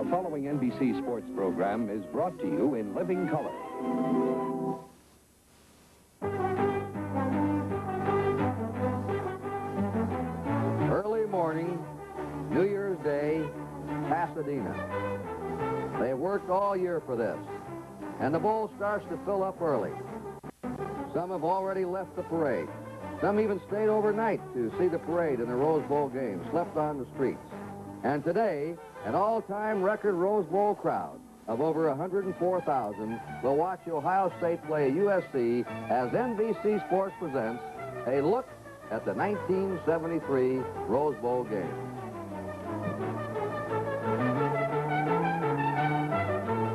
following NBC sports program is brought to you in living color. Early morning, New Year's Day, Pasadena. They worked all year for this, and the bowl starts to fill up early. Some have already left the parade. Some even stayed overnight to see the parade in the Rose Bowl game, slept on the streets. And today, an all-time record Rose Bowl crowd of over 104,000 will watch Ohio State play USC as NBC Sports presents a look at the 1973 Rose Bowl game.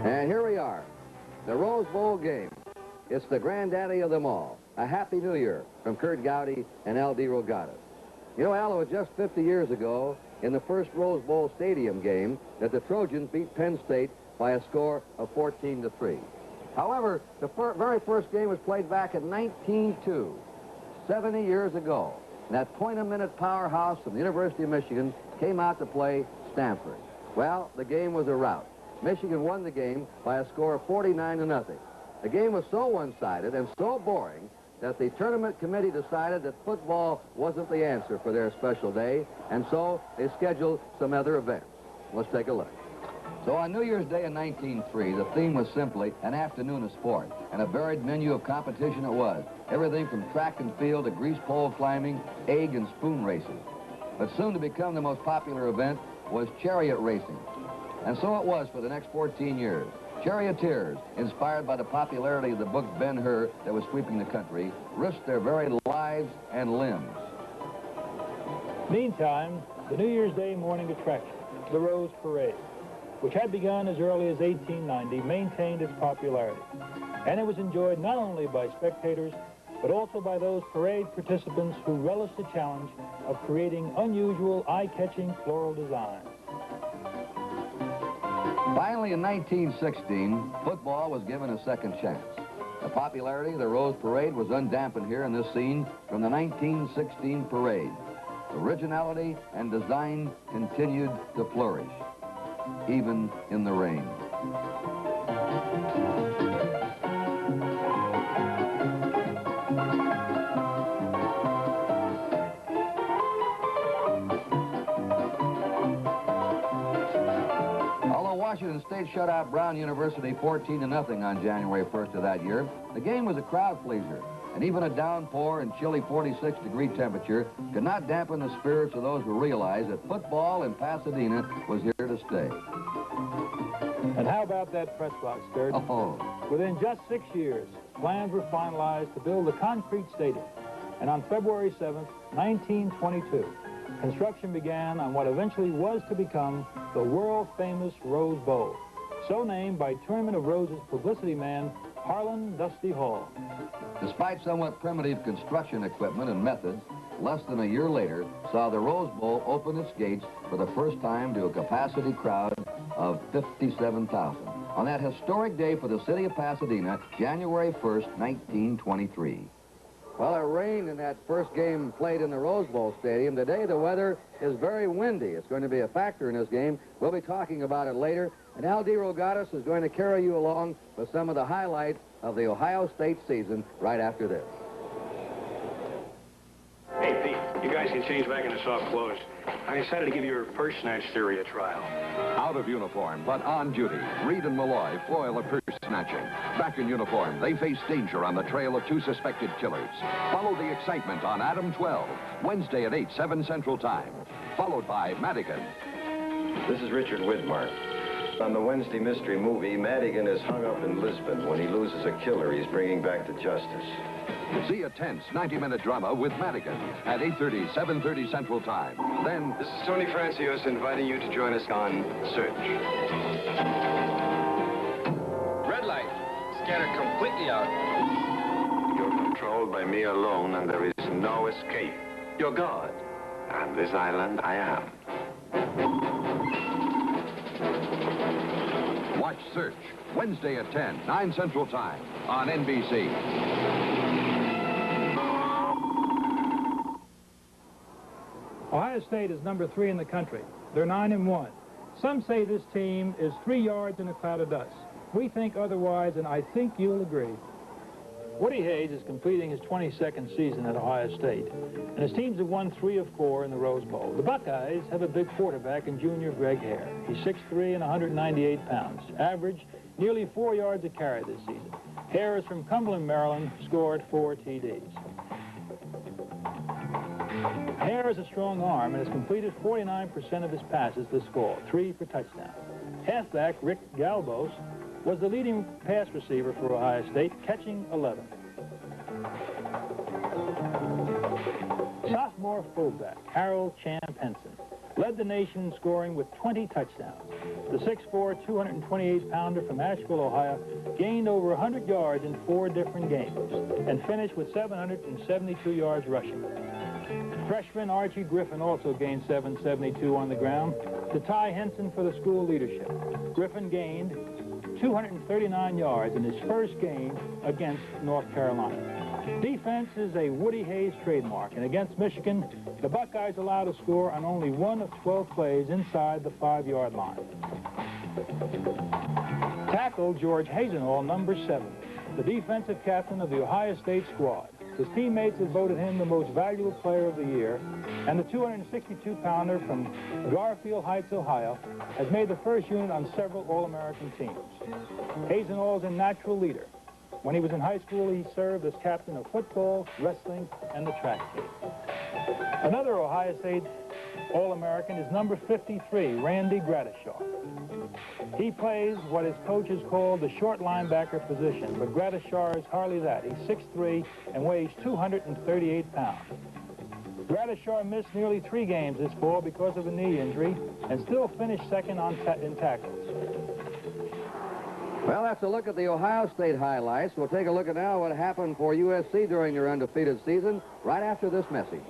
And here we are, the Rose Bowl game. It's the granddaddy of them all. A Happy New Year from Kurt Gowdy and L.D. Rogatis. You know, Al, it was just 50 years ago in the first Rose Bowl Stadium game that the Trojans beat Penn State by a score of 14-3. However, the very first game was played back in 1902, 70 years ago. And that point-a-minute powerhouse from the University of Michigan came out to play Stanford. Well, the game was a rout. Michigan won the game by a score of 49-0. The game was so one-sided and so boring that the tournament committee decided that football wasn't the answer for their special day, and so they scheduled some other events. Let's take a look. So on New Year's Day in 1903, the theme was simply an afternoon of sport, and a varied menu of competition it was. Everything from track and field to grease pole climbing, egg and spoon races. But soon to become the most popular event was chariot racing. And so it was for the next 14 years. Charioteers, inspired by the popularity of the book Ben-Hur that was sweeping the country, risked their very lives and limbs. Meantime, the New Year's Day morning attraction, the Rose Parade, which had begun as early as 1890, maintained its popularity. And it was enjoyed not only by spectators, but also by those parade participants who relished the challenge of creating unusual, eye-catching floral designs. Finally, in 1916, football was given a second chance. The popularity of the Rose Parade was undampened here in this scene from the 1916 parade. Originality and design continued to flourish, even in the rain. Washington State shut out Brown University 14-0 on January 1st of that year. The game was a crowd pleaser, and even a downpour and chilly 46-degree temperature could not dampen the spirits of those who realized that football in Pasadena was here to stay. And how about that press box, Kurt? Oh. Within just 6 years, plans were finalized to build a concrete stadium. And on February 7th, 1922, construction began on what eventually was to become the world-famous Rose Bowl, so named by Tournament of Roses publicity man Harlan Dusty Hall. Despite somewhat primitive construction equipment and methods, less than a year later saw the Rose Bowl open its gates for the first time to a capacity crowd of 57,000 on that historic day for the city of Pasadena, January 1st, 1923. Well, it rained in that first game played in the Rose Bowl Stadium. Today, the weather is very windy. It's going to be a factor in this game. We'll be talking about it later. And L.D. Rogatis is going to carry you along with some of the highlights of the Ohio State season right after this. Hey, Pete, you guys can change back into soft clothes. I decided to give your purse snatch theory a trial. Out of uniform, but on duty, Reed and Malloy foil a purse snatching. Back in uniform, they face danger on the trail of two suspected killers. Follow the excitement on Adam 12, Wednesday at 8, 7 Central Time. Followed by Madigan. This is Richard Widmark. On the Wednesday mystery movie, Madigan is hung up in Lisbon. When he loses a killer he's bringing back to justice. See a tense 90-minute drama with Madigan at 8:30, 7:30 Central Time. Then... This is Tony Francios inviting you to join us on Search. Red light. Scanner completely out. You're controlled by me alone, and there is no escape. You're God. On this island, I am. Watch Search, Wednesday at 10, 9 Central Time on NBC. Ohio State is number 3 in the country. They're 9-1. Some say this team is 3 yards in a cloud of dust. We think otherwise, and I think you'll agree. Woody Hayes is completing his 22nd season at Ohio State, and his teams have won 3 of 4 in the Rose Bowl. The Buckeyes have a big quarterback in junior Greg Hare. He's 6'3" and 198 pounds, averaged nearly 4 yards a carry this season. Hare is from Cumberland, Maryland, scored 4 TDs. Hare has a strong arm and has completed 49% of his passes this fall, 3 for touchdowns. Halfback Rick Galbos was the leading pass receiver for Ohio State, catching 11. Sophomore fullback Harold Champ Henson led the nation in scoring with 20 touchdowns. The 6'4", 228-pounder from Asheville, Ohio, gained over 100 yards in 4 different games and finished with 772 yards rushing. Freshman Archie Griffin also gained 772 on the ground to tie Henson for the school leadership. Griffin gained 239 yards in his first game against North Carolina. Defense is a Woody Hayes trademark, and against Michigan, the Buckeyes allowed a score on only 1 of 12 plays inside the 5-yard line. Tackle George Hazenhall, number 7, the defensive captain of the Ohio State squad. His teammates have voted him the most valuable player of the year, and the 262-pounder from Garfield Heights, Ohio, has made the first unit on several All-American teams. Hazenhall is a natural leader. When he was in high school, he served as captain of football, wrestling, and the track team. Another Ohio State All-American is number 53, Randy Gradishaw. He plays what his coaches call the short linebacker position, but Gradishaw is hardly that. He's 6'3" and weighs 238 pounds. Gradishaw missed nearly 3 games this fall because of a knee injury and still finished second in tackles. Well, that's a look at the Ohio State highlights. We'll take a look at now what happened for USC during their undefeated season right after this message.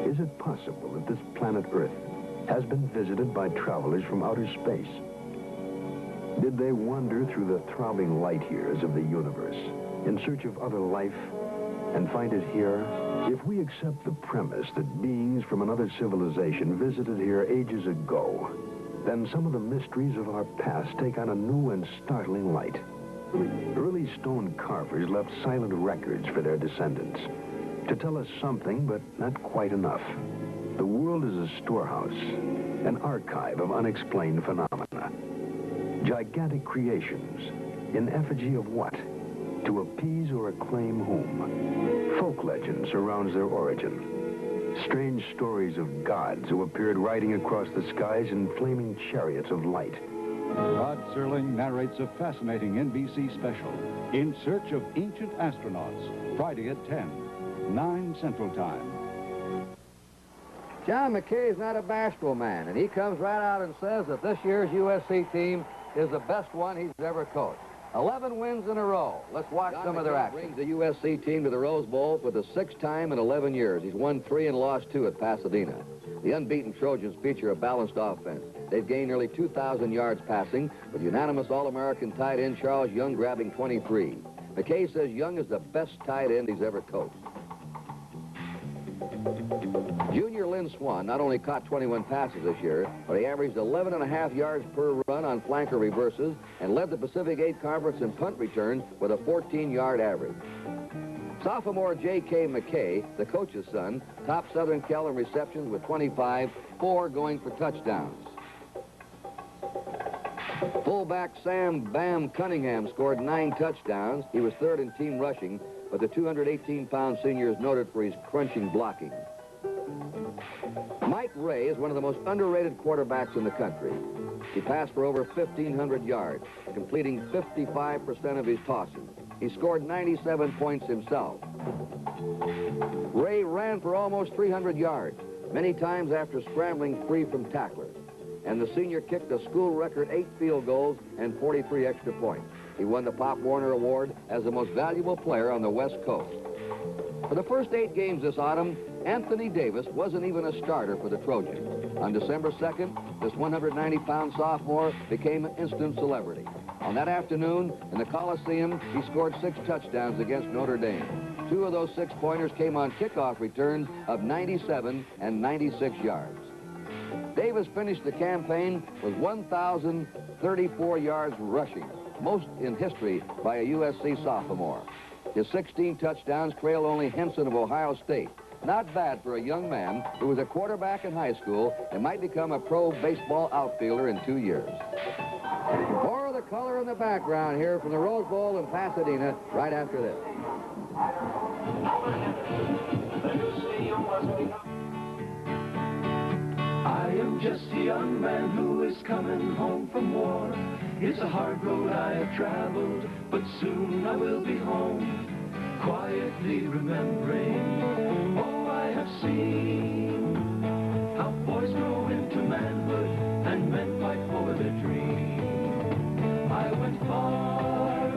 Is it possible that this planet Earth has been visited by travelers from outer space? Did they wander through the throbbing light years of the universe in search of other life and find it here? If we accept the premise that beings from another civilization visited here ages ago, then some of the mysteries of our past take on a new and startling light. Early stone carvers left silent records for their descendants to tell us something, but not quite enough. The world is a storehouse, an archive of unexplained phenomena. Gigantic creations, in effigy of what? To appease or acclaim whom? Folk legend surrounds their origin. Strange stories of gods who appeared riding across the skies in flaming chariots of light. Rod Serling narrates a fascinating NBC special, In Search of Ancient Astronauts, Friday at 10, 9 Central Time. John McKay is not a bashful man, and he comes right out and says that this year's USC team is the best one he's ever coached. 11 wins in a row. Let's watch some of their action. Brings the USC team to the Rose Bowl for the 6th time in 11 years. He's won 3 and lost 2 at Pasadena. The unbeaten Trojans feature a balanced offense. They've gained nearly 2,000 yards passing, with unanimous All-American tight end Charles Young grabbing 23. McKay says Young is the best tight end he's ever coached. Junior Lynn Swan not only caught 21 passes this year, but he averaged 11.5 yards per run on flanker reverses and led the Pacific 8 Conference in punt returns with a 14-yard average. Sophomore J.K. McKay, the coach's son, topped Southern Cal in receptions with 25, 4 going for touchdowns. Fullback Sam Bam Cunningham scored 9 touchdowns. He was 3rd in team rushing, but the 218-pound senior is noted for his crunching blocking. Mike Ray is one of the most underrated quarterbacks in the country. He passed for over 1,500 yards, completing 55% of his tosses. He scored 97 points himself. Ray ran for almost 300 yards, many times after scrambling free from tacklers. And the senior kicked a school record 8 field goals and 43 extra points. He won the Pop Warner Award as the most valuable player on the West Coast. For the first 8 games this autumn, Anthony Davis wasn't even a starter for the Trojans. On December 2nd, this 190-pound sophomore became an instant celebrity. On that afternoon, in the Coliseum, he scored 6 touchdowns against Notre Dame. 2 of those 6-pointers came on kickoff returns of 97 and 96 yards. Davis finished the campaign with 1,034 yards rushing, most in history by a USC sophomore. His 16 touchdowns trailed only Henson of Ohio State. Not bad for a young man who was a quarterback in high school and might become a pro baseball outfielder in 2 years. More of the color in the background here from the Rose Bowl in Pasadena right after this. I am just a young man who is coming home from war. It's a hard road I have traveled, but soon I will be home, quietly remembering all I have seen. How boys grow into manhood and men fight for their dream. I went far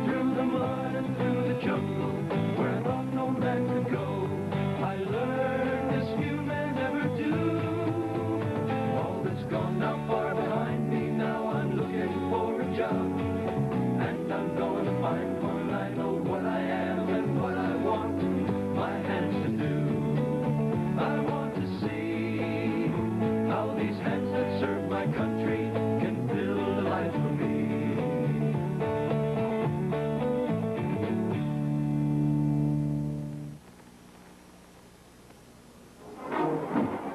through the mud and through the jungle, where I thought no man could go. I learned as few men ever do. All that's gone now far behind me, now I'm looking for a job, and I'm going to find one. I know what I am and what I want my hands to do. I want to see how these hands that serve my country can build a life for me.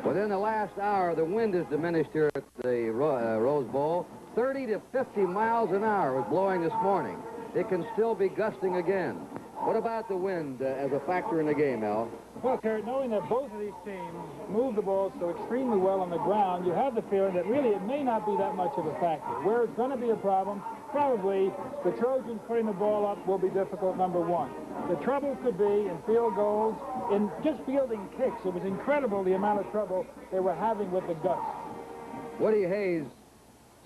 Within the last hour, the wind has diminished here at the Rose Bowl. 30 to 50 miles an hour was blowing this morning. It can still be gusting again. What about the wind as a factor in the game, Al? Well, Kurt, knowing that both of these teams move the ball so extremely well on the ground, you have the feeling that really it may not be that much of a factor. Where it's going to be a problem, probably the Trojans putting the ball up will be difficult, number one. The trouble could be in field goals, in just fielding kicks. It was incredible the amount of trouble they were having with the gusts. Woody Hayes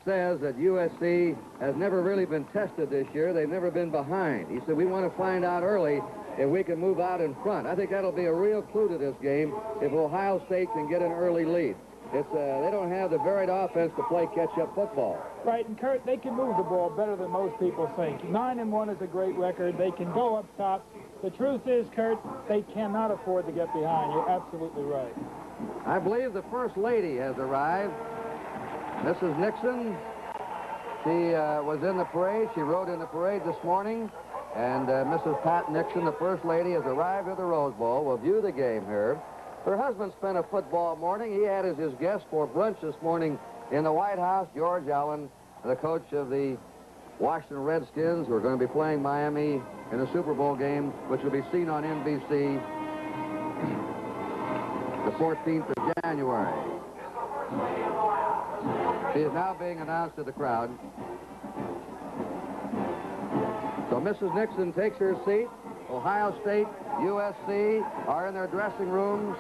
says that USC has never really been tested this year. They've never been behind. He said, we want to find out early if we can move out in front. I think that'll be a real clue to this game if Ohio State can get an early lead. They don't have the varied offense to play catch-up football. Right, and Kurt, they can move the ball better than most people think. 9-1 is a great record. They can go up top. The truth is, Kurt, they cannot afford to get behind. You're absolutely right. I believe the First Lady has arrived. Mrs. Nixon, she was in the parade. She rode in the parade this morning. And Mrs. Pat Nixon, the First Lady, has arrived at the Rose Bowl. We'll view the game here. Her husband spent a football morning. He had as his guest for brunch this morning in the White House, George Allen, the coach of the Washington Redskins, who are going to be playing Miami in a Super Bowl game, which will be seen on NBC the 14th of January. He is now being announced to the crowd. So Mrs. Nixon takes her seat. Ohio State, USC are in their dressing rooms.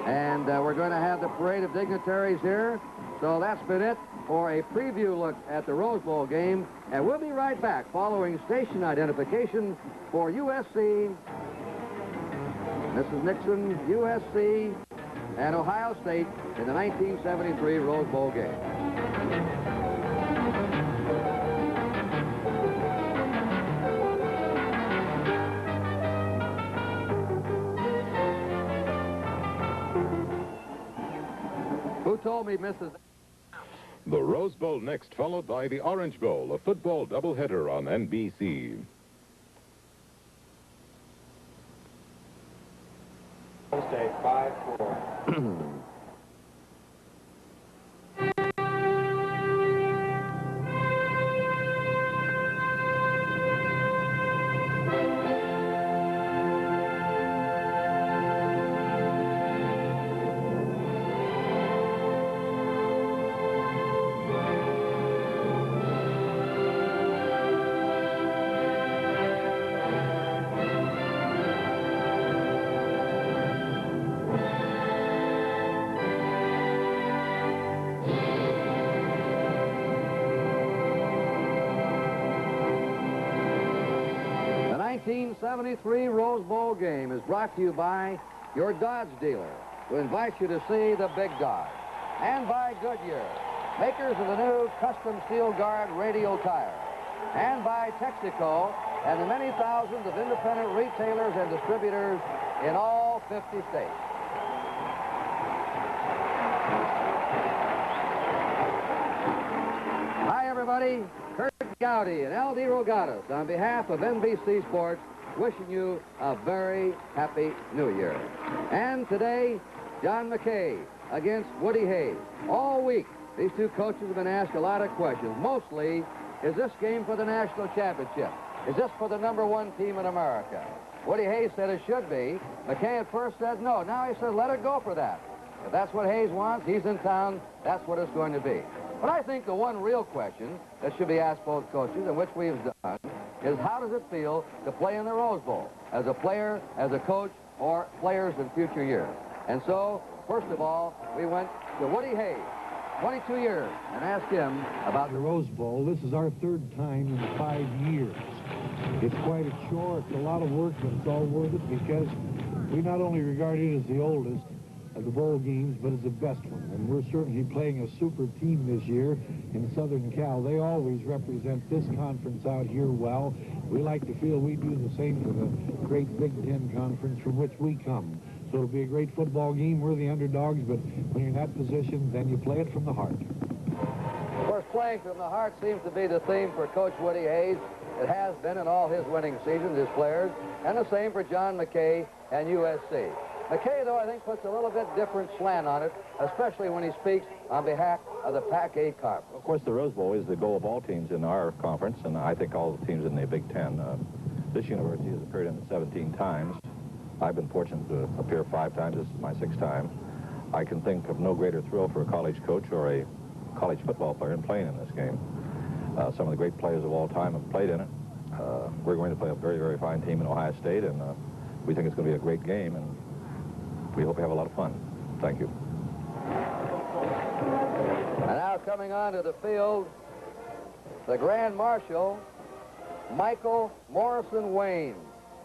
And we're going to have the parade of dignitaries here. So that's been it for a preview look at the Rose Bowl game. And we'll be right back following station identification for USC, Mrs. Nixon, USC, and Ohio State in the 1973 Rose Bowl game. Who told me, Mrs. The Rose Bowl next, followed by the Orange Bowl, a football doubleheader on NBC. Thursday, 5-4. The 1973 Rose Bowl game is brought to you by your Dodge dealer, who invites you to see the Big Dodge, and by Goodyear, makers of the new custom steel guard radial tire, and by Texaco and the many thousands of independent retailers and distributors in all 50 states. everybody. Kurt Gowdy and L.D. Rogatis, on behalf of NBC Sports, wishing you a very happy New Year. And today, John McKay against Woody Hayes. All week, these two coaches have been asked a lot of questions. Mostly, is this game for the national championship? Is this for the #1 team in America? Woody Hayes said it should be. McKay at first said no. Now he said let it go for that. If that's what Hayes wants, he's in town, that's what it's going to be. But I think the one real question that should be asked both coaches, and which we've done, is how does it feel to play in the Rose Bowl as a player, as a coach, or players in future years? And so, first of all, we went to Woody Hayes, 22 years, and asked him about the Rose Bowl. This is our third time in 5 years. It's quite a chore. It's a lot of work, but it's all worth it because we not only regard it as the oldest of the bowl games, but as the best one. And we're certainly playing a super team this year in Southern Cal. They always represent this conference out here well. We like to feel we do the same for the great Big Ten conference from which we come. So it'll be a great football game. We're the underdogs, but when you're in that position, then you play it from the heart. Of course, playing from the heart seems to be the theme for Coach Woody Hayes. It has been in all his winning seasons, his players, and the same for John McKay and USC. McKay, though, I think puts a little bit different slant on it, especially when he speaks on behalf of the Pac-A Conference. Of course, the Rose Bowl is the goal of all teams in our conference, and I think all the teams in the Big Ten. This university has appeared in it 17 times. I've been fortunate to appear 5 times. This is my 6th time. I can think of no greater thrill for a college coach or a college football player than playing in this game. Some of the great players of all time have played in it. We're going to play a very, very fine team in Ohio State, and we think it's going to be a great game, and we hope we have a lot of fun. Thank you. And now coming onto the field, the Grand Marshal, Michael Morrison Wayne,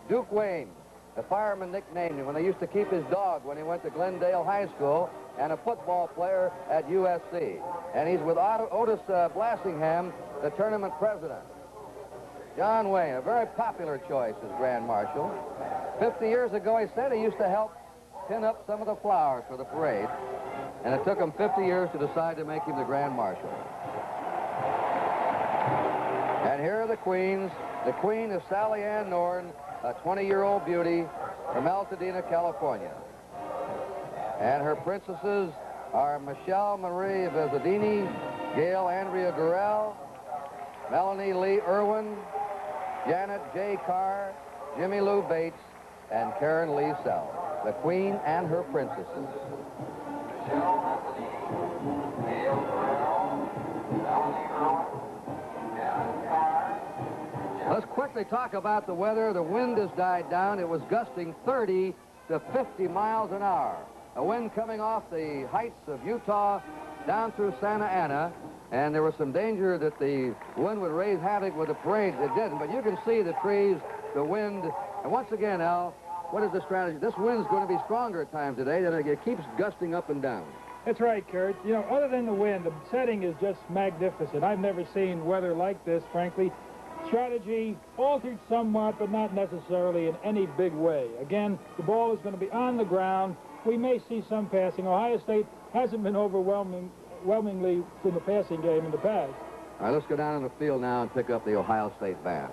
Duke Wayne. The fireman nicknamed him when they used to keep his dog when he went to Glendale High School, and a football player at USC. And he's with Otis Blassingham, the tournament president. John Wayne, a very popular choice as Grand Marshal. 50 years ago, he said he used to help pin up some of the flowers for the parade, and it took him 50 years to decide to make him the Grand Marshal. And here are the queens. The queen is Sally Ann Norton, a 20-year-old beauty from Altadena, California. And her princesses are Michelle Marie Vezzadini, Gail Andrea Gurrell, Melanie Lee Irwin, Janet J. Carr, Jimmy Lou Bates, and Karen Lee Sells, the queen and her princesses. Let's quickly talk about the weather. The wind has died down. It was gusting 30 to 50 miles an hour. A wind coming off the heights of Utah down through Santa Ana, and there was some danger that the wind would raise havoc with the parade. It didn't, but you can see the trees, the wind, and once again, Al, what is the strategy? This wind's going to be stronger at times today, and it keeps gusting up and down. That's right, Kurt. You know, other than the wind, the setting is just magnificent. I've never seen weather like this, frankly. Strategy altered somewhat, but not necessarily in any big way. Again, the ball is going to be on the ground. We may see some passing. Ohio State hasn't been overwhelmingly in the passing game in the past. All right, let's go down in the field now and pick up the Ohio State band.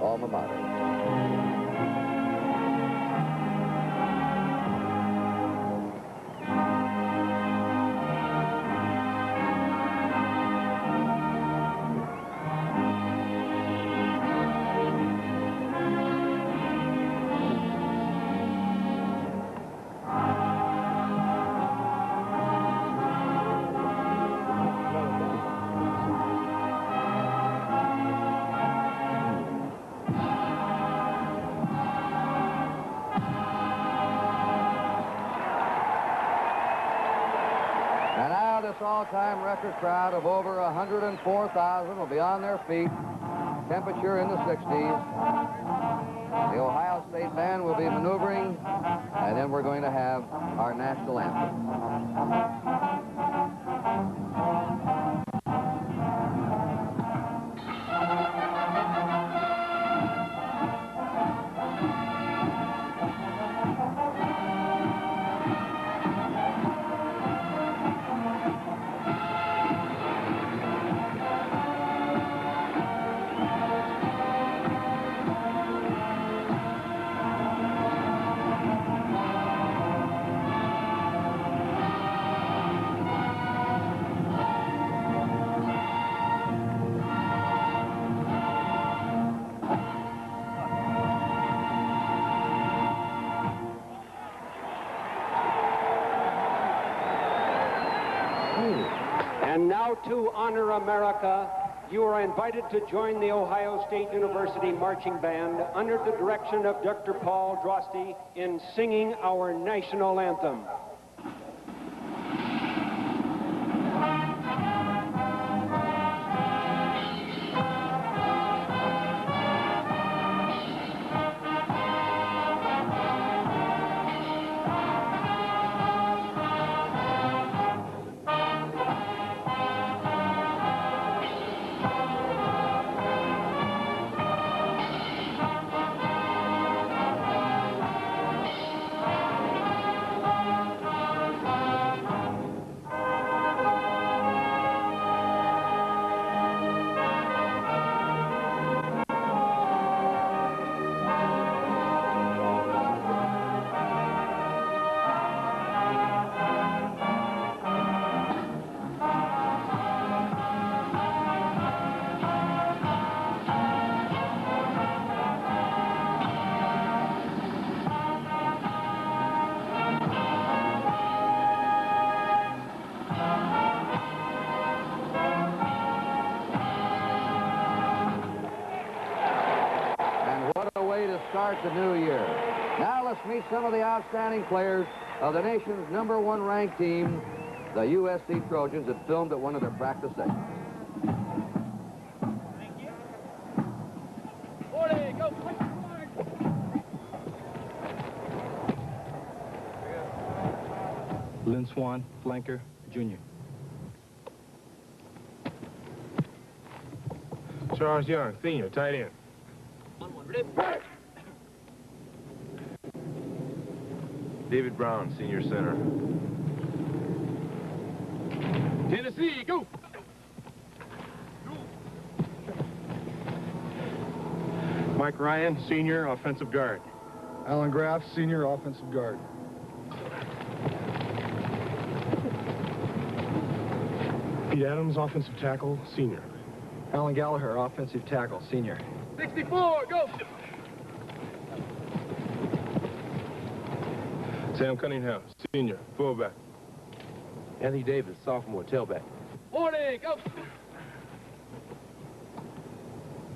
Alma mater. All-time record crowd of over 104,000 will be on their feet temperature in the 60s. The Ohio State Band will be maneuvering, and then we're going to have our national anthem. And now to honor America, you are invited to join the Ohio State University Marching Band under the direction of Dr. Paul Drosty in singing our national anthem. Start the new year. Now let's meet some of the outstanding players of the nation's #1 ranked team, the USC Trojans, that filmed at one of their practice sessions. Thank you. 40, go. Lynn Swan, flanker, junior. Charles Young, senior, tight end. David Brown, senior center. Tennessee, go! Mike Ryan, senior, offensive guard. Alan Graff, senior, offensive guard. Pete Adams, offensive tackle, senior. Alan Gallagher, offensive tackle, senior. 64, go! Sam Cunningham, senior, fullback. Anthony Davis, sophomore, tailback. 40, go!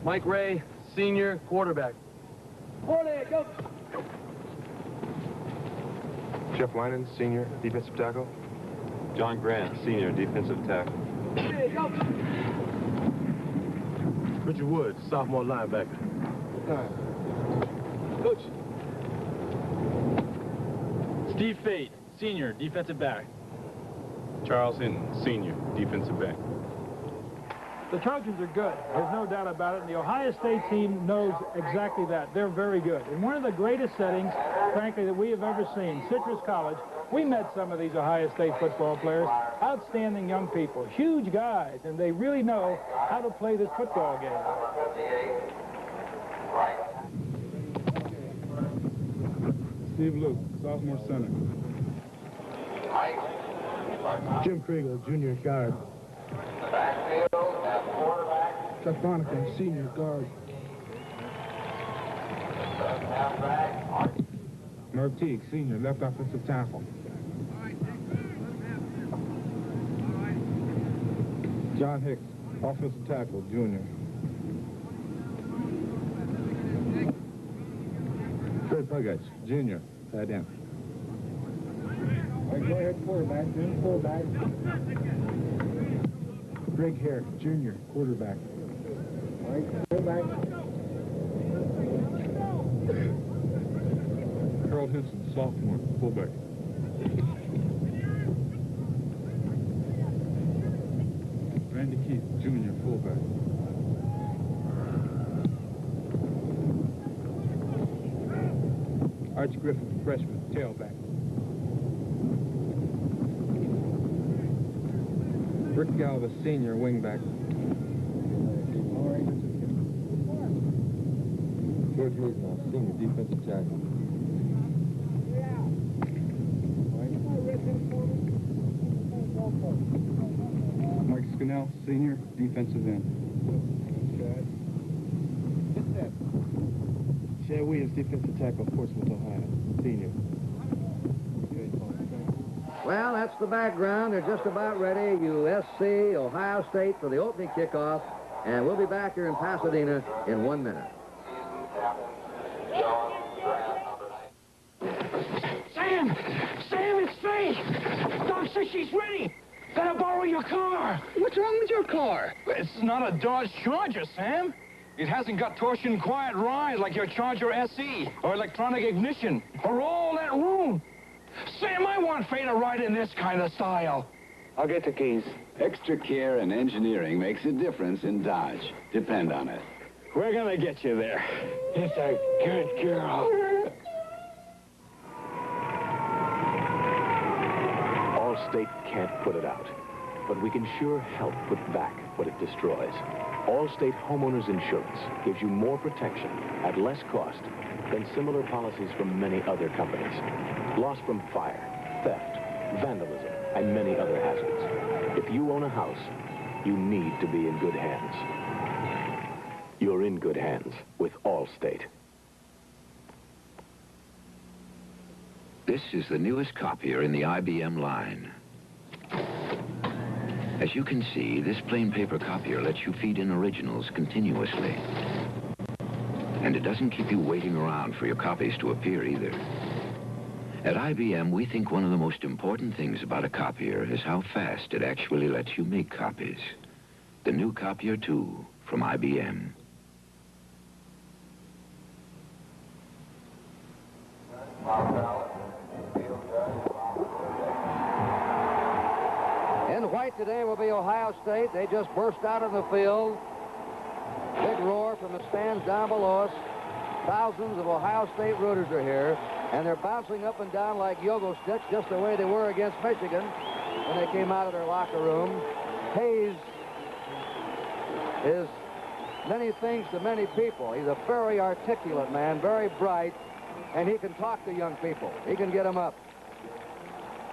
Mike Ray, senior, quarterback. 40, go! Jeff Lynon, senior, defensive tackle. John Grant, senior, defensive tackle. 40, go! Richard Woods, sophomore linebacker. Coach. Steve Fate, senior, defensive back. Charles Hinton, senior, defensive back. The Trojans are good. There's no doubt about it. And the Ohio State team knows exactly that. They're very good. In one of the greatest settings, frankly, that we have ever seen, Citrus College, we met some of these Ohio State football players, outstanding young people, huge guys, and they really know how to play this football game. Steve Luke, sophomore center. Jim Kriegel, junior guard. Chuck Bonican, senior guard. Merv Teague, senior, left offensive tackle. John Hicks, offensive tackle, junior. Fred Pugach, junior, tight end. All right, go ahead, quarterback, then fullback. Greg Hare, junior, quarterback. Carl Hinson, sophomore, fullback. Randy Keith, junior, fullback. Arch Griffin, freshman, tailback. Rick Galva, senior, wingback. George Hayden, senior, defensive tackle. Mike Scannell, senior, defensive end. Chad Williams, defensive tackle, Portsmouth, Ohio, senior. Well, that's the background. They're just about ready. USC, Ohio State for the opening kickoff. And we'll be back here in Pasadena in 1 minute. Sam! Sam, it's Faye! Doc says she's ready! Can I borrow your car? What's wrong with your car? It's not a Dodge Charger, Sam. It hasn't got torsion quiet ride like your Charger SE, or electronic ignition, or all that room. Sam, I want Faye to ride in this kind of style. I'll get the keys. Extra care and engineering makes a difference in Dodge. Depend on it. We're gonna get you there. It's a good girl. Allstate can't put it out, but we can sure help put back what it destroys. Allstate Homeowners Insurance gives you more protection at less cost than similar policies from many other companies. Loss from fire, theft, vandalism, and many other hazards. If you own a house, you need to be in good hands. You're in good hands with Allstate. This is the newest copier in the IBM line. As you can see, this plain paper copier lets you feed in originals continuously. And it doesn't keep you waiting around for your copies to appear either. At IBM, we think one of the most important things about a copier is how fast it actually lets you make copies. The new Copier 2 from IBM. In white today will be Ohio State. They just burst out on the field. Big roar from the stands down below us. Thousands of Ohio State rooters are here, and they're bouncing up and down like yo-go sticks, just the way they were against Michigan when they came out of their locker room. Hayes is many things to many people. He's a very articulate man, very bright, and he can talk to young people. He can get them up.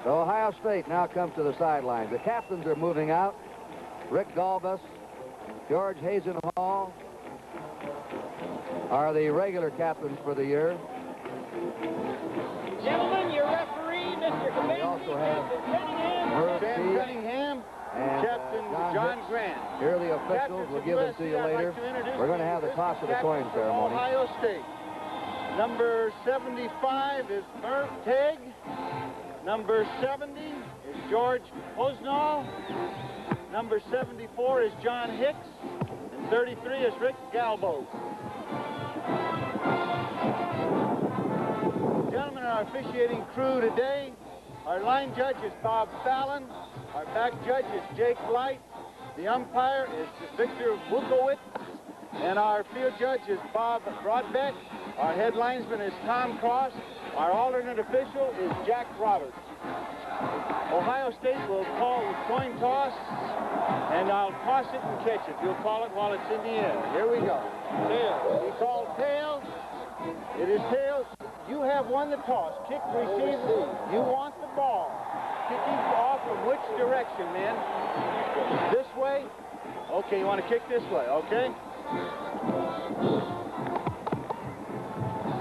So Ohio State now comes to the sidelines. The captains are moving out. Rick Galbus, George Hazenhall are the regular captains for the year. Gentlemen, your referee, Mr. Committee. We also have Sam Cunningham and Captain John Hicks. Grant. Here are the officials. We'll give them to you later. We're going to have the toss of the coin ceremony. Ohio State. Number 75 is Merv Tegg. Number 70 is George Hosnall. Number 74 is John Hicks. And 33 is Rick Galbo. Gentlemen, our officiating crew today. Our line judge is Bob Fallon. Our back judge is Jake Light. The umpire is Victor Wukowitz. And our field judge is Bob Broadbeck. Our head linesman is Tom Cross. Our alternate official is Jack Roberts. Ohio State will call the coin toss, and I'll toss it and catch it. You'll call it while it's in the air. Here we go. Tails. We call tails. It is tails. You have won the toss. Kick, receive. You want the ball. Kicking off from which direction, man? This way? Okay, you want to kick this way, okay?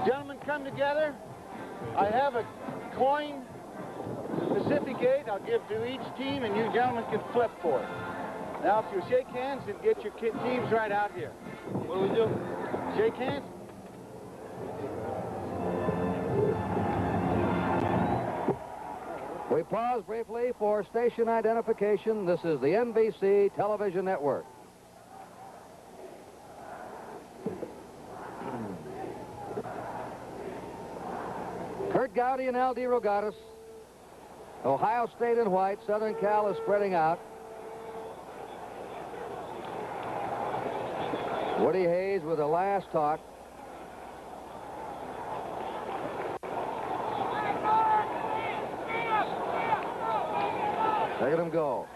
Gentlemen, come together. I have a coin Pacific 8 I'll give to each team, and you gentlemen can flip for it. Now, if you shake hands and get your teams right out here. What do we do? Shake hands? We pause briefly for station identification. This is the NBC Television Network. Kurt Gowdy and L.D. Rogatis. Ohio State in white. Southern Cal is spreading out. Woody Hayes with the last talk. Look at him go.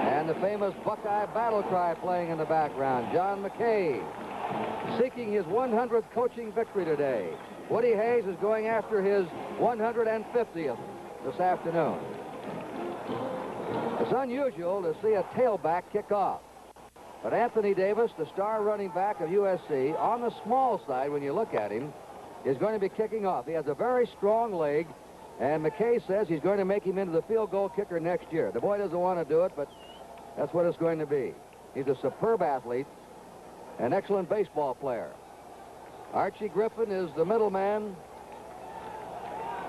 And the famous Buckeye battle cry playing in the background. John McKay seeking his 100th coaching victory today. Woody Hayes is going after his 150th this afternoon. It's unusual to see a tailback kick off. But Anthony Davis, the star running back of USC, on the small side when you look at him, is going to be kicking off. He has a very strong leg, and McKay says he's going to make him into the field goal kicker next year. The boy doesn't want to do it, but that's what it's going to be. He's a superb athlete, an excellent baseball player. Archie Griffin is the middleman.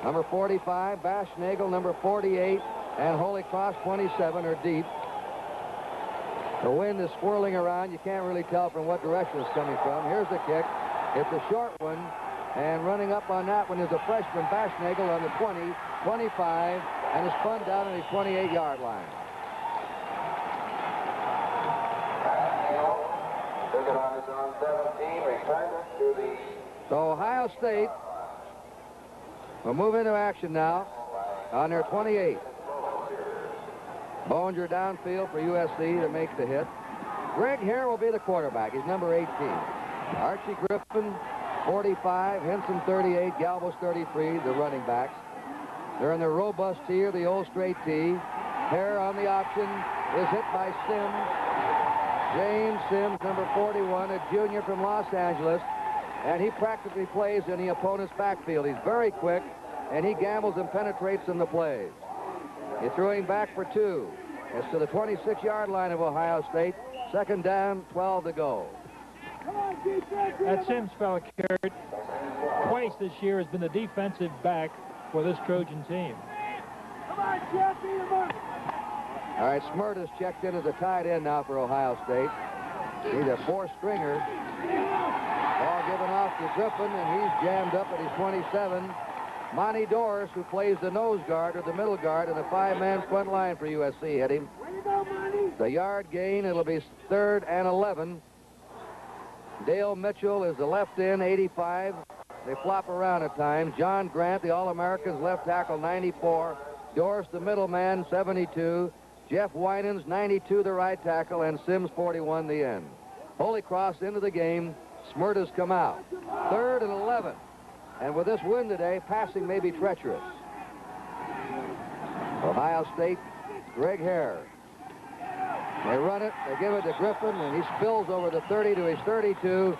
Number 45, Bash Nagel, number 48, and Holy Cross, 27, are deep. The wind is swirling around. You can't really tell from what direction it's coming from. Here's the kick. It's a short one. And running up on that one is a freshman, Bash Nagel, on the 20, 25, and is spun down on his 28-yard line. So Ohio State will move into action now on their 28. Bollinger downfield for USC to make the hit. Greg Hare will be the quarterback. He's number 18. Archie Griffin, 45, Henson, 38, Galvos, 33, the running backs. They're in the robust tee or the old straight tee. Hare on the option is hit by Sims. James Sims, number 41, a junior from Los Angeles. And he practically plays in the opponent's backfield. He's very quick, and he gambles and penetrates in the plays. He threw him back for 2. It's to the 26-yard line of Ohio State. Second down, 12 to go. That Sims fella, Kurt, twice this year has been the defensive back for this Trojan team. All right, Smurt is checked in as a tight end now for Ohio State. He's a 4-stringer. Ball given off to Griffin, and he's jammed up at his 27. Monty Doris, who plays the nose guard or the middle guard in the 5-man front line for USC, hit him. The yard gain, it'll be 3rd and 11. Dale Mitchell is the left end, 85. They flop around at times. John Grant, the All-Americans left tackle, 94. Doris, the middleman, 72. Jeff Winans, 92, the right tackle, and Sims, 41, the end. Holy Cross into the game. Smurt has come out. 3rd and 11. And with this wind today, passing may be treacherous. Ohio State, Greg Hare. They run it, they give it to Griffin, and he spills over the 30 to his 32.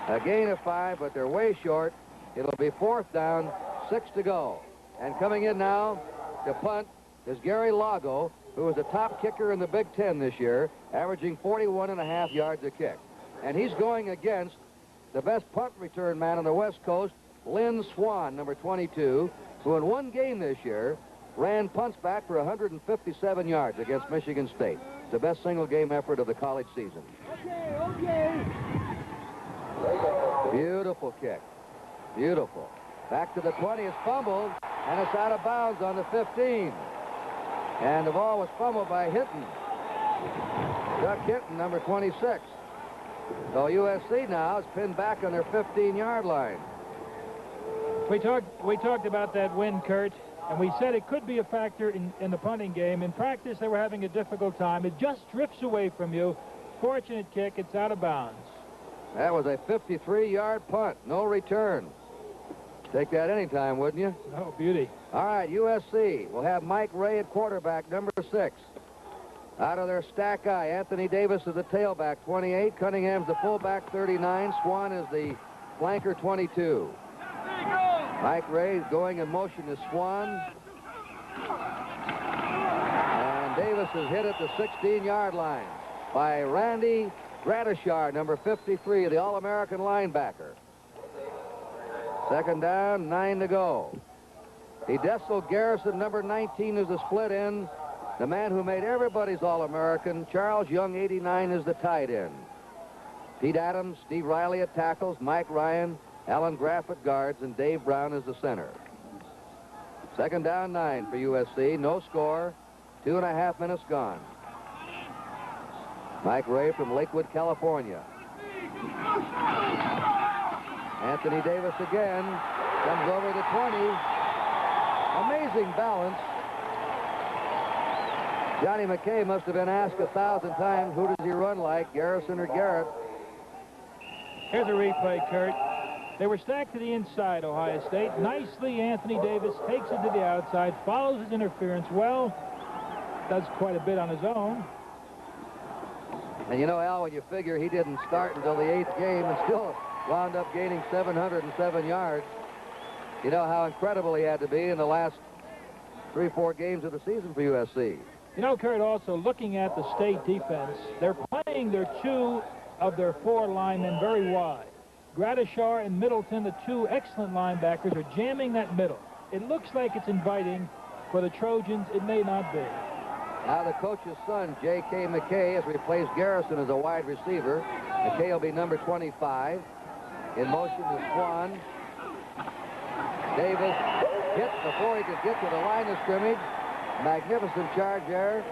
A gain of 5, but they're way short. It'll be 4th down, 6 to go. And coming in now to punt is Gary Lago, who is the top kicker in the Big Ten this year, averaging 41.5 yards a kick. And he's going against the best punt return man on the West Coast, Lynn Swan, number 22, who in one game this year ran punts back for 157 yards against Michigan State. It's the best single game effort of the college season. Beautiful kick. Beautiful. Back to the 20, it's fumbled, and it's out of bounds on the 15. And the ball was fumbled by Hinton. Chuck Hinton, number 26. So USC now is pinned back on their 15-yard line. We talked about that wind, Kurt, and we said it could be a factor in the punting game. In practice, they were having a difficult time. It just drifts away from you. Fortunate kick, it's out of bounds. That was a 53-yard punt, no return. Take that anytime, wouldn't you? Oh, beauty. All right, USC will have Mike Ray at quarterback, number 6. Out of their stack eye, Anthony Davis is the tailback, 28. Cunningham's the fullback, 39. Swan is the flanker, 22. Mike Ray is going in motion to Swan. And Davis is hit at the 16-yard line by Randy Gratishar, number 53, the All-American linebacker. Second down, 9 to go. Edessel Garrison, number 19, is the split end. The man who made everybody's All-American, Charles Young, 89, is the tight end. Pete Adams, Steve Riley at tackles, Mike Ryan, Alan Graff at guards, and Dave Brown is the center. 2nd down, 9 for USC. No score. 2.5 minutes gone. Mike Ray from Lakewood, California. Anthony Davis again. Comes over the 20. Amazing balance. Johnny McKay must have been asked 1,000 times, who does he run like, Garrison or Garrett? Here's a replay, Kurt. They were stacked to the inside, Ohio State. Nicely, Anthony Davis takes it to the outside, follows his interference well, does quite a bit on his own. And you know, Al, when you figure he didn't start until the 8th game and still wound up gaining 707 yards, you know how incredible he had to be in the last 3-4 games of the season for USC. You know, Kurt, also looking at the state defense, they're playing their 2 of their 4 linemen very wide. Gradishar and Middleton, the 2 excellent linebackers, are jamming that middle. It looks like it's inviting for the Trojans. It may not be. Now the coach's son, J.K. McKay, has replaced Garrison as a wide receiver. McKay will be number 25. In motion to Swan. Davis hit before he could get to the line of scrimmage. Magnificent charge there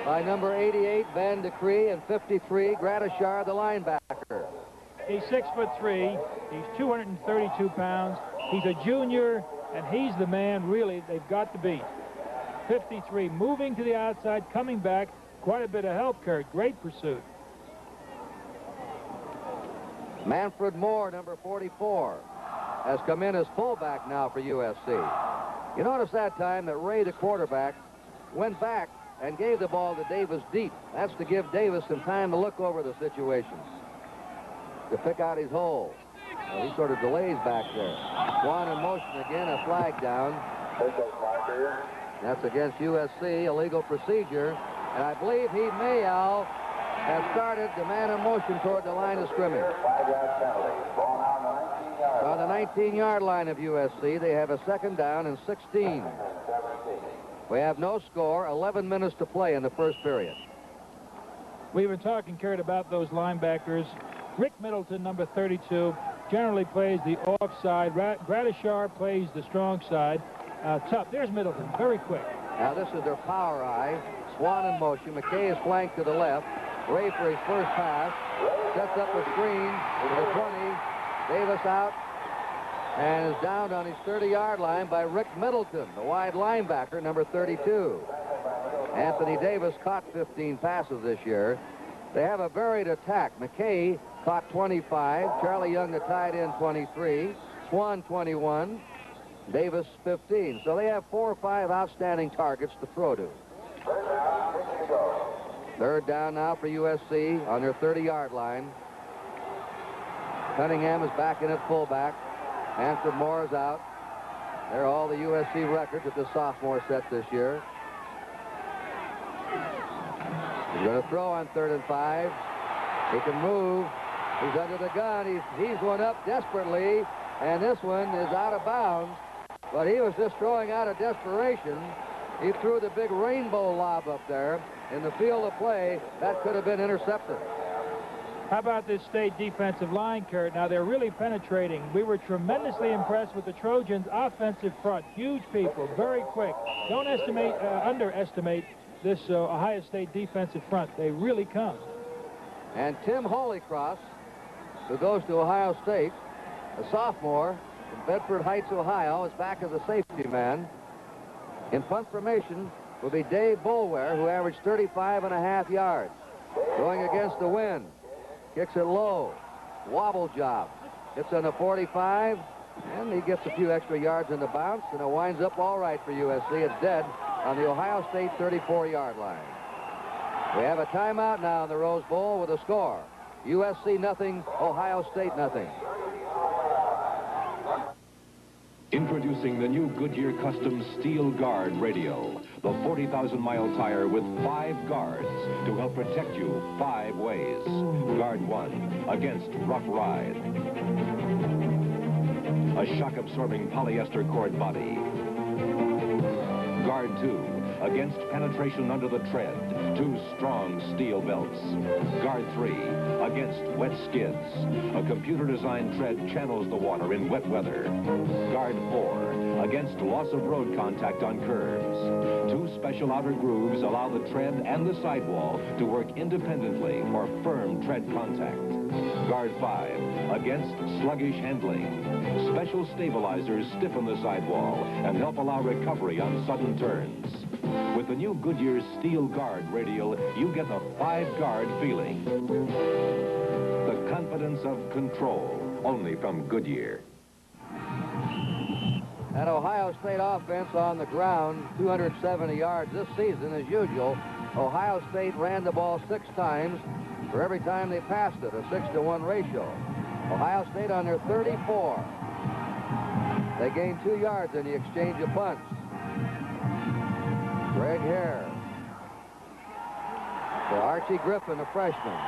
by number 88, Van de Cree, and 53, Gradishar, the linebacker. He's 6'3". He's 232 pounds. He's a junior, and he's the man, really, they've got to beat. 53, moving to the outside, coming back. Quite a bit of help, Kurt. Great pursuit. Manfred Moore, number 44, has come in as fullback now for USC. You notice that time that Ray, the quarterback, went back and gave the ball to Davis deep. That's to give Davis some time to look over the situation, to pick out his hole. Well, he sort of delays back there. Swan in motion again, a flag down. That's against USC, illegal procedure. And I believe he may, Al, have started the man in motion toward the line of scrimmage. On the 19-yard line of USC, they have a 2nd down and 16. We have no score, 11 minutes to play in the first period. We've been talking, Kurt, about those linebackers. Rick Middleton, number 32, generally plays the offside. Gradishar plays the strong side. Tough. There's Middleton, very quick. Now this is their power eye. Swan in motion. McKay is flanked to the left. Ray for his first pass. Sets up a screen to the 20. Davis out and is downed on his 30-yard line by Rick Middleton, the wide linebacker, number 32. Anthony Davis caught 15 passes this year. They have a varied attack. McKay caught 25. Charlie Young, the tight end, 23. Swan, 21. Davis, 15. So they have 4 or 5 outstanding targets to throw to. 3rd down now for USC on their 30-yard line. Cunningham is back in at fullback. Manfred Moore is out. There are all the USC records that the sophomore set this year. He's going to throw on 3rd and 5. He can move. He's under the gun. He's one up desperately, and this one is out of bounds. But he was just throwing out of desperation. He threw the big rainbow lob up there in the field of play. That could have been intercepted. How about this state defensive line, Kurt? Now, they're really penetrating. We were tremendously impressed with the Trojans' offensive front. Huge people, very quick. Don't underestimate this Ohio State defensive front. They really come. And Tim Holycross, who goes to Ohio State, a sophomore from Bedford Heights, Ohio, is back as a safety man. In punt formation will be Dave Boulware, who averaged 35.5 yards. Going against the wind. Kicks it low. Wobble job. Hits on the 45, and he gets a few extra yards in the bounce, and it winds up all right for USC. It's dead on the Ohio State 34-yard line. We have a timeout now in the Rose Bowl with a score. USC nothing, Ohio State nothing. Introducing the new Goodyear Custom Steel Guard radio. The 40,000-mile tire with 5 guards to help protect you 5 ways. Guard 1, against rough ride. A shock-absorbing polyester cord body. Guard 2, against penetration under the tread. 2 strong steel belts. Guard 3 against wet skids. A computer-designed tread channels the water in wet weather. Guard 4 against loss of road contact on curves. 2 special outer grooves allow the tread and the sidewall to work independently for firm tread contact. Guard 5 against sluggish handling. Special stabilizers stiffen the sidewall and help allow recovery on sudden turns. With the new Goodyear Steel Guard radial, you get the 5-guard feeling. The confidence of control, only from Goodyear. An Ohio State offense on the ground, 270 yards this season. As usual, Ohio State ran the ball 6 times. For every time they passed it, a 6-to-1 ratio. Ohio State on their 34. They gained 2 yards in the exchange of punts. Greg Hare. For Archie Griffin, a freshman.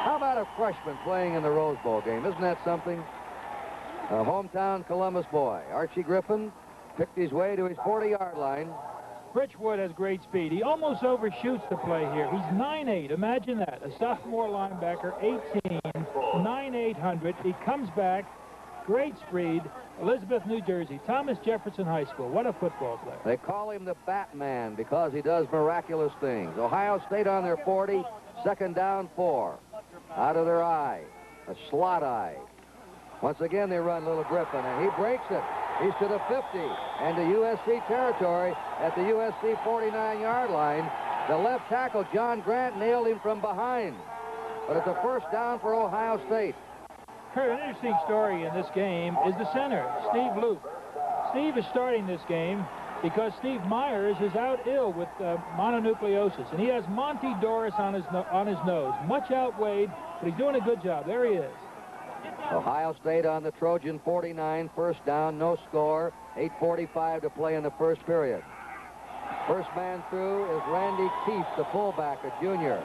How about a freshman playing in the Rose Bowl game? Isn't that something? A hometown Columbus boy. Archie Griffin picked his way to his 40-yard line. Bridgewood has great speed. He almost overshoots the play here. He's 9'8". Imagine that. A sophomore linebacker, 18, 9'8". He comes back. Great speed. Elizabeth, New Jersey. Thomas Jefferson High School. What a football player. They call him the Batman because he does miraculous things. Ohio State on their 40. 2nd down, 4. Out of their eye. A slot eye. Once again, they run little Griffin, and he breaks it. He's to the 50 and to USC territory at the USC 49-yard line. The left tackle, John Grant, nailed him from behind. But it's a 1st down for Ohio State. Kurt, an interesting story in this game is the center, Steve Luke. Steve is starting this game because Steve Myers is out ill with mononucleosis, and he has Monty Doris on his nose. Much outweighed, but he's doing a good job. There he is. Ohio State on the Trojan 49, 1st down, no score, 8:45 to play in the 1st period. First man through is Randy Keith, the fullback, a junior.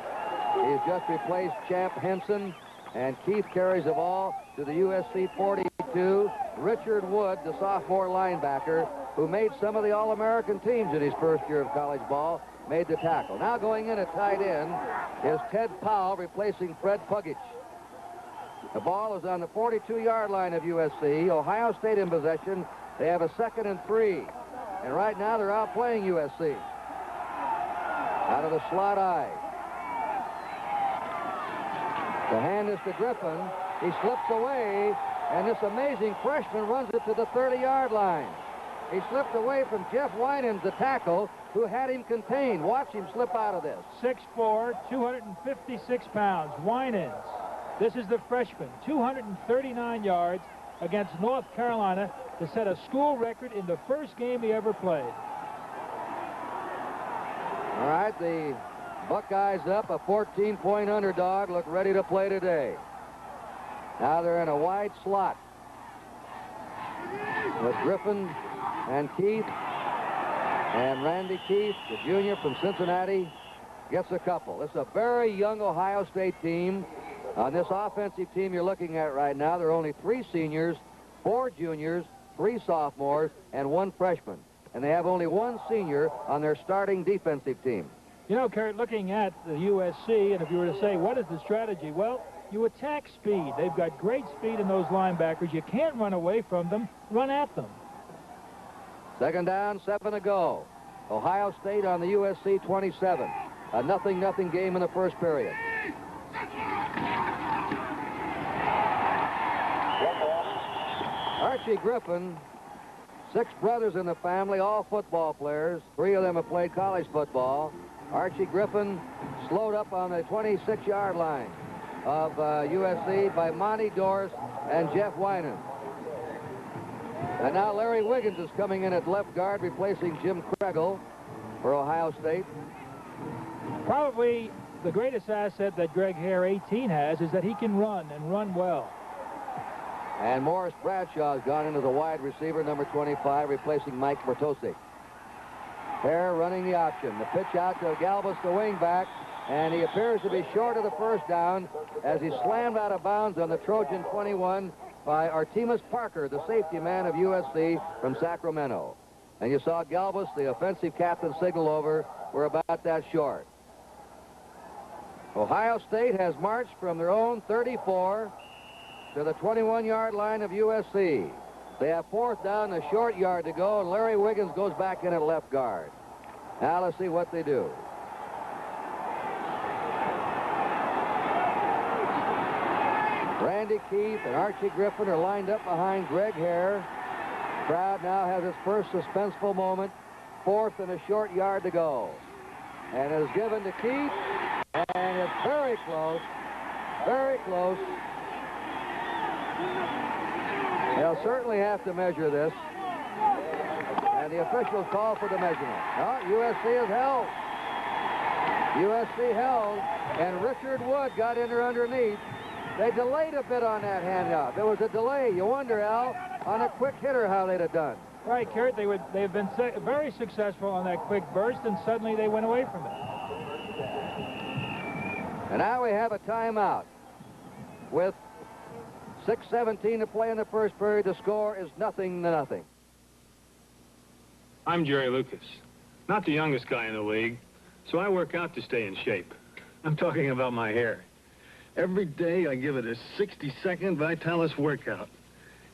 He's just replaced Champ Henson, and Keith carries the ball to the USC 42. Richard Wood, the sophomore linebacker, who made some of the All-American teams in his first year of college ball, made the tackle. Now going in at tight end is Ted Powell, replacing Fred Puggich. The ball is on the 42-yard line of USC. Ohio State in possession. They have a 2nd and 3. And right now they're outplaying USC. Out of the slot eye. The hand is to Griffin. He slips away, and this amazing freshman runs it to the 30-yard line. He slipped away from Jeff Winans, the tackle, who had him contained. Watch him slip out of this. 6'4", 256 pounds. Winans. This is the freshman, 239 yards against North Carolina to set a school record in the first game he ever played. All right, the Buckeyes up, a 14-point underdog, look ready to play today. Now they're in a wide slot with Griffin and Keith, and Randy Keith, the junior from Cincinnati, gets a couple. It's a very young Ohio State team. On this offensive team you're looking at right now, there are only 3 seniors, 4 juniors, 3 sophomores, and 1 freshman. And they have only 1 senior on their starting defensive team. You know, Kurt, looking at the USC, and if you were to say, what is the strategy? Well, you attack speed. They've got great speed in those linebackers. You can't run away from them. Run at them. 2nd down, 7 to go. Ohio State on the USC 27. A 0-0 game in the 1st period. Archie Griffin, 6 brothers in the family, all football players. 3 of them have played college football. Archie Griffin slowed up on the 26-yard line of USC by Monty Doris and Jeff Winans. And now Larry Wiggins is coming in at left guard, replacing Jim Kregel for Ohio State. Probably the greatest asset that Greg Hare, 18, has is that he can run and run well. And Morris Bradshaw has gone into the wide receiver, number 25, replacing Mike Bertossi. Hare running the option. The pitch out to Galbus, the wingback, and he appears to be short of the 1st down as he's slammed out of bounds on the Trojan 21 by Artemus Parker, the safety man of USC from Sacramento. And you saw Galvis, the offensive captain, signal over. We're about that short. Ohio State has marched from their own 34 to the 21-yard line of USC. They have fourth down, a short yard to go, and Larry Wiggins goes back in at left guard. Now let's see what they do. Randy Keith and Archie Griffin are lined up behind Greg Hare. Crowd now has its first suspenseful moment. Fourth and a short yard to go. And it is given to Keith, and it's very close. Very close. They'll certainly have to measure this. And the officials call for the measurement. No, USC is held. USC held, and Richard Wood got in there underneath. They delayed a bit on that handout. There was a delay. You wonder, Al, on a quick hitter how they'd have done. Right, Kurt, they've been very successful on that quick burst, and suddenly they went away from it. And now we have a timeout. With 6:17 to play in the first period, the score is 0-0. I'm Jerry Lucas, not the youngest guy in the league, so I work out to stay in shape. I'm talking about my hair. Every day I give it a 60-second Vitalis workout.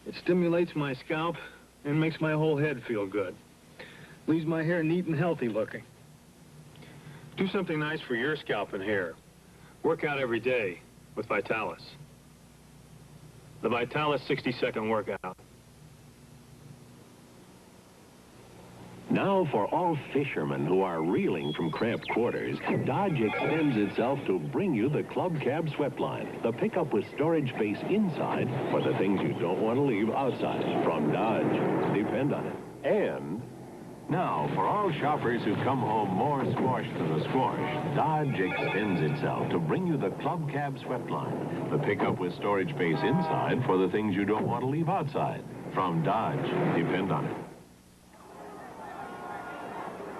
It stimulates my scalp and makes my whole head feel good. Leaves my hair neat and healthy looking. Do something nice for your scalp and hair. Work out every day with Vitalis. The Vitalis 60-second workout. Now, for all fishermen who are reeling from cramped quarters, Dodge extends itself to bring you the Club Cab Swept Line, the pickup with storage space inside for the things you don't want to leave outside. From Dodge, depend on it. And now, for all shoppers who come home more squashed than a squash, Dodge extends itself to bring you the Club Cab Swept Line, the pickup with storage space inside for the things you don't want to leave outside. From Dodge, depend on it.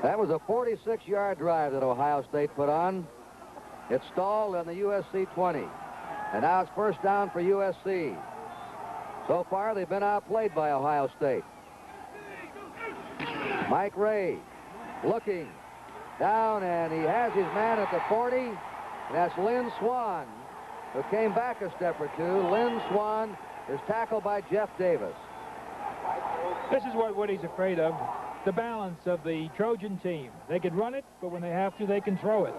That was a 46-yard drive that Ohio State put on. It stalled on the USC 20. And now it's first down for USC. So far, they've been outplayed by Ohio State. Mike Ray looking down, and he has his man at the 40. And that's Lynn Swan, who came back a step or two. Lynn Swan is tackled by Jeff Davis. This is what Woody's afraid of. The balance of the Trojan team. They can run it, but when they have to, they can throw it.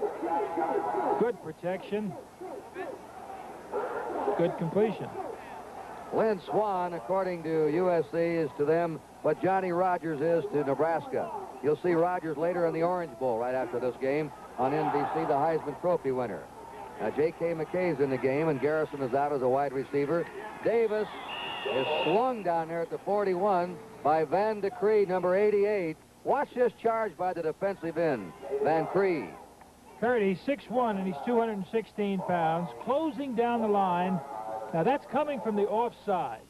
Good protection. Good completion. Lynn Swan, according to USC, is to them what Johnny Rodgers is to Nebraska. You'll see Rodgers later in the Orange Bowl right after this game on NBC, the Heisman Trophy winner. Now, J.K. McKay's in the game, and Garrison is out as a wide receiver. Davis is slung down there at the 41 by Van de Cree, number 88. Watch this charge by the defensive end, Van Cree. Kurt, he's 6'1", and he's 216 pounds, closing down the line. Now, that's coming from the offside.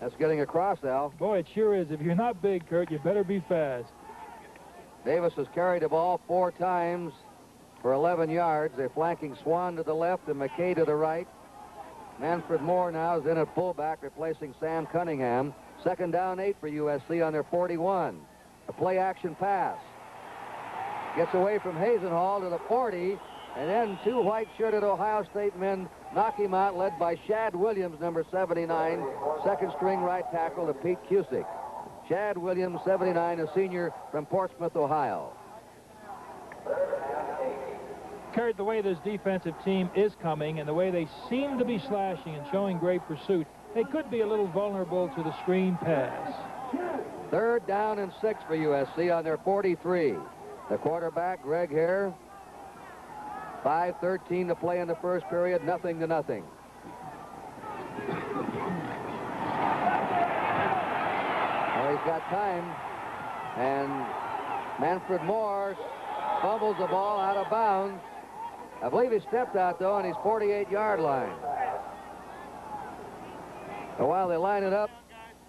That's getting across, Al. Boy, it sure is. If you're not big, Kurt, you better be fast. Davis has carried the ball 4 times for 11 yards. They're flanking Swan to the left and McKay to the right. Manfred Moore now is in at fullback, replacing Sam Cunningham. Second down 8 for USC on their 41. A play-action pass. Gets away from Hazenhall to the 40, and then 2 white-shirted Ohio State men knock him out, led by Shad Williams, number 79, second-string right tackle to Pete Cusick. Shad Williams, 79, a senior from Portsmouth, Ohio. Kurt, the way this defensive team is coming and the way they seem to be slashing and showing great pursuit, they could be a little vulnerable to the screen pass. Third down and 6 for USC on their 43. The quarterback, Greg Hare. 5:13 to play in the first period, 0-0. Well, he's got time, and Manfred Moore fumbles the ball out of bounds. I believe he stepped out, though, on his 48-yard line. So while they line it up,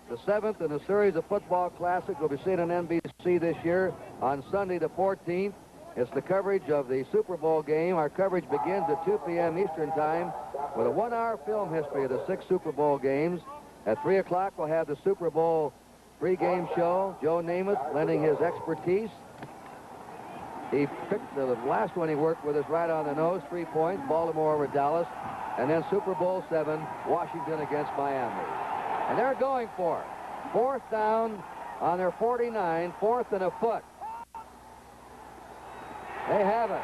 the 7th in a series of football classics will be seen on NBC this year on Sunday the 14th. It's the coverage of the Super Bowl game. Our coverage begins at 2 p.m. Eastern Time with a 1-hour film history of the 6 Super Bowl games. At 3 o'clock, we'll have the Super Bowl Pre-game show, Joe Namath lending his expertise. He picked the last one he worked with us right on the nose, 3 points, Baltimore over Dallas, and then Super Bowl VII, Washington against Miami. And they're going for it. 4th down on their 49, 4th and a foot. They have it.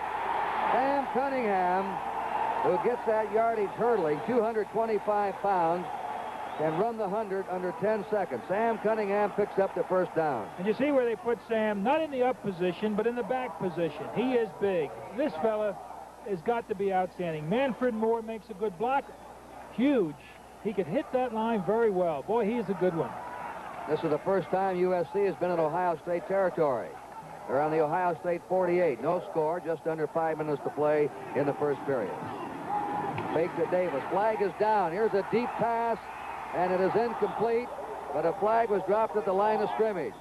Sam Cunningham, who gets that yardage hurdling, 225 pounds, can run the 100 under 10 seconds. Sam Cunningham picks up the first down. And you see where they put Sam, not in the up position, but in the back position. He is big. This fella has got to be outstanding. Manfred Moore makes a good block. Huge. He could hit that line very well. Boy, he is a good one. This is the first time USC has been in Ohio State territory. They're on the Ohio State 48. No score, just under 5 minutes to play in the first period. Fake to Davis. Flag is down. Here's a deep pass, and it is incomplete, but a flag was dropped at the line of scrimmage.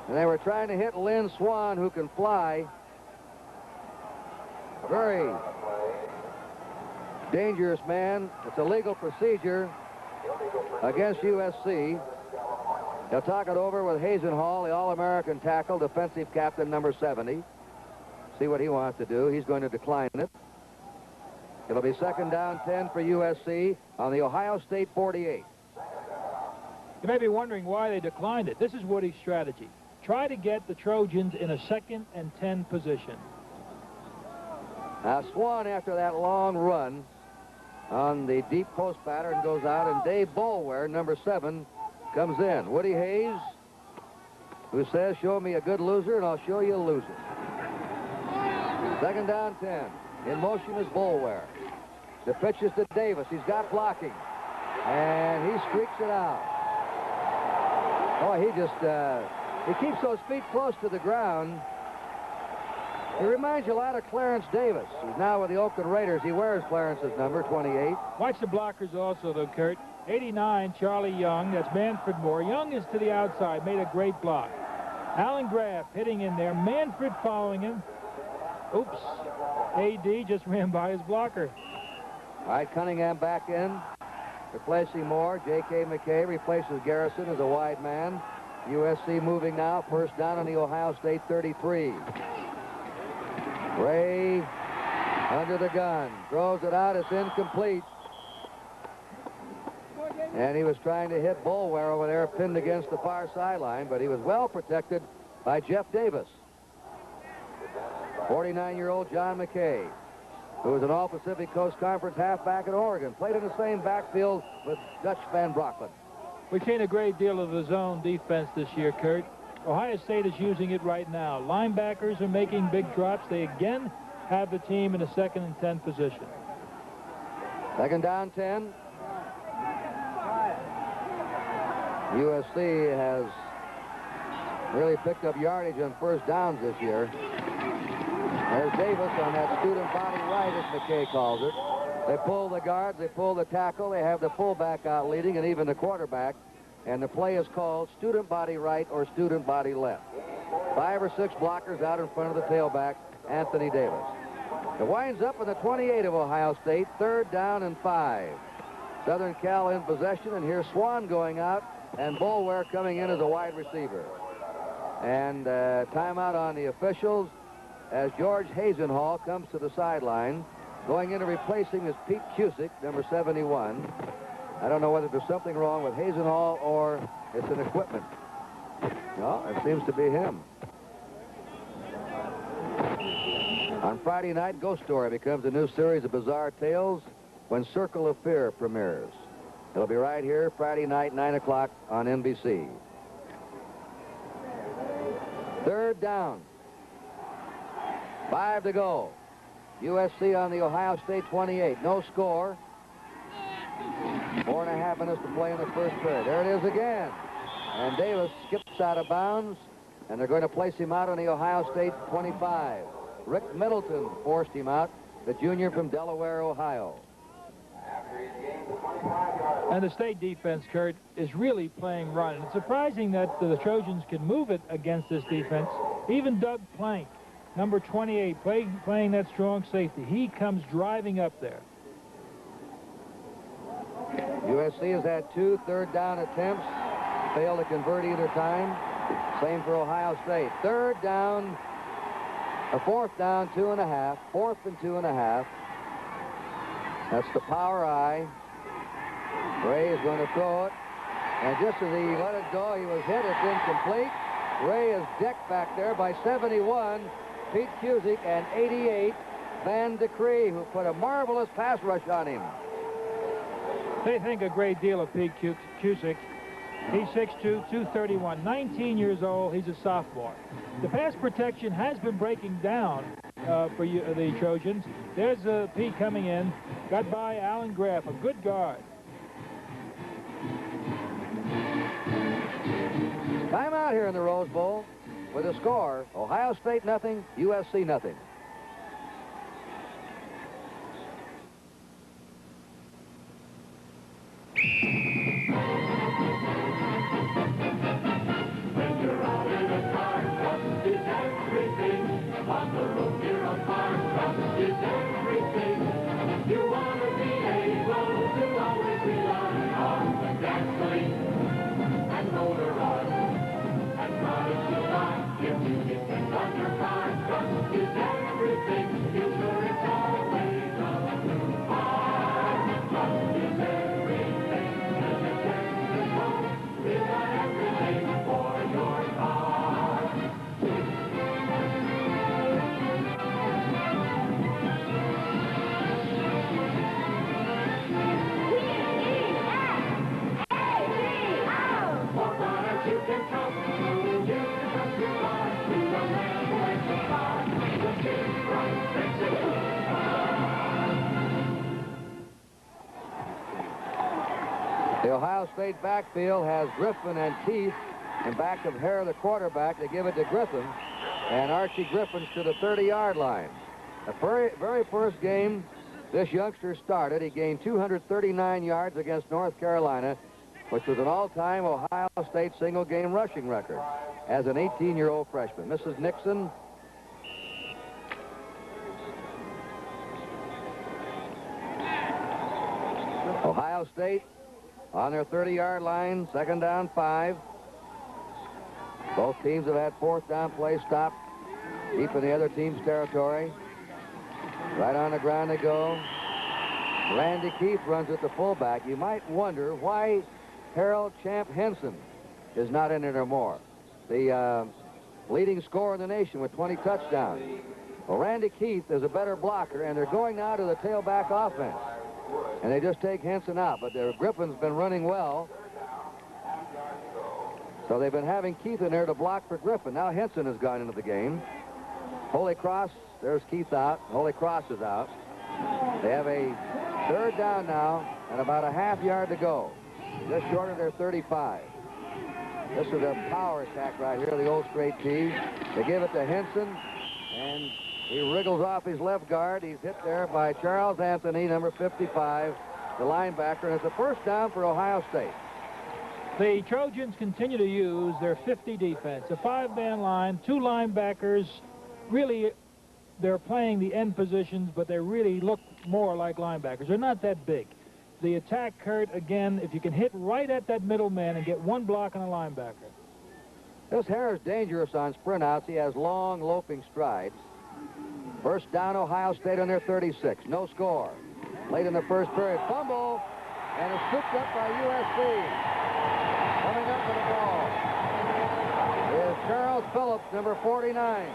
And they were trying to hit Lynn Swan, who can fly. A very dangerous man. It's a legal procedure against USC. He'll talk it over with Hazenhall, the All-American tackle, defensive captain number 70. See what he wants to do. He's going to decline it. It'll be 2nd down 10 for USC on the Ohio State 48. You may be wondering why they declined it. This is Woody's strategy. Try to get the Trojans in a 2nd and 10 position. Now Swan, after that long run on the deep post pattern, goes out, and Dave Boulware, number 7, comes in. Woody Hayes, who says, show me a good loser and I'll show you a loser. 2nd down 10. In motion is Boulware. The pitch is to Davis. He's got blocking. And he streaks it out. Oh, he keeps those feet close to the ground. He reminds you a lot of Clarence Davis, who's now with the Oakland Raiders. He wears Clarence's number, 28. Watch the blockers also, though, Kurt. 89, Charlie Young. That's Manfred Moore. Young is to the outside, made a great block. Alan Graff hitting in there. Manfred following him. Oops. A.D. just ran by his blocker. All right, Cunningham back in, replacing Moore. J.K. McKay replaces Garrison as a wide man. USC moving now. 1st down on the Ohio State 33. Ray under the gun. Throws it out. It's incomplete. And he was trying to hit Boulware over there, pinned against the far sideline, but he was well protected by Jeff Davis. 49-year-old John McKay, who was an All-Pacific Coast Conference halfback at Oregon, played in the same backfield with Dutch Van Brockland. We've seen a great deal of the zone defense this year, Kurt. Ohio State is using it right now. Linebackers are making big drops. They again have the team in a 2nd and 10 position. 2nd down 10. USC has really picked up yardage on 1st downs this year. There's Davis on that student body right, as McKay calls it. They pull the guards, they pull the tackle, they have the fullback out leading, and even the quarterback. And the play is called student body right or student body left. 5 or 6 blockers out in front of the tailback, Anthony Davis. It winds up in the 28 of Ohio State, 3rd down and 5. Southern Cal in possession, and here's Swan going out, and Boulware coming in as a wide receiver. And timeout on the officials as George Hazenhall comes to the sideline. Going in and replacing is Pete Cusick, number 71. I don't know whether there's something wrong with Hazenhall or it's an equipment. No, it seems to be him. On Friday night, Ghost Story becomes a new series of bizarre tales when Circle of Fear premieres. It'll be right here Friday night, 9 o'clock on NBC. 3rd down. 5 to go. USC on the Ohio State 28. No score. 4.5 minutes to play in the first period. There it is again. And Davis skips out of bounds, and they're going to place him out on the Ohio State 25. Rick Middleton forced him out, the junior from Delaware, Ohio. And the state defense, Kurt, is really playing run. It's surprising that the Trojans can move it against this defense. Even Doug Plank, number 28, playing that strong safety. He comes driving up there. USC has had 2 third down attempts. failed to convert either time. Same for Ohio State. Fourth down, 2.5. 4th and 2.5. That's the power I. Ray is going to throw it. And just as he let it go, he was hit. It's incomplete. Ray is decked back there by 71, Pete Cusick, and 88, Van de Cree, who put a marvelous pass rush on him. They think a great deal of Pete Cusick. He's 6'2", 231, 19 years old. He's a sophomore. The pass protection has been breaking down for the Trojans. There's Pete coming in. Got by Alan Graff, a good guard. Time out here in the Rose Bowl with a score, Ohio State nothing, USC nothing. The Ohio State backfield has Griffin and Keith in back of Hare, the quarterback. They give it to Griffin, and Archie Griffin's to the 30-yard line. The very first game this youngster started, he gained 239 yards against North Carolina, which was an all-time Ohio State single-game rushing record as an 18-year-old freshman. Mrs. Nixon. Ohio State on their 30-yard line, 2nd down, 5. Both teams have had 4th down plays stopped deep in the other team's territory. Right on the ground they go. Randy Keith runs at the fullback. You might wonder why Harold Champ Henson is not in it or more. The leading scorer in the nation with 20 touchdowns. Well, Randy Keith is a better blocker, and they're going now to the tailback offense. And they just take Henson out, but their Griffin's been running well. So they've been having Keith in there to block for Griffin. Now Henson has gone into the game. Holy Cross, there's Keith out. Holy Cross is out. They have a 3rd down now and about a half-yard to go. Just short of their 35. This is a power attack right here, the old straight T. They give it to Henson, and he wriggles off his left guard. He's hit there by Charles Anthony, number 55, the linebacker, and it's a 1st down for Ohio State. The Trojans continue to use their 50 defense, a 5-man line, 2 linebackers. Really, they're playing the end positions, but they really look more like linebackers. They're not that big. The attack, Kurt, again, if you can hit right at that middle man and get 1 block on a linebacker. This Hare is dangerous on sprint outs. He has long, loafing strides. 1st down, Ohio State on their 36. No score. Late in the first period. Fumble, and it's scooped up by USC. Coming up with the ball is Charles Phillips, number 49.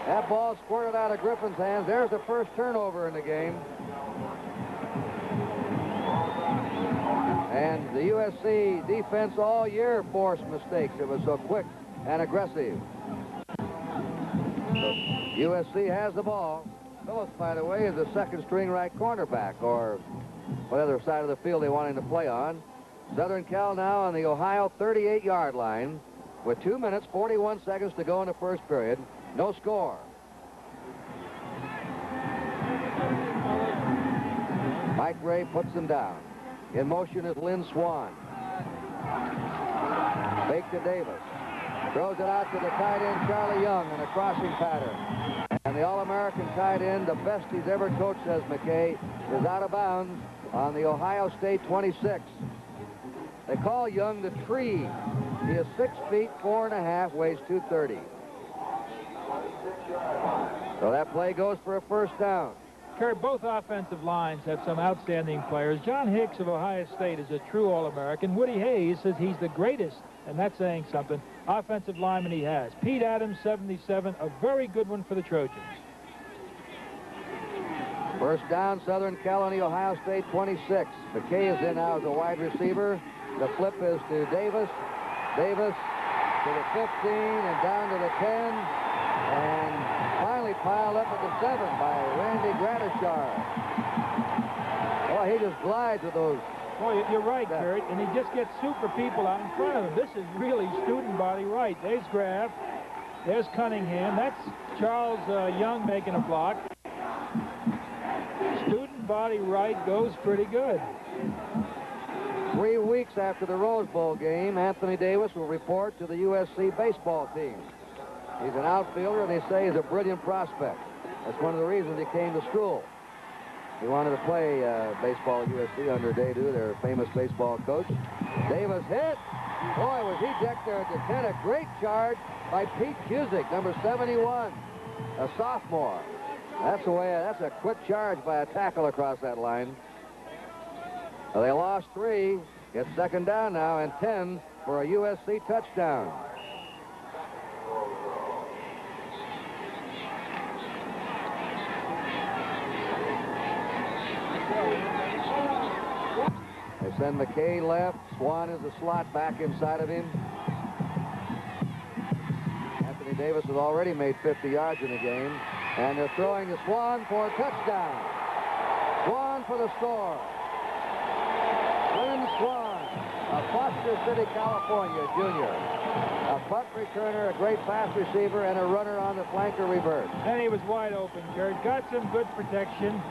That ball squirted out of Griffin's hands. There's the first turnover in the game. And the USC defense all year forced mistakes. It was so quick and aggressive. So USC has the ball. Phillips, by the way, is a 2nd-string right cornerback, or whatever side of the field they want him to play on. Southern Cal now on the Ohio 38-yard line with 2 minutes, 41 seconds to go in the first period. No score. Mike Ray puts them down. In motion is Lynn Swan. Fake to Davis. Throws it out to the tight end, Charlie Young, in a crossing pattern. And the All-American tight end, the best he's ever coached, says McKay, is out of bounds on the Ohio State 26. They call Young the Tree. He is 6 feet 4.5, weighs 230. So that play goes for a first down. Kurt, both offensive lines have some outstanding players. John Hicks of Ohio State is a true All-American. Woody Hayes says he's the greatest, and that's saying something, offensive lineman he has. Pete Adams, 77, a very good one for the Trojans. First down, Southern Colony, Ohio State, 26. McKay is in now as a wide receiver. The flip is to Davis. Davis to the 15 and down to the 10. And finally piled up at the 7 by Randy Gradishar. Oh, he just glides with those. Boy, you're right, Kurt, and he just gets super people out in front of him. This is really student body right. There's Graff. There's Cunningham. That's Charles Young making a block. Student body right goes pretty good. 3 weeks after the Rose Bowl game, Anthony Davis will report to the USC baseball team. He's an outfielder, and they say he's a brilliant prospect. That's one of the reasons he came to school. He wanted to play baseball at USC under Daydu, their famous baseball coach. Davis hit. Boy, was he decked there at the 10. A great charge by Pete Cusick, number 71, a sophomore. That's a quick charge by a tackle across that line. Well, they lost 3. It's second down now and 10 for a USC touchdown. They send McKay left. Swan is the slot back inside of him. Anthony Davis has already made 50 yards in the game. And they're throwing to Swan for a touchdown. Swan for the score. Lynn Swan of Foster City, California, junior. A punt returner, a great pass receiver, and a runner on the flanker reverse. And he was wide open, Kurt. Got some good protection.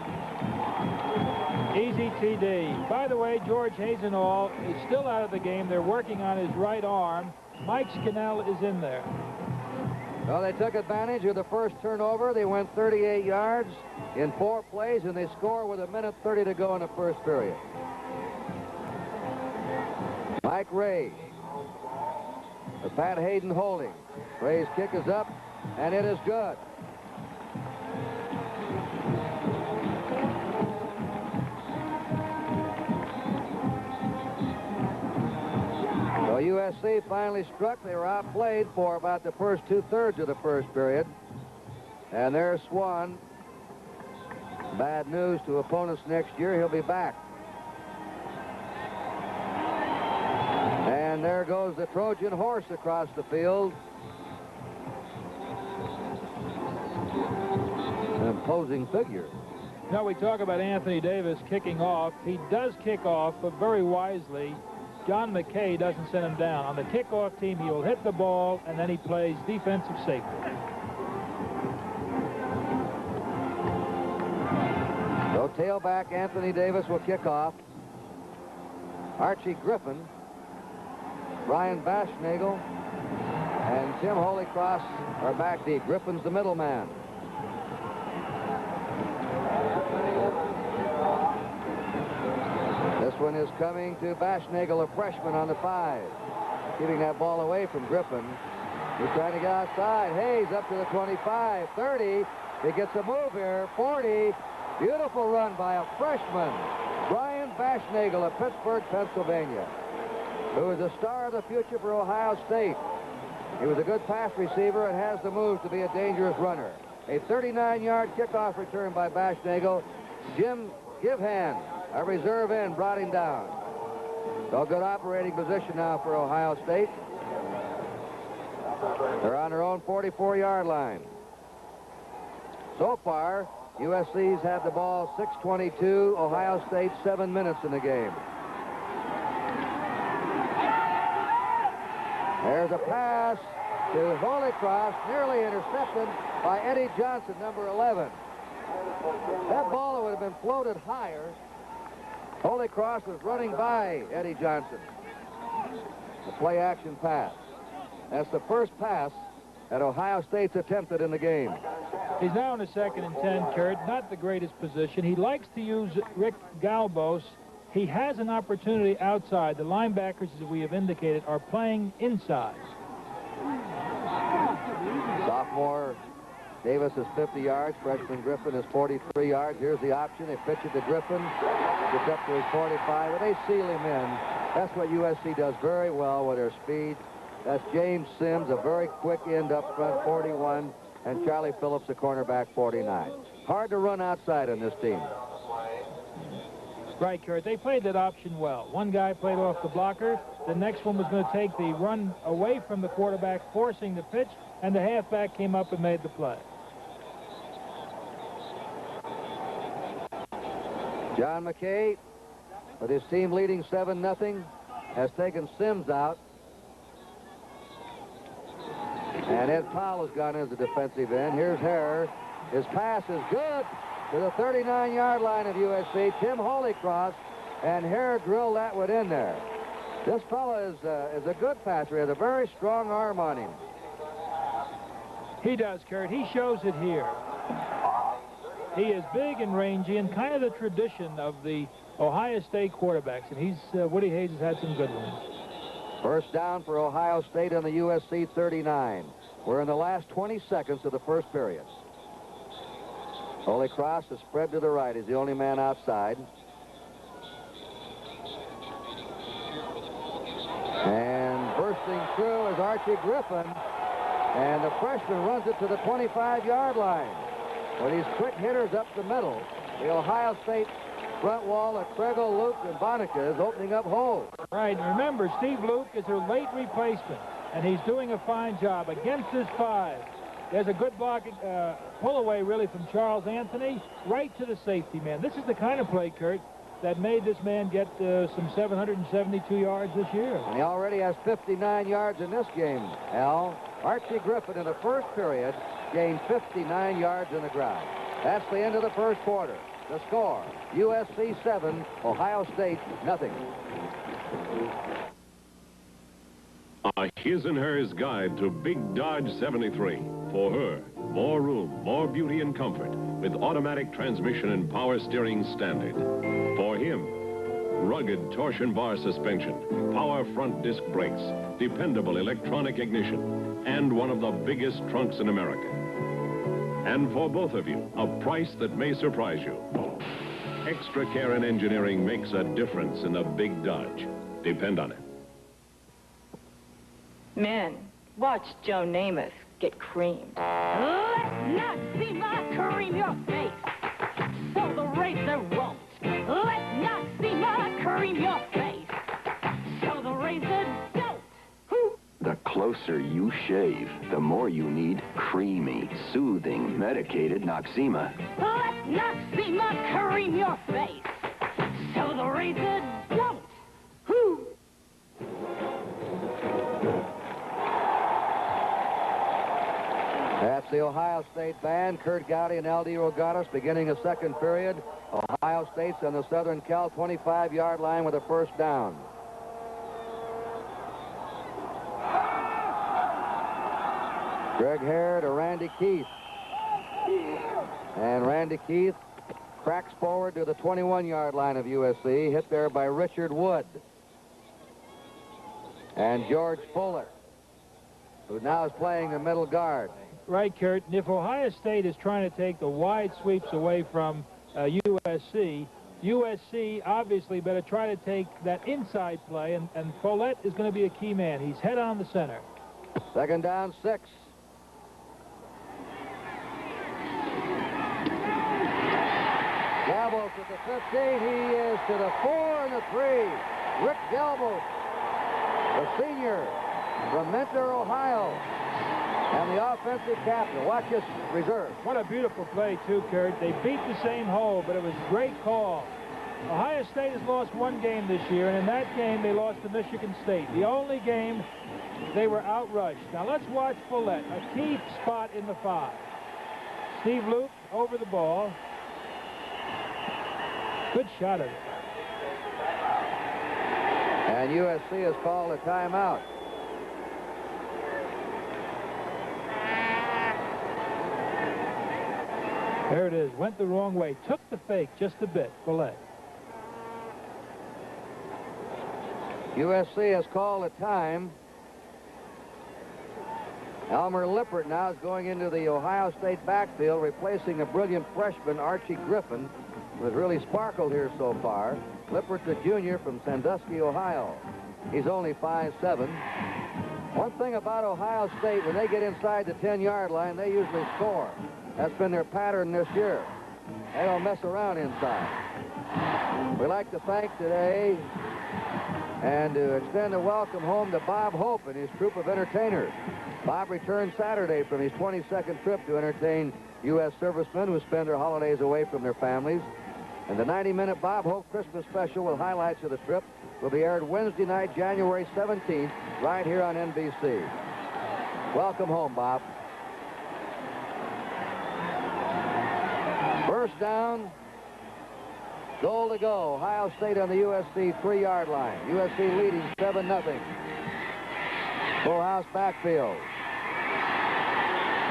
Easy TD. By the way, George Hazenall is still out of the game. They're working on his right arm. Mike Scannell is in there. Well, they took advantage of the first turnover. They went 38 yards in 4 plays, and they score with 1:30 to go in the first period. Mike Ray. The Pat Hayden holding. Ray's kick is up, and it is good. So USC finally struck. They were outplayed for about the first 2/3 of the first period. And there's Swan. Bad news to opponents next year. He'll be back. And there goes the Trojan horse across the field. An imposing figure. Now we talk about Anthony Davis kicking off. He does kick off, but very wisely. John McKay doesn't send him down. On the kickoff team, he will hit the ball, and then he plays defensive safety. So tailback Anthony Davis will kick off. Archie Griffin, Brian Baschnagel, and Tim Holycross are back deep. Griffin's the middleman. This one is coming to Baschnagel, a freshman on the 5. Keeping that ball away from Griffin. He's trying to get outside. Hayes up to the 25, 30. He gets a move here, 40. Beautiful run by a freshman, Brian Baschnagel of Pittsburgh, Pennsylvania, who is a star of the future for Ohio State. He was a good pass receiver and has the moves to be a dangerous runner. A 39-yard kickoff return by Baschnagel. Jim Givehand, a reserve end, brought him down. So good operating position now for Ohio State. They're on their own 44-yard line. So far, USC's had the ball 6:22, Ohio State 7 minutes in the game. There's a pass to Holycross, nearly intercepted by Eddie Johnson, number 11. That ball would have been floated higher. Holycross was running by Eddie Johnson. The play-action pass. That's the first pass that Ohio State's attempted in the game. He's now in a 2nd and 10, Kurt. Not the greatest position. He likes to use Rick Galbos he has an opportunity outside. The linebackers, as we have indicated, are playing inside. Sophomore Davis is 50 yards. Freshman Griffin is 43 yards. Here's the option. They pitch it to Griffin. Gets up to his 45, but they seal him in. That's what USC does very well with their speed. That's James Sims, a very quick end up front, 41, and Charlie Phillips, a cornerback, 49. Hard to run outside on this team. Right, Kurt. They played that option well. One guy played off the blocker. The next one was going to take the run away from the quarterback, forcing the pitch, and the halfback came up and made the play. John McKay, with his team leading 7-0, has taken Sims out. And Ed Powell has gone as a defensive end. Here's Hare. His pass is good to the 39-yard line of USC. Tim Holycross, and Hare drilled that one in there. This fellow is a good passer. He has a very strong arm on him. He does, Kurt. He shows it here. He is big and rangy and kind of the tradition of the Ohio State quarterbacks, and Woody Hayes has had some good ones. First down for Ohio State on the USC 39. We're in the last 20 seconds of the first period. Holy Cross is spread to the right. He's the only man outside. And bursting through is Archie Griffin. And the freshman runs it to the 25-yard line. With these quick hitters up the middle, the Ohio State front wall of Krego, Luke, and Bonica is opening up holes. Right. Remember, Steve Luke is their late replacement, and he's doing a fine job against his 5. There's a good block, pull away, really, from Charles Anthony right to the safety man. This is the kind of play, Kurt, that made this man get some 772 yards this year. And he already has 59 yards in this game, Al. Archie Griffin in the first period gained 59 yards in the ground. That's the end of the first quarter. The score, USC 7, Ohio State nothing. A his and hers guide to Big Dodge 73. For her, more room, more beauty and comfort with automatic transmission and power steering standard. For him, rugged torsion bar suspension, power front disc brakes, dependable electronic ignition, and one of the biggest trunks in America. And for both of you, a price that may surprise you. Extra care and engineering makes a difference in a Big Dodge. Depend on it. Men, watch Joe Namath get creamed. Let's not see my cream your face, so the razor won't. Let's not see my cream your face, so the razor don't. The closer you shave, the more you need creamy, soothing, medicated Noxzema. Let's not see my cream your face, so the razor don't. That's the Ohio State band, Kurt Gowdy and L.D. Rogatis, beginning a second period. Ohio State's on the Southern Cal 25-yard line with a first down. Greg Hare to Randy Keith. And Randy Keith cracks forward to the 21-yard line of USC, hit there by Richard Wood. And George Fuller, who now is playing the middle guard. Right, Kurt. And if Ohio State is trying to take the wide sweeps away from USC, USC obviously better try to take that inside play, and Follett is going to be a key man. He's head on the center. Second down, 6. Galbos at the 15. He is to the 4 and the 3. Rick Galbos, the senior from Mentor, Ohio, and the offensive captain. Watch this reserve. What a beautiful play, too, Kurt. They beat the same hole, but it was a great call. Ohio State has lost one game this year, and in that game they lost to Michigan State. The only game they were outrushed. Now let's watch Follett, a key spot in the 5. Steve Luke over the ball. Good shot of it. And USC has called a timeout. There it is. Went the wrong way. Took the fake just a bit. Follett. USC has called a time. Elmer Lippert now is going into the Ohio State backfield, replacing a brilliant freshman, Archie Griffin, who has really sparkled here so far. Lippert's a junior from Sandusky, Ohio. He's only 5'7". One thing about Ohio State, when they get inside the 10-yard line, they usually score. That's been their pattern this year. They don't mess around inside. We'd like to thank today and to extend a welcome home to Bob Hope and his troupe of entertainers. Bob returned Saturday from his 22nd trip to entertain U.S. servicemen who spend their holidays away from their families. And the 90-minute Bob Hope Christmas special with highlights of the trip will be aired Wednesday night, January 17th, right here on NBC. Welcome home, Bob. First down, goal to go. Ohio State on the USC 3-yard line. USC leading 7-0. Full house backfield.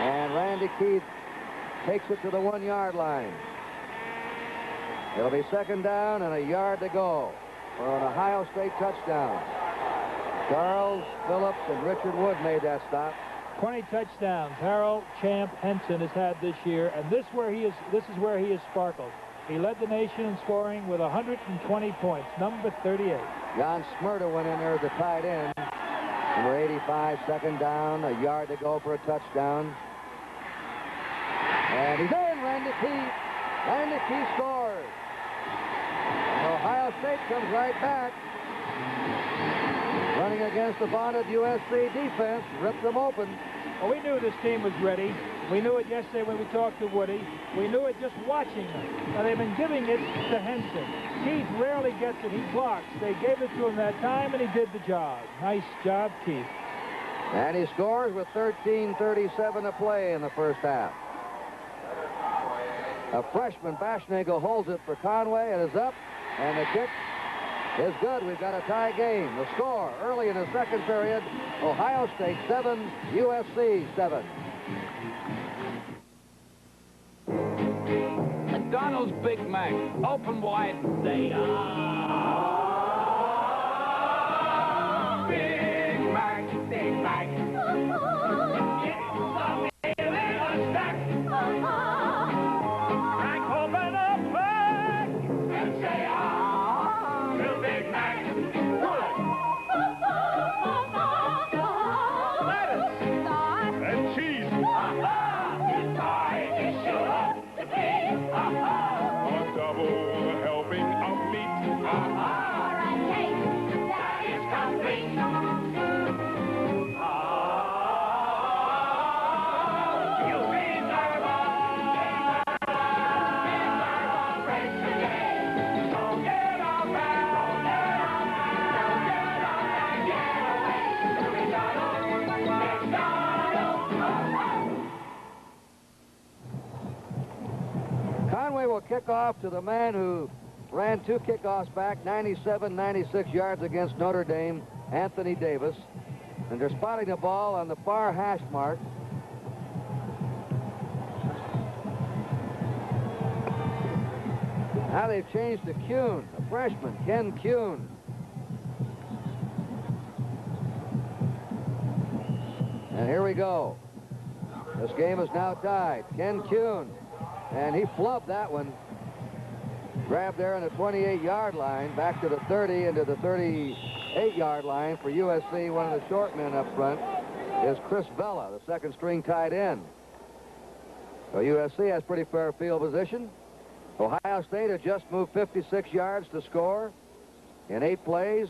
And Randy Keith takes it to the 1-yard line. It'll be second down and a yard to go for an Ohio State touchdown. Charles Phillips and Richard Wood made that stop. 20 touchdowns Harold Champ Henson has had this year, and this is where he has sparkled. He led the nation in scoring with 120 points, number 38. Jan Smyrna went in there as the tight end. Number 85, second down, a yard to go for a touchdown. And he's in, Randy Keith. Randy Keith scores. And Ohio State comes right back. Running against the bonded USC defense, ripped them open. Well, we knew this team was ready. We knew it yesterday when we talked to Woody. We knew it just watching them. Now, they've been giving it to Henson. Keith rarely gets it. He blocks. They gave it to him that time, and he did the job. Nice job, Keith. And he scores with 13:37 to play in the first half. A freshman, Bashnagle, holds it for Conway. It is up, and the kick is good. We've got a tie game. The score early in the second period, Ohio State 7, USC 7. McDonald's Big Mac, open wide. They are Big Mac, Big Mac. It's the meal in a stack. Crack open a pack and say, to Big Mac. Lettuce and cheese. Pie is sure to be a double helping of meat. Or a cake that is complete. You deserve a break today. So get up and get up and get away to McDonald's. Conway will kick off to the man who ran 2 kickoffs back, 97, 96 yards against Notre Dame, Anthony Davis. And they're spotting the ball on the far hash mark. Now they've changed to Kuhn, a freshman, Ken Kuhn. And here we go. This game is now tied. Ken Kuhn. And he flubbed that one. Grabbed there on the 28-yard line, back to the 30 into the 38-yard line for USC. One of the short men up front is Chris Vella, the second-string tight end. So USC has pretty fair field position. Ohio State has just moved 56 yards to score in 8 plays.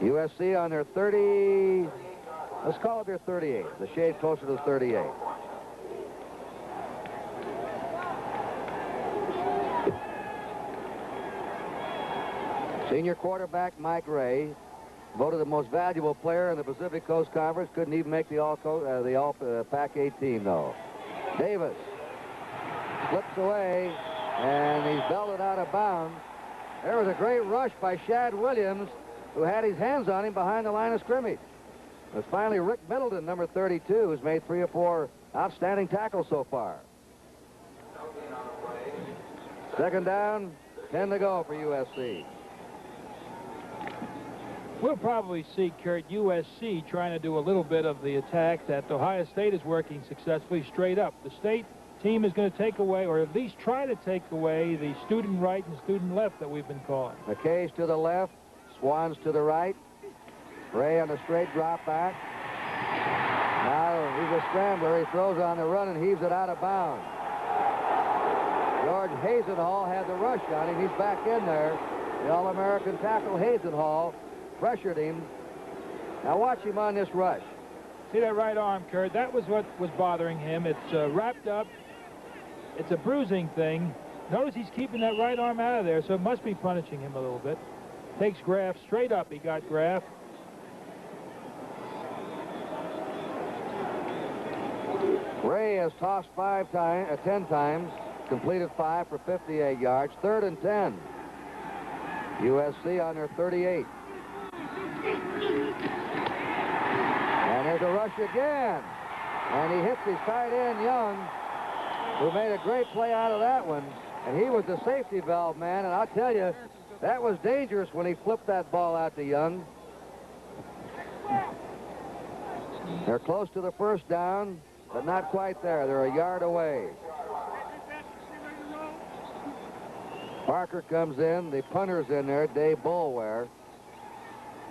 USC on their 30, let's call it their 38, the shade closer to 38. Senior quarterback Mike Ray, voted the most valuable player in the Pacific Coast Conference. Couldn't even make the All-Pac-8 team, though. Davis slips away, and he's belted out of bounds. There was a great rush by Shad Williams, who had his hands on him behind the line of scrimmage. It was finally Rick Middleton, number 32, who's made 3 or 4 outstanding tackles so far. Second down, 10 to go for USC. We'll probably see, Kurt, USC trying to do a little bit of the attack that Ohio State is working successfully straight up. The state team is going to take away, or at least try to take away, the student right and student left that we've been calling. McKay's to the left, Swan's to the right. Ray on the straight drop back. Now he's a scrambler. He throws on the run and heaves it out of bounds. George Hazenhall had the rush on him. He's back in there. The All-American tackle Hazenhall pressured him. Now watch him on this rush. See that right arm, Kurt? That was what was bothering him. It's wrapped up. It's a bruising thing. Notice he's keeping that right arm out of there, so it must be punishing him a little bit. Takes Graff straight up. He got Graff. Ray has tossed 10 times, completed 5 for 58 yards. 3rd and 10. USC on their 38. And there's a rush again. And he hits his tight end, Young, who made a great play out of that one. And he was the safety valve man, and I'll tell you, that was dangerous when he flipped that ball out to Young. They're close to the first down, but not quite there. They're a yard away. Parker comes in. The punter's in there, Dave Boulware.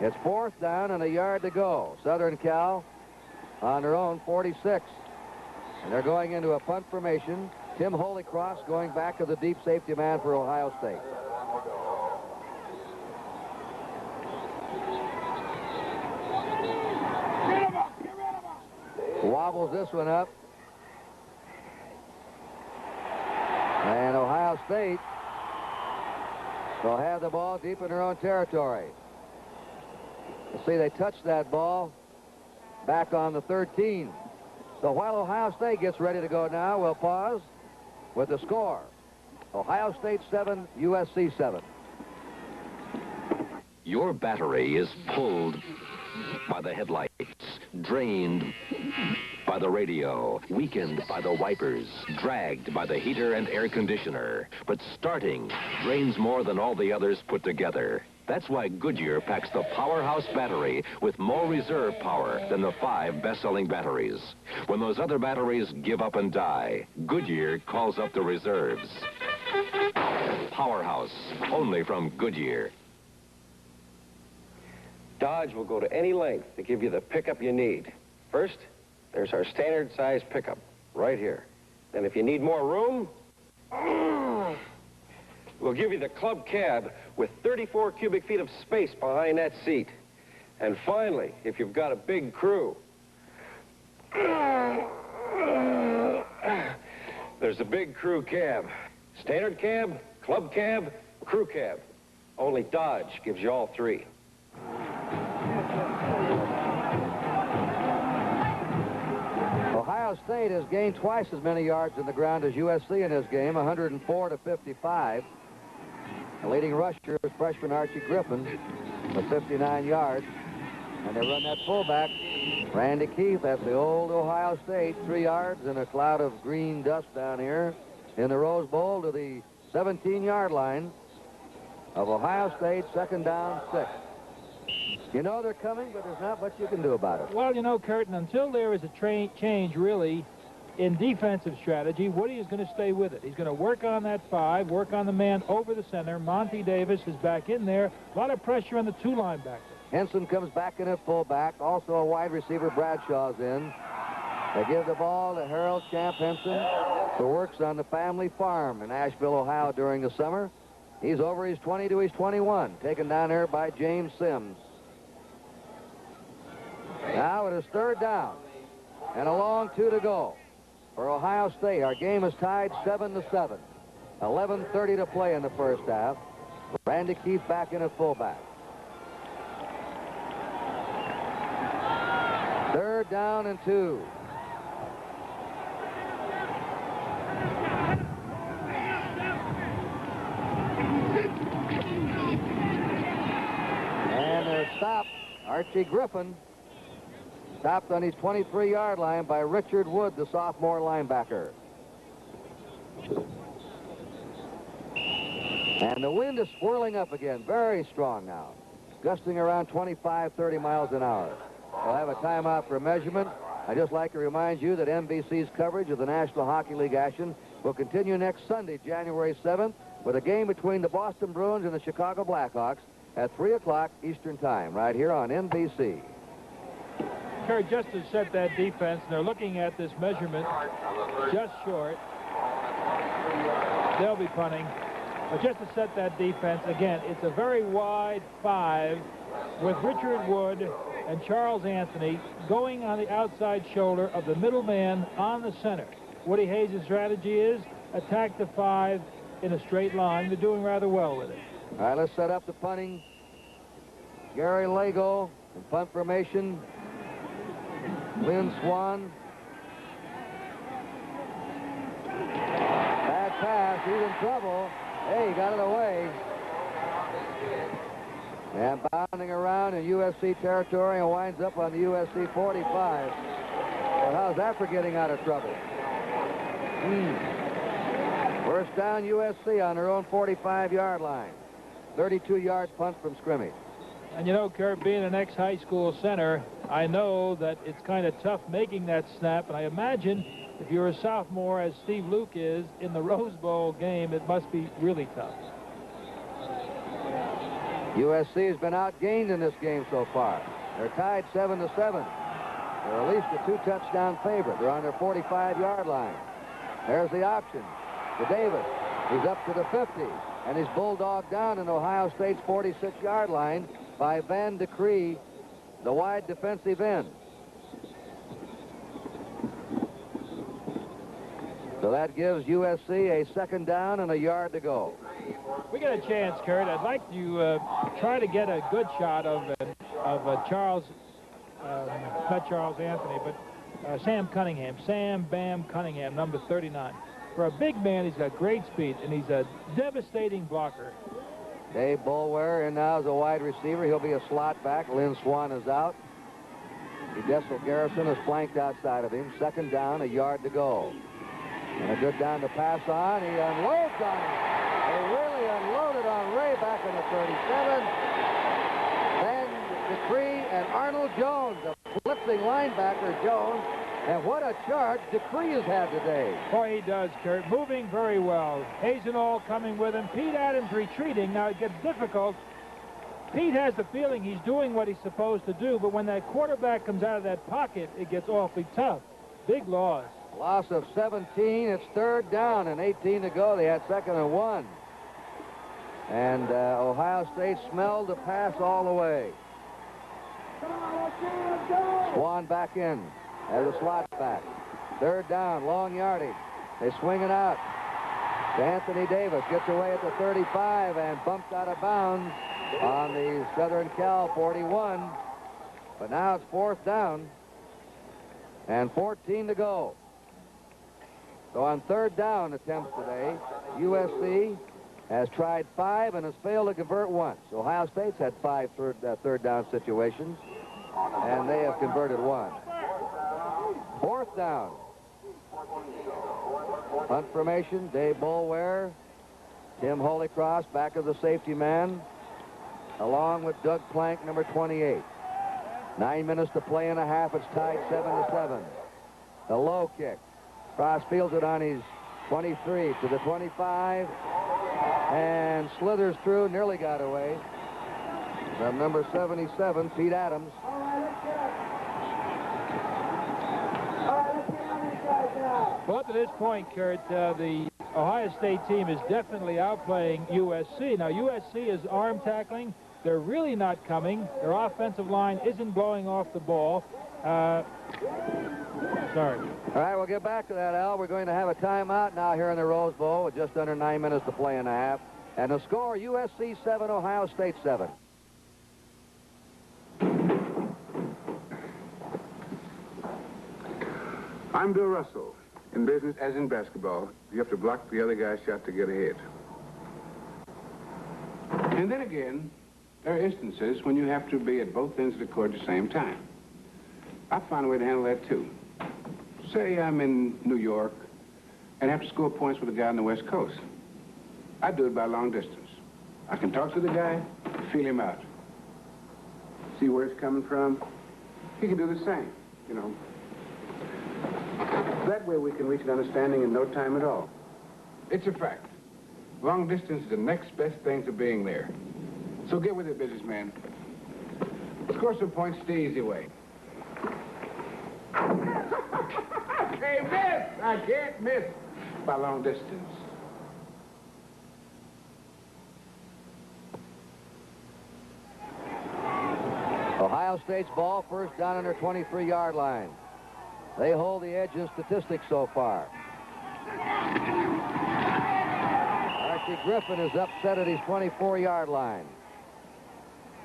It's 4th down and a yard to go. Southern Cal on their own 46. And they're going into a punt formation. Tim Holycross going back to the deep safety man for Ohio State. Wobbles this one up. And Ohio State will have the ball deep in their own territory. You see, they touched that ball back on the 13. So while Ohio State gets ready to go now, we'll pause with the score. Ohio State 7, USC 7. Your battery is pulled by the headlights, drained by the radio, weakened by the wipers, dragged by the heater and air conditioner. But starting drains more than all the others put together. That's why Goodyear packs the powerhouse battery with more reserve power than the 5 best-selling batteries. When those other batteries give up and die, Goodyear calls up the reserves. Powerhouse, only from Goodyear. Dodge will go to any length to give you the pickup you need. First, there's our standard size pickup, right here. Then if you need more room, we'll give you the club cab with 34 cubic feet of space behind that seat. And finally, if you've got a big crew, there's a big crew cab. Standard cab, club cab, crew cab. Only Dodge gives you all 3. Ohio State has gained twice as many yards in the ground as USC in this game, 104 to 55. The leading rusher is freshman Archie Griffin with 59 yards. And they run that fullback, Randy Keith, at the old Ohio State, 3 yards in a cloud of green dust down here in the Rose Bowl to the 17-yard line of Ohio State, 2nd down, 6. You know they're coming, but there's not much you can do about it. Well, you know, Curtin, until there is a change, really, in defensive strategy, Woody is going to stay with it. He's going to work on that 5, work on the man over the center. Monty Davis is back in there. A lot of pressure on the 2 linebackers. Henson comes back in at fullback. Also a wide receiver, Bradshaw's in. They give the ball to Harold Champ Henson, who works on the family farm in Asheville, Ohio during the summer. He's over his 20 to his 21, taken down there by James Sims. Now it is 3rd down and a long 2 to go for Ohio State. Our game is tied 7-7. 11:30 to play in the first half. Randy Keith back in at fullback. 3rd down and 2. And they're stopped. Archie Griffin stopped on his 23-yard line by Richard Wood, the sophomore linebacker. And the wind is swirling up again, very strong now. gusting around 25, 30 miles an hour. We'll have a timeout for measurement. I'd just like to remind you that NBC's coverage of the National Hockey League action will continue next Sunday, January 7th, with a game between the Boston Bruins and the Chicago Blackhawks at 3 o'clock Eastern Time, right here on NBC. Kurt, just to set that defense, they're looking at this measurement just short. They'll be punting. But just to set that defense, again, it's a very wide 5 with Richard Wood and Charles Anthony going on the outside shoulder of the middle man on the center. Woody Hayes' strategy is attack the 5 in a straight line. They're doing rather well with it. All right, let's set up the punting. Gary Lago in punt formation. Lynn Swan. Bad pass. He's in trouble. Hey, he got it away. And bounding around in USC territory and winds up on the USC 45. Well, how's that for getting out of trouble? First down, USC on their own 45-yard line. 32-yard punt from scrimmage. And you know, Kurt, being an ex-high school center, I know that it's kind of tough making that snap, and I imagine if you're a sophomore, as Steve Luke is, in the Rose Bowl game, it must be really tough. USC has been outgained in this game so far. They're tied 7-7. They're at least a 2-touchdown favorite. They're on their 45-yard line. There's the option to Davis. He's up to the 50, and he's bulldogged down in Ohio State's 46-yard line by Van de Cree, the wide defensive end. So that gives USC a second down and a yard to go. We got a chance, Kurt. I'd like to try to get a good shot of Charles, not Charles Anthony, but Sam Cunningham. Sam Bam Cunningham, number 39. For a big man, he's got great speed, and he's a devastating blocker. Dave Boulware in now as a wide receiver. He'll be a slot back. Lynn Swan is out. Odessel Garrison is flanked outside of him. Second down, a yard to go. And a good down to pass on. He unloads on him. They really unloaded on Ray back in the 37. Then Dupree and Arnold Jones, a blitzing linebacker, Jones. And what a charge Dupree has had today. Boy, he does, Kurt. Moving very well. Hayes and all coming with him. Pete Adams retreating. Now it gets difficult. Pete has the feeling he's doing what he's supposed to do, but when that quarterback comes out of that pocket, it gets awfully tough. Big loss. Loss of 17. It's third down and 18 to go. They had second and 1. And Ohio State smelled the pass all the way. Swan back in as a slot back. Third down, long yardage. They swing it out to Anthony Davis. Gets away at the 35 and bumped out of bounds on the Southern Cal 41. But now it's fourth down and 14 to go. So on third down attempts today, USC has tried 5 and has failed to convert once. Ohio State's had 5 third down situations, and they have converted 1. Fourth down. Punt formation, Dave Boulware, Tim Holycross back of the safety man, along with Doug Plank, number 28. 9 minutes to play and a half. It's tied 7-7. The low kick. Cross fields it on his 23 to the 25 and slithers through, nearly got away. From number 77, Pete Adams. Well, up to this point, Kurt, the Ohio State team is definitely outplaying USC. Now, USC is arm tackling. They're really not coming. Their offensive line isn't blowing off the ball. Sorry. All right, we'll get back to that, Al. We're going to have a timeout now here in the Rose Bowl with just under 9 minutes to play and a half. And the score, USC 7, Ohio State 7. I'm Bill Russell. In business, as in basketball, you have to block the other guy's shot to get ahead. And then again, there are instances when you have to be at both ends of the court at the same time. I found a way to handle that, too. Say I'm in New York and have to score points with a guy on the West Coast. I do it by long distance. I can talk to the guy, feel him out. see where it's coming from, he can do the same, you know. That way we can reach an understanding in no time at all. It's a fact. Long distance is the next best thing to being there. So get with it, businessman. Score some points the easy way. Hey, miss! I can't miss by long distance. Ohio State's ball, first down on their 23-yard line. They hold the edge in statistics so far. Archie Griffin is upset at his 24-yard line.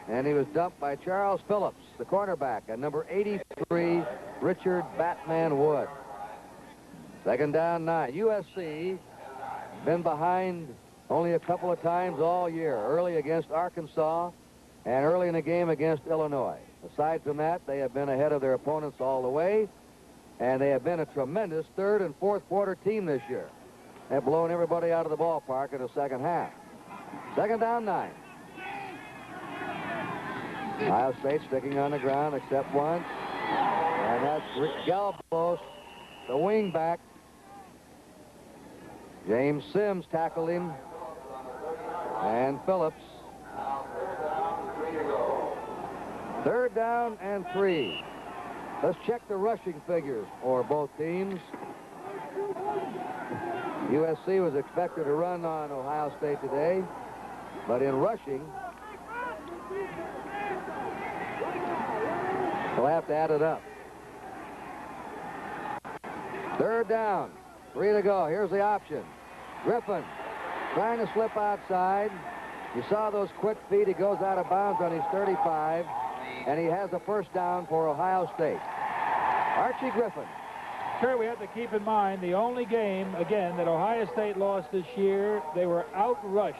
And he was dumped by Charles Phillips, the cornerback, and number 83, Richard Batman Wood. Second down, 9. USC been behind only a couple of times all year, early against Arkansas and early in the game against Illinois. Aside from that, they have been ahead of their opponents all the way, and they have been a tremendous third and fourth quarter team this year. They've blown everybody out of the ballpark in the second half. Second down, 9. Ohio State sticking on the ground except once, and that's Rick Galbos, the wingback. James Sims tackled him, and Phillips. Third down and 3. Let's check the rushing figures for both teams. USC was expected to run on Ohio State today, but in rushing, we'll have to add it up. Third down, 3 to go. Here's the option. Griffin trying to slip outside. You saw those quick feet. He goes out of bounds on his 35, and he has a first down for Ohio State. Archie Griffin. Sure, we have to keep in mind the only game, again, that Ohio State lost this year, they were outrushed.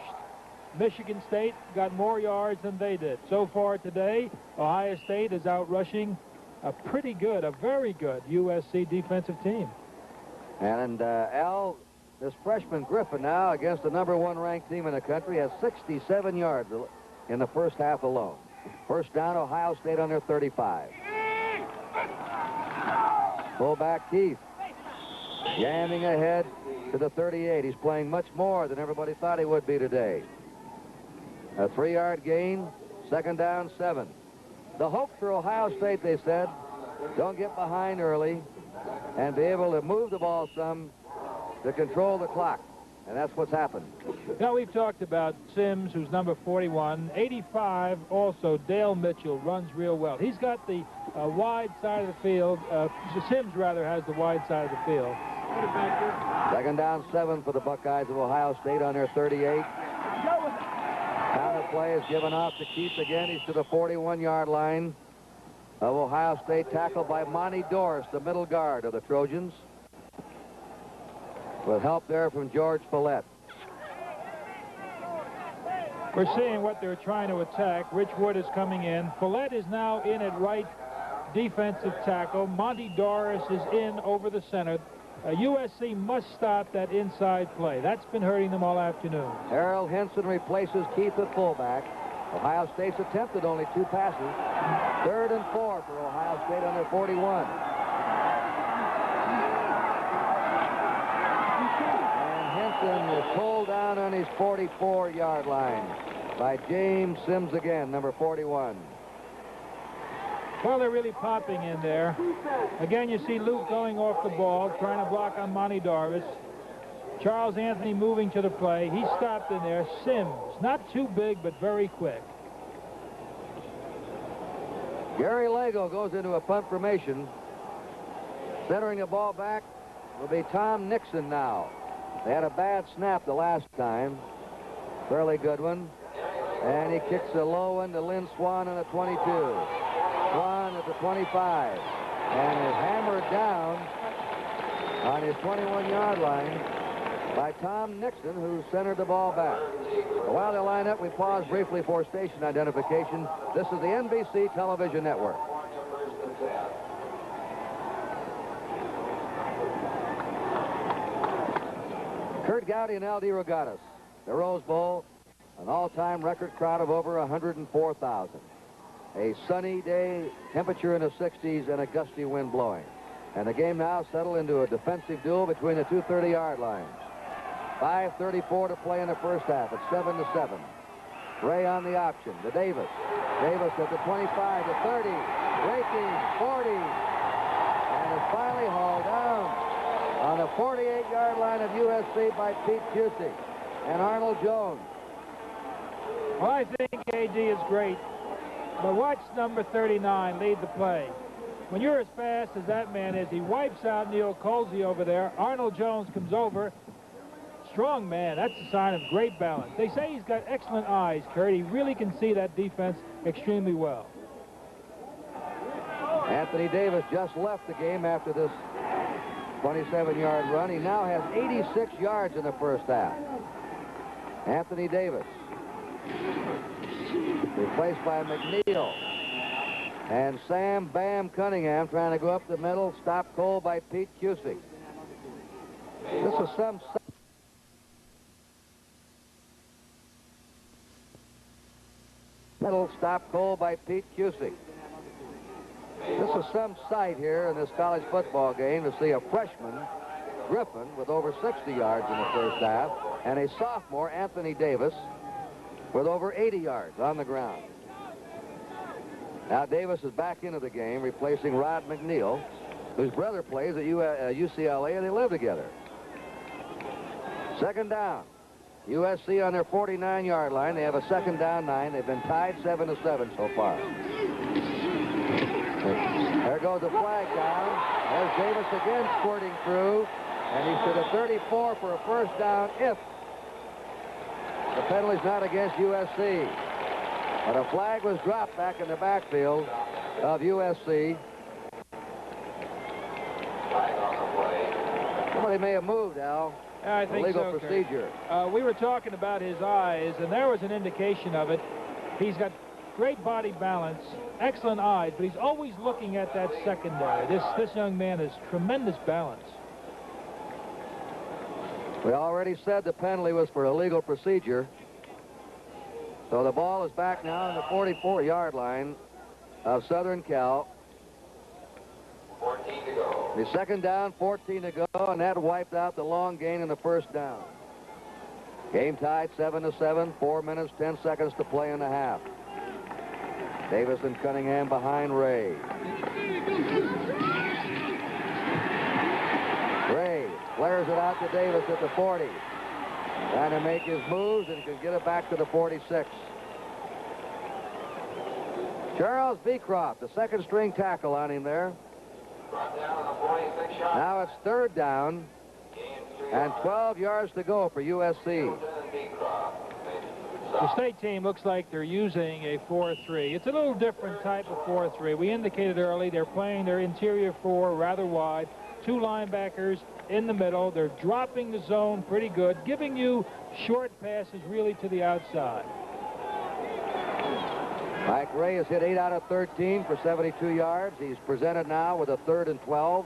Michigan State got more yards than they did. So far today, Ohio State is outrushing a pretty good, a very good USC defensive team. And Al, this freshman Griffin now against the #1 ranked team in the country has 67 yards in the first half alone. First down, Ohio State on their 35. Fullback Keith jamming ahead to the 38. He's playing much more than everybody thought he would be today. A 3-yard gain, second down, 7. The hope for Ohio State, they said, don't get behind early and be able to move the ball some to control the clock. And that's what's happened. Now, we've talked about Sims, who's number 41. 85, also, Dale Mitchell runs real well. He's got the wide side of the field. Sims, rather, has the wide side of the field. Second down, 7 for the Buckeyes of Ohio State on their 38. Counter play is given off to Keith again. He's to the 41-yard line of Ohio State, tackled by Monty Doris, the middle guard of the Trojans, with help there from George Follett. We're seeing what they're trying to attack. Rich Wood is coming in. Follett is now in at right defensive tackle. Monty Doris is in over the center. USC must stop that inside play. That's been hurting them all afternoon. Harold Henson replaces Keith at fullback. Ohio State's attempted only 2 passes. 3rd and 4 for Ohio State on their 41. Is pulled down on his 44-yard line by James Sims again, number 41. Well, they're really popping in there. Again, you see Luke going off the ball, trying to block on Monty Darvis. Charles Anthony moving to the play. He stopped in there. Sims, not too big, but very quick. Gary Lago goes into a punt formation. Centering the ball back will be Tom Nixon now. They had a bad snap the last time. Fairly good one. And he kicks a low one to Lynn Swan on the 22. Swan at the 25. And is hammered down on his 21-yard line by Tom Nixon, who centered the ball back. While they line up, we pause briefly for station identification. This is the NBC Television Network. Kurt Gowdy and L.D. Regattas. The Rose Bowl, an all-time record crowd of over 104,000. A sunny day, temperature in the 60s, and a gusty wind blowing. And the game now settled into a defensive duel between the two 30-yard lines. 5:34 to play in the first half. It's 7-7. Ray on the option to Davis. Davis at the 25 to 30, breaking 40, and is finally hauled down on the 48-yard line of USC by Pete Cusick and Arnold Jones. Well, I think AD is great, but watch number 39 lead the play. When you're as fast as that man is, he wipes out Neil Colsey over there. Arnold Jones comes over. Strong man. That's a sign of great balance. They say he's got excellent eyes, Kurt. He really can see that defense extremely well. Anthony Davis just left the game after this 27-yard run. He now has 86 yards in the first half. Anthony Davis, replaced by McNeil. And Sam Bam Cunningham trying to go up the middle, stopped cold by Pete Cusick. This is some... Middle stop goal by Pete Cusick. This is some sight here in this college football game to see a freshman, Griffin, with over 60 yards in the first half, and a sophomore, Anthony Davis, with over 80 yards on the ground. Now Davis is back into the game, replacing Rod McNeil, whose brother plays at UCLA, and they live together. Second down. USC on their 49-yard line. They have a second down 9. They've been tied 7-7 so far. There goes the flag down. There's Davis again squirting through. And he's to the 34 for a first down if the penalty's not against USC. But a flag was dropped back in the backfield of USC. Somebody may have moved, Al. I think legal so, procedure. We were talking about his eyes, and there was an indication of it. He's got great body balance, excellent eyes, but he's always looking at that secondary. This young man has tremendous balance. We already said the penalty was for illegal procedure. So the ball is back now on the 44-yard line of Southern Cal. 14 to go. The second down, 14 to go, and that wiped out the long gain in the first down. Game tied 7-7, 4 minutes, 10 seconds to play in the half. Davis and Cunningham behind Ray. Ray flares it out to Davis at the 40. Trying to make his moves and can get it back to the 46. Charles Beecroft, the second string tackle on him there. Now it's third down and 12 yards to go for USC. The state team looks like they're using a 4-3. It's a little different type of 4-3. We indicated early they're playing their interior 4 rather wide. 2 linebackers in the middle. They're dropping the zone pretty good, giving you short passes really to the outside. Mike Ray has hit 8 out of 13 for 72 yards. He's presented now with a 3rd and 12.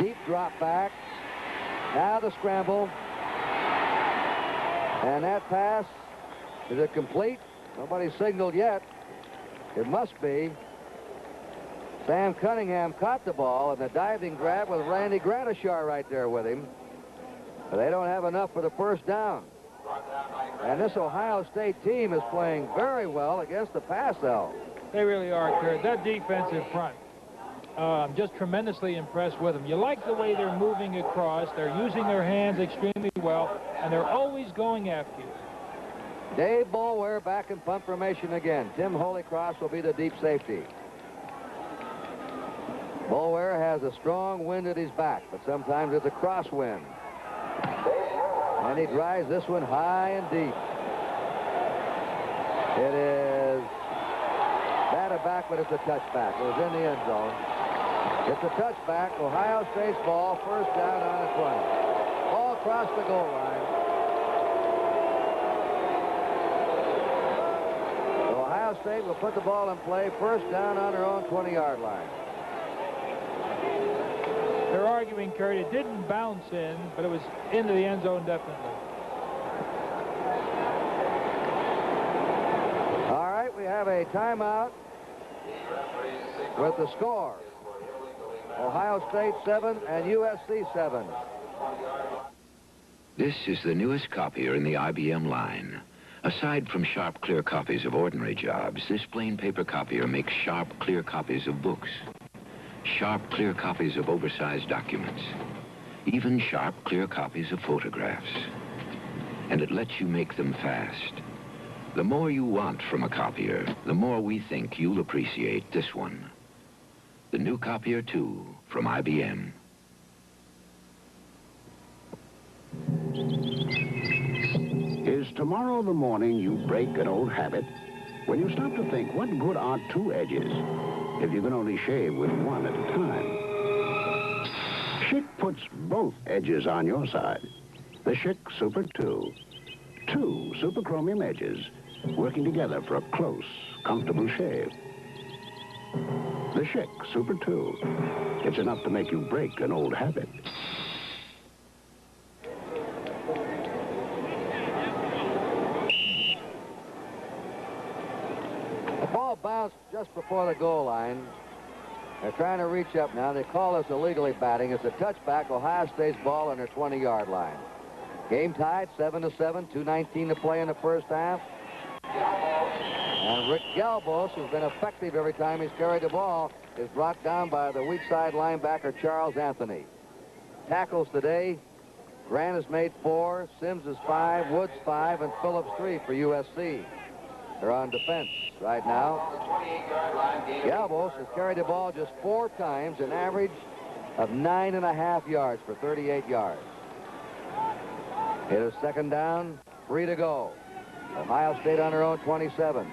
Deep drop back. Now the scramble. And that pass, is it complete? Nobody's signaled yet. It must be. Sam Cunningham caught the ball in the diving grab with Randy Gratishar right there with him. But they don't have enough for the first down. And this Ohio State team is playing very well against the pass, Al. They really are, Kurt. That defensive front, I'm just tremendously impressed with them. You like the way they're moving across. They're using their hands extremely well, and they're always going after you. Dave Boulware back in punt formation again. Tim Holycross will be the deep safety. Boulware has a strong wind at his back, but sometimes it's a crosswind. And he drives this one high and deep. It is batted back, but it's a touchback. It was in the end zone. It's a touchback. Ohio State's ball, first down on the 20. Ball across the goal line. Ohio State will put the ball in play, first down on their own 20-yard line. They're arguing, Kurt, it didn't bounce in, but it was into the end zone definitely. have a timeout with the score. Ohio State 7 and USC 7. This is the newest copier in the IBM line. Aside from sharp, clear copies of ordinary jobs, this plain paper copier makes sharp, clear copies of books. Sharp, clear copies of oversized documents. Even sharp, clear copies of photographs. And it lets you make them fast. The more you want from a copier, the more we think you'll appreciate this one. The new Copier 2 from IBM. Is tomorrow the morning you break an old habit? When you stop to think, what good are 2 edges if you can only shave with 1 at a time? Schick puts both edges on your side. The Schick Super 2. 2 super chromium edges working together for a close, comfortable shave. The Schick Super 2. It's enough to make you break an old habit. The ball bounced just before the goal line. They're trying to reach up now. They call this illegally batting. It's a touchback, Ohio State's ball on their 20-yard line. Game tied, 7-7, 2:19 to play in the first half. And Rick Galbos, who's been effective every time he's carried the ball, is brought down by the weak side linebacker Charles Anthony. Tackles today, Grant has made 4, Sims is 5, Woods 5, and Phillips 3 for USC. They're on defense right now. Galbos has carried the ball just 4 times, an average of 9.5 yards for 38 yards. It is second down, 3 to go. Ohio State on their own 27.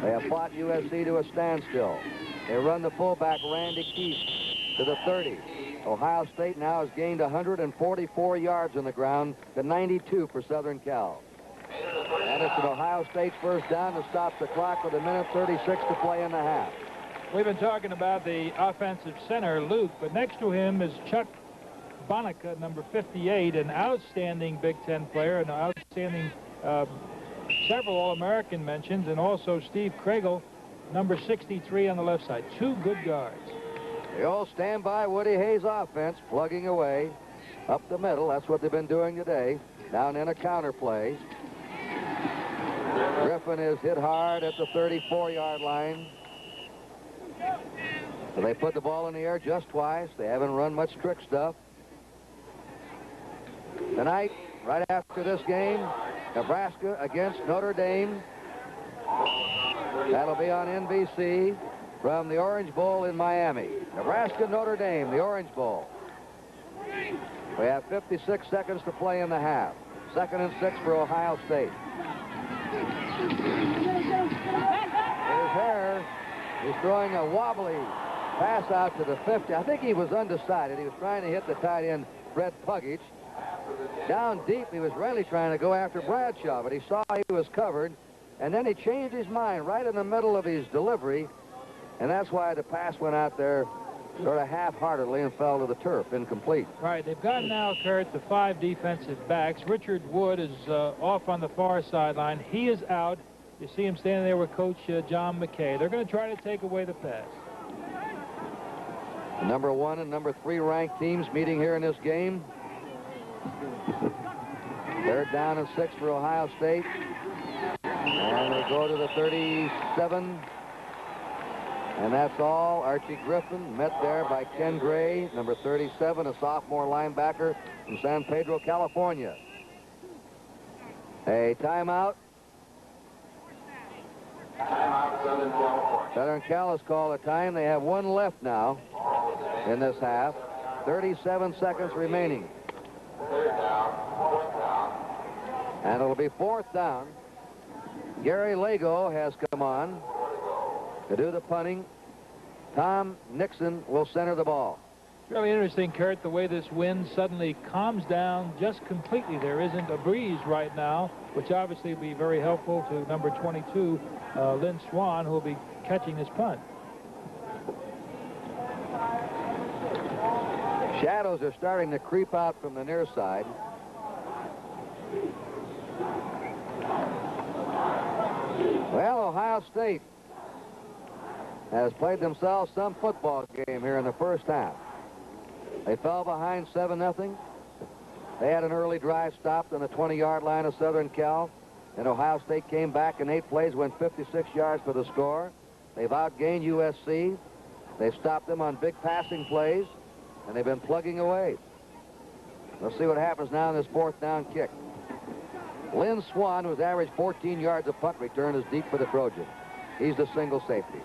They have fought USC to a standstill. They run the fullback, Randy Keith, to the 30. Ohio State now has gained 144 yards on the ground to 92 for Southern Cal. And it's an Ohio State first down to stop the clock with 1:36 to play in the half. We've been talking about the offensive center, Luke, but next to him is Chuck Bonica, number 58, an outstanding Big Ten player, an outstanding several All-American mentions, and also Steve Kriegel, number 63 on the left side. 2 good guards. The old standby Woody Hayes offense plugging away up the middle. That's what they've been doing today. Down in a counter play. Griffin is hit hard at the 34-yard line. So they put the ball in the air just twice. They haven't run much trick stuff. Tonight, right after this game, Nebraska against Notre Dame. That'll be on NBC from the Orange Bowl in Miami. Nebraska, Notre Dame, the Orange Bowl. We have 56 seconds to play in the half. 2nd and 6 for Ohio State. Here's Hare. He's throwing a wobbly pass out to the 50. I think he was undecided. He was trying to hit the tight end, Fred Puggich. Down deep, he was really trying to go after Bradshaw, but he saw he was covered, and then he changed his mind right in the middle of his delivery, and that's why the pass went out there sort of half-heartedly and fell to the turf, incomplete. Right, they've got now, Kurt, the 5 defensive backs. Richard Wood is off on the far sideline. He is out. You see him standing there with Coach John McKay. They're going to try to take away the pass. The number 1 and number 3 ranked teams meeting here in this game. 3rd down and 6 for Ohio State. And they go to the 37. And that's all. Archie Griffin met there by Ken Gray, number 37, a sophomore linebacker from San Pedro, California. A timeout. Southern Cal has called a time. They have 1 left now in this half. 37 seconds remaining. And it'll be 4th down. Gary Lago has come on to do the punting. Tom Nixon will center the ball. Really interesting, Kurt, the way this wind suddenly calms down just completely. There isn't a breeze right now, which obviously will be very helpful to number 22, Lynn Swan, who will be catching this punt. Shadows are starting to creep out from the near side. Well, Ohio State has played themselves some football game here in the first half. They fell behind 7-0. They had an early drive stopped on the 20-yard line of Southern Cal. And Ohio State came back in 8 plays, went 56 yards for the score. They've outgained USC. They've stopped them on big passing plays, and they've been plugging away. Let's see what happens now in this 4th down kick. Lynn Swan, who's averaged 14 yards a punt return, is deep for the Trojans. He's the single safety.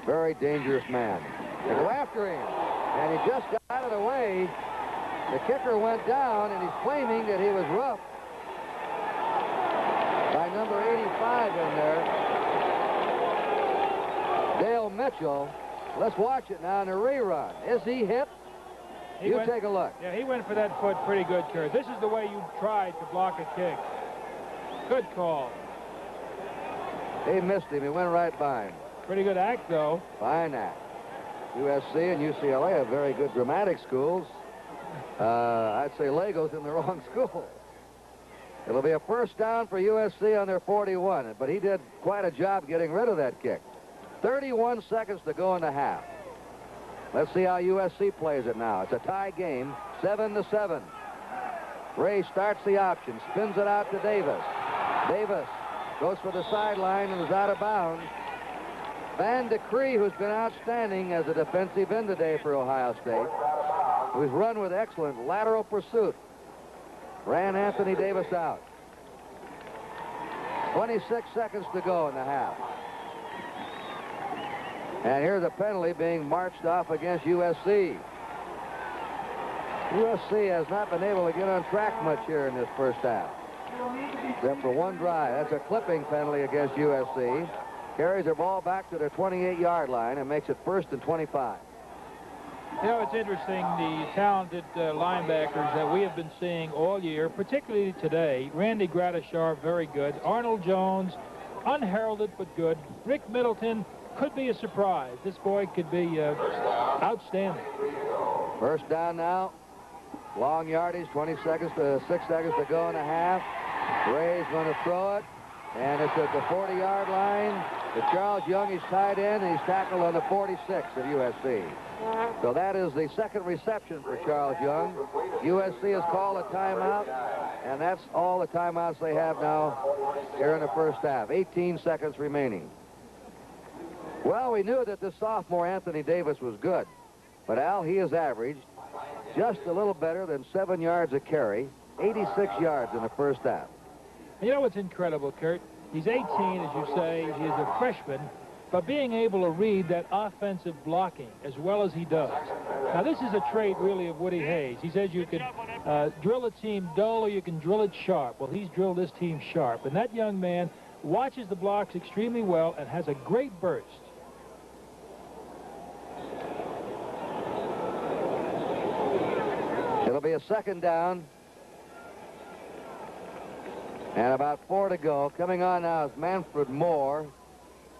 Very dangerous man. They go after him, and he just got it away. The kicker went down, and he's claiming that he was roughed by number 85 in there, Dale Mitchell. Let's watch it now in a rerun. Is he hit? Take a look. Yeah, he went for that foot pretty good, Kurt. This is the way you try to block a kick. Good call. He missed him. He went right by him. Pretty good act, though. Fine act. USC and UCLA have very good dramatic schools. I'd say Lego's in the wrong school. It'll be a first down for USC on their 41, but he did quite a job getting rid of that kick. 31 seconds to go in the half. Let's see how USC plays it now. It's a tie game, 7-7. Ray starts the option, spins it out to Davis. Davis goes for the sideline and is out of bounds. Van de Cree, who's been outstanding as a defensive end today for Ohio State, who's run with excellent lateral pursuit, ran Anthony Davis out. 26 seconds to go in the half. And here's a penalty being marched off against USC. USC has not been able to get on track much here in this first half, except for one drive. That's a clipping penalty against USC. Carries their ball back to their 28-yard line and makes it 1st and 25. You know, it's interesting, the talented linebackers that we have been seeing all year, particularly today. Randy Gradishar, very good. Arnold Jones, unheralded but good. Rick Middleton could be a surprise. This boy could be outstanding. First down now. Long yardage, 6 seconds to go in the half. Ray's going to throw it, and it's at the 40-yard line. The Charles Young is tied in, and he's tackled on the 46 of USC. So that is the second reception for Charles Young. USC has called a timeout, and that's all the timeouts they have now here in the first half. 18 seconds remaining. Well, we knew that this sophomore Anthony Davis was good, but Al, he has averaged just a little better than 7 yards a carry, 86 yards in the first half. You know what's incredible, Kurt? He's 18, as you say. He's a freshman, but being able to read that offensive blocking as well as he does. Now, this is a trait, really, of Woody Hayes. He says you can drill a team dull or you can drill it sharp. Well, he's drilled this team sharp, and that young man watches the blocks extremely well and has a great burst. It'll be a second down. And about 4 to go. Coming on now is Manfred Moore.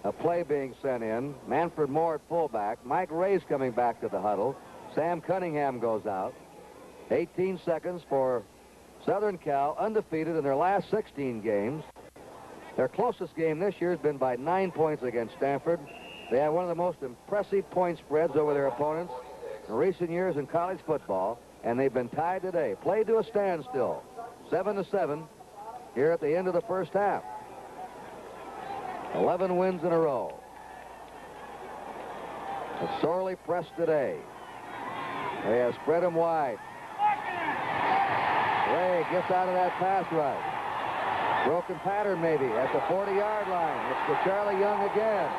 A play being sent in. Manfred Moore at fullback. Mike Ray's coming back to the huddle. Sam Cunningham goes out. 18 seconds for Southern Cal, undefeated in their last 16 games. Their closest game this year has been by 9 points against Stanford. They have one of the most impressive point spreads over their opponents in recent years in college football, and they've been tied today. Played to a standstill. 7-7 here at the end of the first half. 11 wins in a row. They're sorely pressed today. They have spread them wide. Ray gets out of that pass rush. Broken pattern maybe at the 40-yard line. It's to Charlie Young again.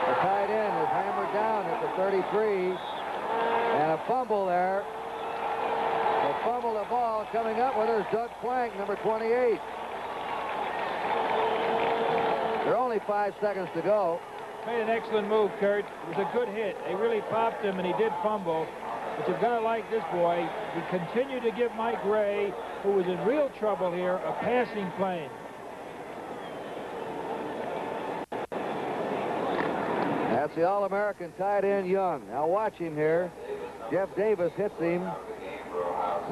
The tight end is hammered down at the 33. And a fumble there. They fumble the ball. Coming up with her is Doug Plank, number 28. There are only 5 seconds to go. Made an excellent move, Kurt. It was a good hit. They really popped him, and he did fumble. But you've got to like this boy. He continued to give Mike Ray, who was in real trouble here, a passing plane. That's the All-American tight end Young. Now watch him here. Jeff Davis hits him.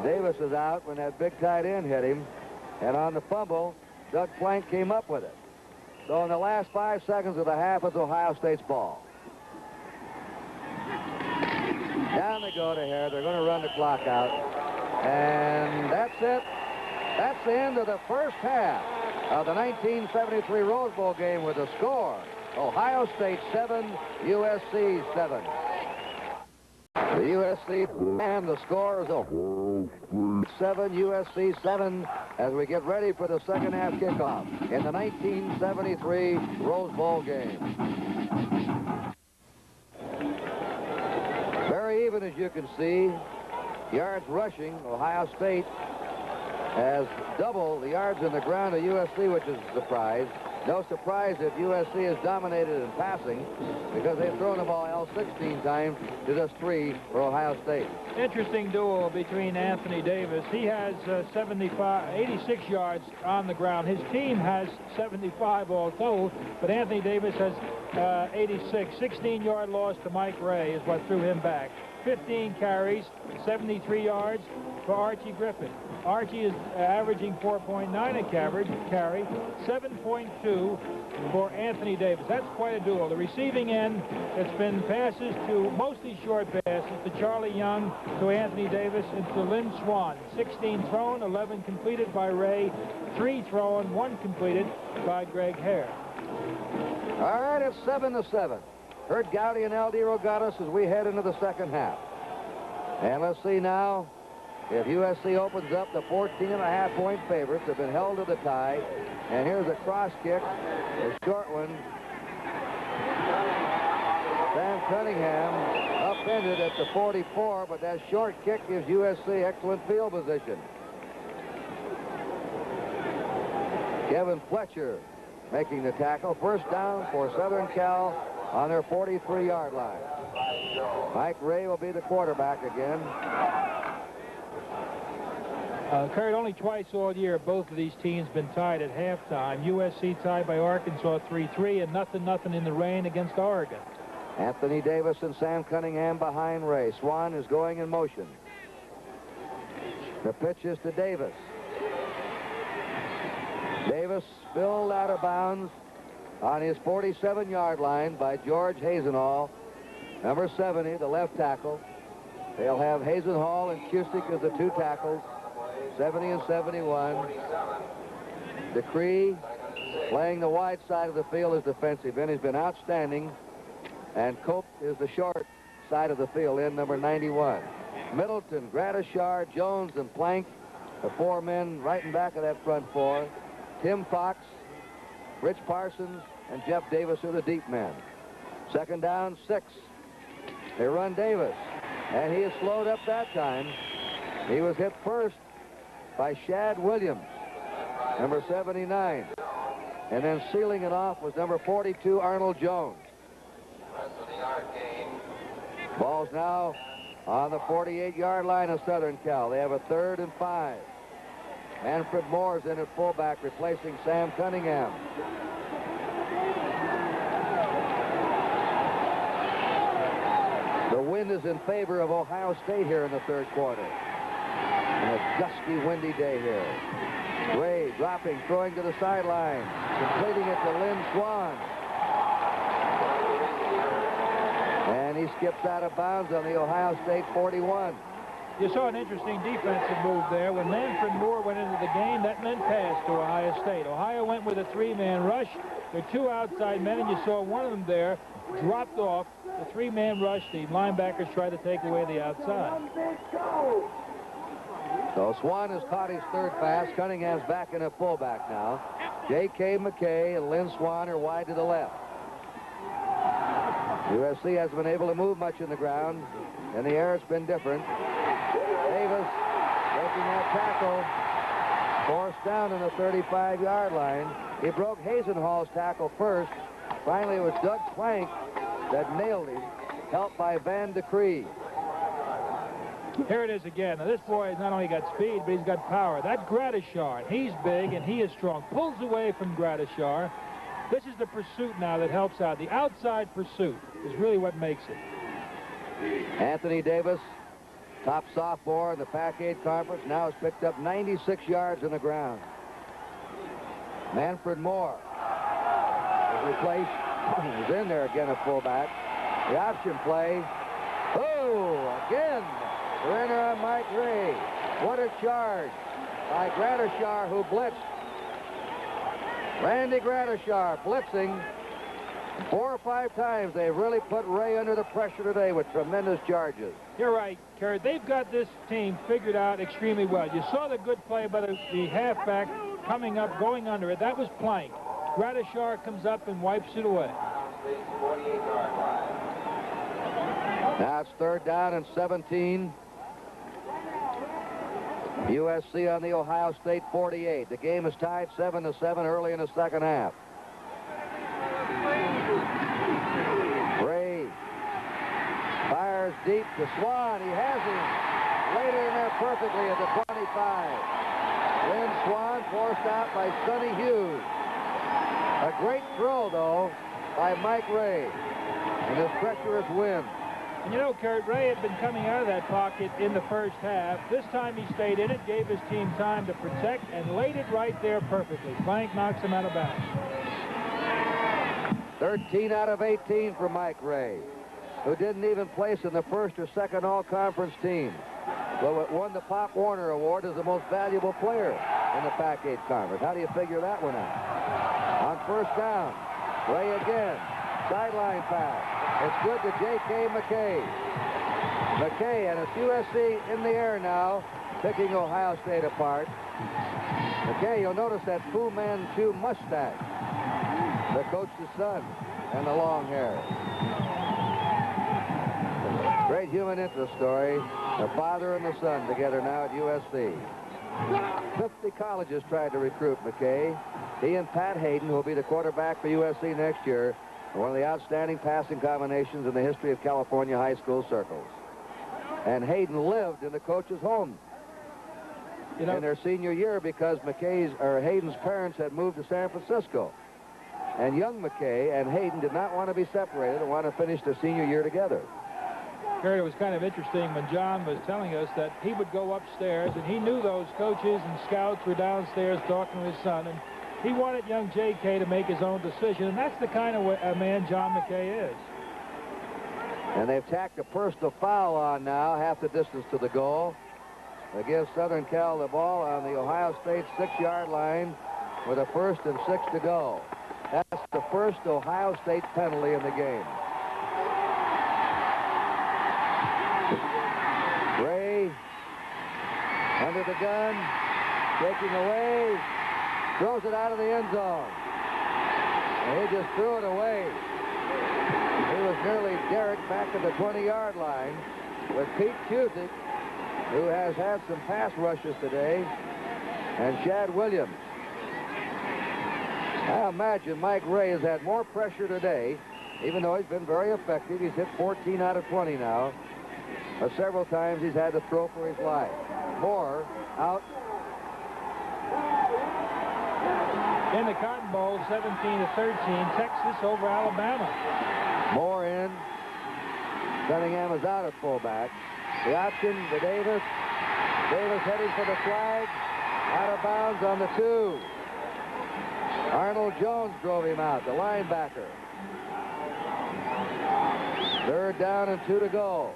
Davis is out when that big tight end hit him. And on the fumble, Doug Plank came up with it. So in the last 5 seconds of the half, it's Ohio State's ball. Down they go to Hare. They're going to run the clock out. And that's it. That's the end of the first half of the 1973 Rose Bowl game with a score. Ohio State 7, USC 7. The USC and the score is 7, USC 7 as we get ready for the second half kickoff in the 1973 Rose Bowl game. Very even, as you can see. Yards rushing, Ohio State has double the yards in the ground of USC, which is a surprise. No surprise if USC is dominated in passing because they've thrown the ball 16 times to just 3 for Ohio State. Interesting duel between Anthony Davis. He has 86 yards on the ground. His team has 75 all told, but Anthony Davis has 86. 16-yard loss to Mike Ray is what threw him back. 15 carries, 73 yards for Archie Griffin. Archie is averaging 4.9 a carry, 7.2 for Anthony Davis. That's quite a duel. The receiving end, it's been passes to mostly short passes to Charlie Young, to Anthony Davis, and to Lynn Swan. 16 thrown, 11 completed by Ray, 3 thrown, 1 completed by Greg Hare. All right, it's 7-7. Kurt Gowdy and L.D. Rogatis as we head into the second half. And let's see now if USC opens up. The 14.5-point favorites have been held to the tie. And here's a cross kick, a short one. Sam Cunningham upended at the 44, but that short kick gives USC excellent field position. Kevin Fletcher making the tackle. First down for Southern Cal on their 43-yard line. Mike Ray will be the quarterback again. Kurt, only twice all year both of these teams been tied at halftime. USC tied by Arkansas 3-3 and 0-0 in the rain against Oregon. Anthony Davis and Sam Cunningham behind Ray. Swan is going in motion. The pitch is to Davis. Davis spilled out of bounds on his 47-yard line by George Hazenhall, number 70, the left tackle. They'll have Hazenhall and Cusick as the 2 tackles, 70 and 71. Decree playing the wide side of the field as defensive end. He's been outstanding. And Cope is the short side of the field in number 91. Middleton, Gradishar, Jones, and Plank, the 4 men right in back of that front 4. Tim Fox, Rich Parsons, and Jeff Davis are the deep men. Second down, 6. They run Davis, and he is slowed up that time. He was hit first by Shad Williams, number 79. And then sealing it off was number 42, Arnold Jones. Ball's now on the 48-yard line of Southern Cal. They have a 3rd and 5. Manfred Moore's in at fullback, replacing Sam Cunningham. The wind is in favor of Ohio State here in the 3rd quarter. And a gusty, windy day here. Ray dropping, throwing to the sideline, completing it to Lynn Swan. And he skips out of bounds on the Ohio State 41. You saw an interesting defensive move there. When Manfred Moore went into the game, that meant pass to Ohio State. Ohio went with a 3-man rush. There are 2 outside men, and you saw one of them there dropped off. The 3-man rush, the linebackers tried to take away the outside. So Swan has caught his 3rd pass. Cunningham's back in a fullback now. J.K. McKay and Lynn Swan are wide to the left. USC hasn't been able to move much in the ground. In the air, it's been different. Davis making that tackle. Forced down on the 35-yard line. He broke Hazenhall's tackle first. Finally, it was Doug Plank that nailed him, helped by Van Decree. Here it is again. Now, this boy has not only got speed, but he's got power. That Gradishar, he's big and he is strong. Pulls away from Gradishar. This is the pursuit now that helps out. The outside pursuit is really what makes it. Anthony Davis, top sophomore in the Pac-8 Conference, now has picked up 96 yards on the ground. Manfred Moore is replaced. He's in there again at fullback. The option play. Oh, again. Surrender on Mike Ray. What a charge by Gradishar, who blitzed. Randy Gradishar blitzing. 4 or 5 times they've really put Ray under the pressure today with tremendous charges. You're right, Kurt. They've got this team figured out extremely well. You saw the good play by the halfback coming up, going under it. That was Plank. Gradishar comes up and wipes it away. Now it's 3rd down and 17. USC on the Ohio State 48. The game is tied 7-7 early in the second half. Ray fires deep to Swan. He has him. Laid it in there perfectly at the 25. Then Swan forced out by Sonny Hughes. A great throw, though, by Mike Ray in this treacherous wind. And you know, Kurt, Ray had been coming out of that pocket in the first half. This time he stayed in it, gave his team time to protect, and laid it right there perfectly. Plank knocks him out of bounds. 13 out of 18 for Mike Ray, who didn't even place in the first or second all-conference team, but won the Pop Warner Award as the most valuable player in the Pac-8 Conference. How do you figure that one out? On 1st down, Ray again, sideline pass. It's good to J.K. McKay. McKay, and it's USC in the air now, picking Ohio State apart. McKay, you'll notice that Fu Manchu mustache, the coach's son, and the long hair. Great human interest story. The father and the son together now at USC. 50 colleges tried to recruit McKay. He and Pat Hayden, who will be the quarterback for USC next year, one of the outstanding passing combinations in the history of California high school circles. And Hayden lived in the coach's home in their senior year because Hayden's parents had moved to San Francisco. And young McKay and Hayden did not want to be separated and want to finish their senior year together. Kurt, it was kind of interesting when John was telling us that he would go upstairs and he knew those coaches and scouts were downstairs talking to his son, and he wanted young J.K. to make his own decision, and that's the kind of a man John McKay is. And they've tacked a personal foul on now, half the distance to the goal. They give Southern Cal the ball on the Ohio State 6-yard line with a 1st and 6 to go. That's the first Ohio State penalty in the game. Ray under the gun, taking away. Throws it out of the end zone. And he just threw it away. He was nearly Derek back at the 20-yard line with Pete Cusick, who has had some pass rushes today, and Chad Williams. I imagine Mike Ray has had more pressure today, even though he's been very effective. He's hit 14 out of 20 now. But several times he's had to throw for his life. Moore out. In the Cotton Bowl, 17-13, Texas over Alabama. Moore in. Cunningham is out at fullback. The option to Davis. Davis heading for the flag. Out of bounds on the 2. Arnold Jones drove him out, the linebacker. 3rd down and 2 to go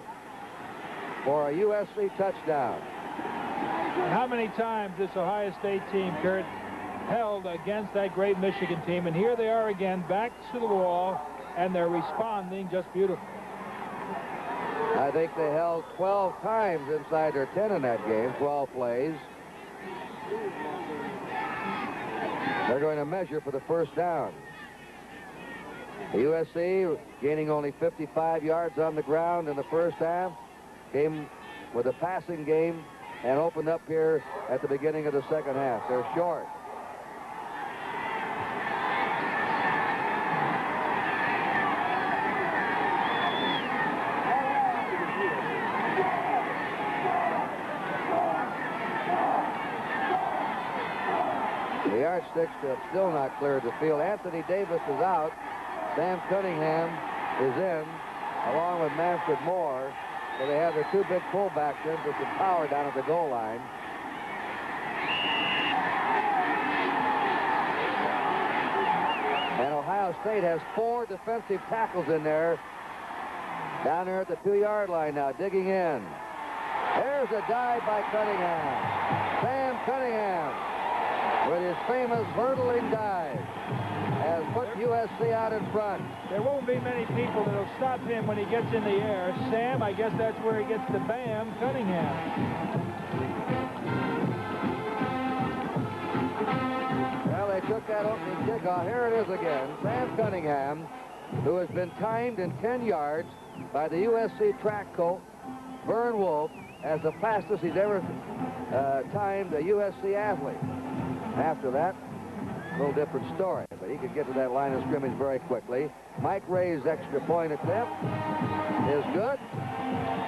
for a USC touchdown. And how many times this Ohio State team, Kurt, held against that great Michigan team, and here they are again, back to the wall, and they're responding just beautifully. I think they held 12 times inside their 10 in that game, 12 plays. They're going to measure for the 1st down. The USC gaining only 55 yards on the ground in the first half, came with a passing game and opened up here at the beginning of the second half. They're short. The yardsticks have still not cleared the field. Anthony Davis is out. Sam Cunningham is in, along with Manfred Moore. So they have their 2 big fullbacks in for some power down at the goal line. And Ohio Ohio State has 4 defensive tackles in there. Down there at the 2-yard line now, digging in. There's a dive by Cunningham. Sam Cunningham, with his famous hurdling dive, has put USC out in front. There won't be many people that will stop him when he gets in the air. Sam, I guess that's where he gets the bam, Cunningham. Well, they took that opening kickoff. Here it is again. Sam Cunningham, who has been timed in 10 yards by the USC track coach, Vern Wolf, as the fastest he's ever timed a USC athlete. After that, a little different story, but he could get to that line of scrimmage very quickly. Mike Ray's extra point attempt is good.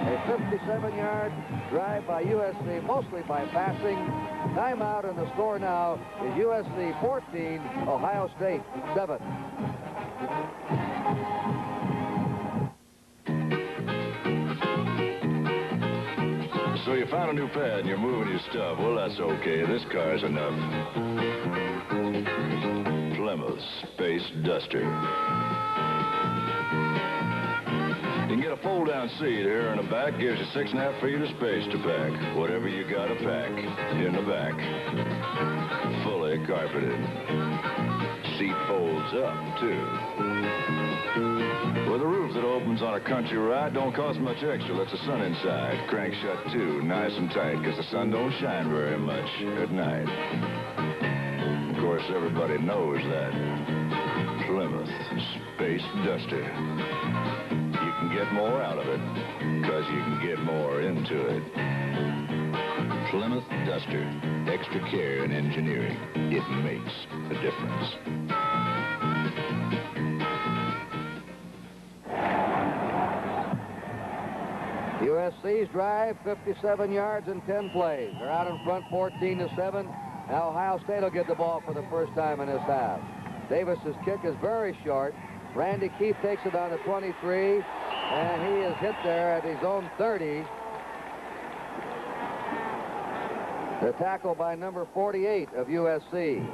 A 57-yard drive by USC, mostly by passing. Timeout, and the score now is USC 14, Ohio State 7. So you found a new pad and you're moving your stuff. Well, that's okay. This car's enough. Plymouth Space Duster. You can get a fold-down seat here in the back. Gives you 6.5 feet of space to pack. Whatever you got to pack in the back. Fully carpeted. Seat folds up, too. With a roof that opens on a country ride, don't cost much extra. Lets the sun inside. Crank shut, too, nice and tight, because the sun don't shine very much at night. Of course, everybody knows that. Plymouth Space Duster. You can get more out of it, because you can get more into it. Plymouth Duster. Extra care and engineering. It makes a difference. USC's drive, 57 yards and 10 plays. They're out in front 14-7. Now Ohio State will get the ball for the first time in this half. Davis's kick is very short. Randy Keefe takes it on the 23, and he is hit there at his own 30. The tackle by number 48 of USC.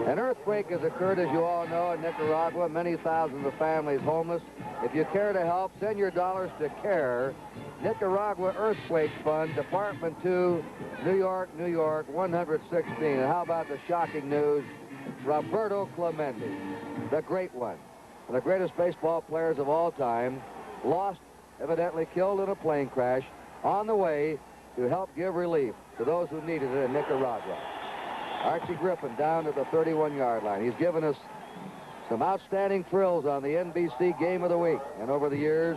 An earthquake has occurred, as you all know, in Nicaragua. Many thousands of families homeless. If you care to help, send your dollars to CARE, Nicaragua Earthquake Fund, Department 2, New York, New York, 116. And how about the shocking news? Roberto Clemente, the great one, one of the greatest baseball players of all time, lost, evidently killed in a plane crash, on the way to help give relief to those who needed it in Nicaragua. Archie Griffin down at the 31-yard line. He's given us some outstanding thrills on the NBC Game of the Week. And over the years,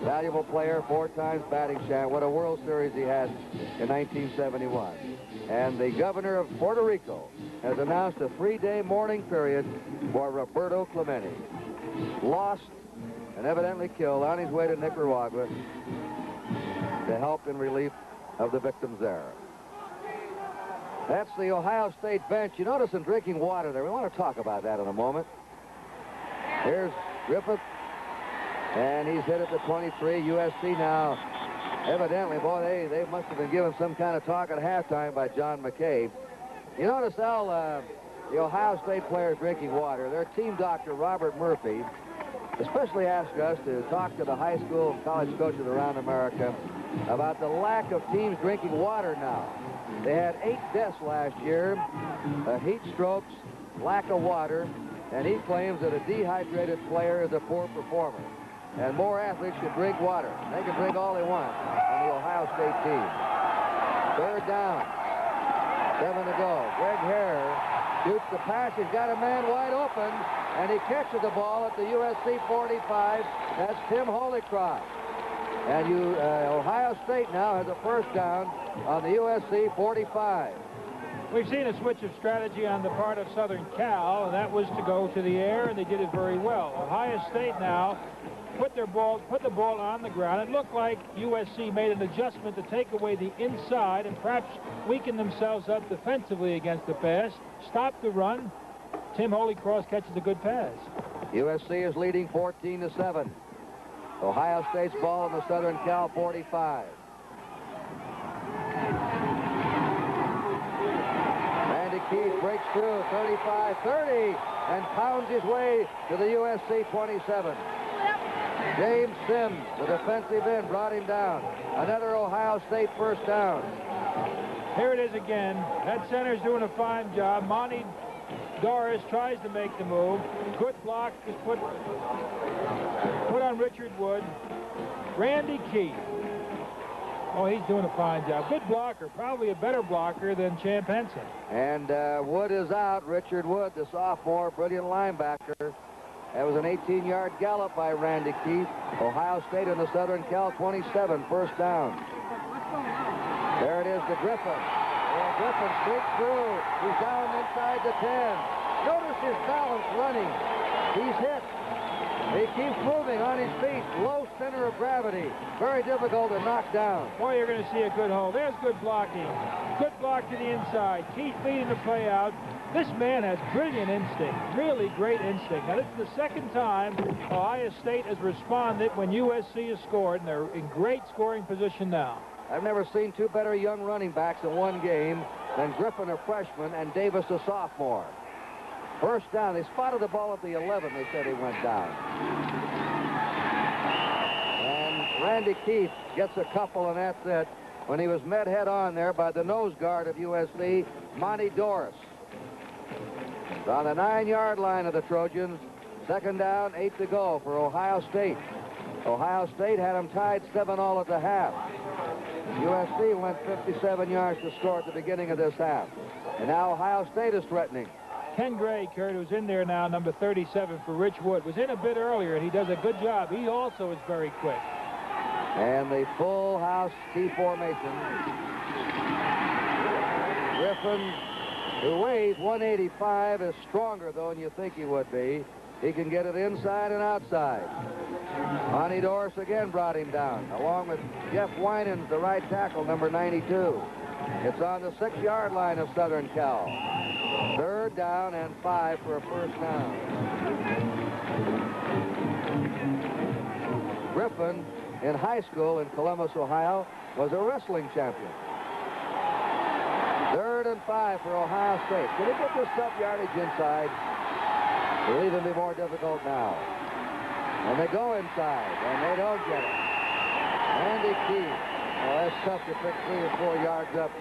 valuable player, 4 times batting champ. What a World Series he had in 1971. And the governor of Puerto Rico has announced a 3-day mourning period for Roberto Clemente. Lost and evidently killed on his way to Nicaragua to help in relief of the victims there. That's the Ohio State bench. You notice them drinking water there. We want to talk about that in a moment. Here's Griffith, and he's hit at the 23. USC now, evidently, boy, they must have been given some kind of talk at halftime by John McCabe. You notice, Al, the Ohio State players drinking water. Their team doctor, Robert Murphy, especially asked us to talk to the high school and college coaches around America about the lack of teams drinking water now. They had 8 deaths last year, heat strokes, lack of water, and he claims that a dehydrated player is a poor performer. And more athletes should drink water. They can drink all they want on the Ohio State team. 3rd down. 7 to go. Greg Hare shoots the pass. He's got a man wide open, and he catches the ball at the USC 45. That's Tim Holycroft. And Ohio State now has a first down on the USC 45. We've seen a switch of strategy on the part of Southern Cal, and that was to go to the air, and they did it very well. Ohio State now put the ball on the ground. It looked like USC made an adjustment to take away the inside and perhaps weaken themselves up defensively against the pass. Stop the run. Tim Holycroft catches a good pass. USC is leading 14-7. Ohio State's ball in the Southern Cal 45. Randy Keith breaks through 35-30 and pounds his way to the USC 27. James Sims, the defensive end, brought him down. Another Ohio State first down. Here it is again. That center's doing a fine job. Monty Doris tries to make the move. Good block is put on Richard Wood. Randy Keith. Oh, he's doing a fine job. Good blocker. Probably a better blocker than Champ Henson. And Wood is out. Richard Wood, the sophomore, brilliant linebacker. That was an 18-yard gallop by Randy Keith. Ohio State in the Southern Cal 27, first down. There it is to Griffin. And Griffin streaks through. He's down inside the 10. Notice his balance running. He's hit. He keeps moving on his feet. Low center of gravity. Very difficult to knock down. Boy, you're going to see a good hole. There's good blocking. Good block to the inside. Keith leading the play out. This man has brilliant instinct. Really great instinct. Now, this is the second time Ohio State has responded when USC has scored, and they're in great scoring position now. I've never seen two better young running backs in one game than Griffin, a freshman, and Davis, a sophomore. First down. They spotted the ball at the 11. They said he went down. And Randy Keith gets a couple, and that's it. When he was met head-on there by the nose guard of USC, Monty Doris. On the 9-yard line of the Trojans. Second down, 8 to go for Ohio State. Ohio State had them tied 7-all at the half. USC went 57 yards to score at the beginning of this half. And now Ohio State is threatening. Ken Gray, Kurt, who's in there now, number 37 for Rich Wood, was in a bit earlier, and he does a good job. He also is very quick. And the full house T formation. Griffin, who weighs 185, is stronger, though, than you think he would be. He can get it inside and outside. Monty Doris again brought him down, along with Jeff Winans, the right tackle, number 92. It's on the 6-yard line of Southern Cal. Third down and 5 for a first down. Griffin, in high school in Columbus, Ohio, was a wrestling champion. Third and 5 for Ohio State. Can he get this sub-yardage inside? It'll even be more difficult now. And they go inside, and they don't get it. Randy Keith. Oh, that's tough to pick 3 or 4 yards up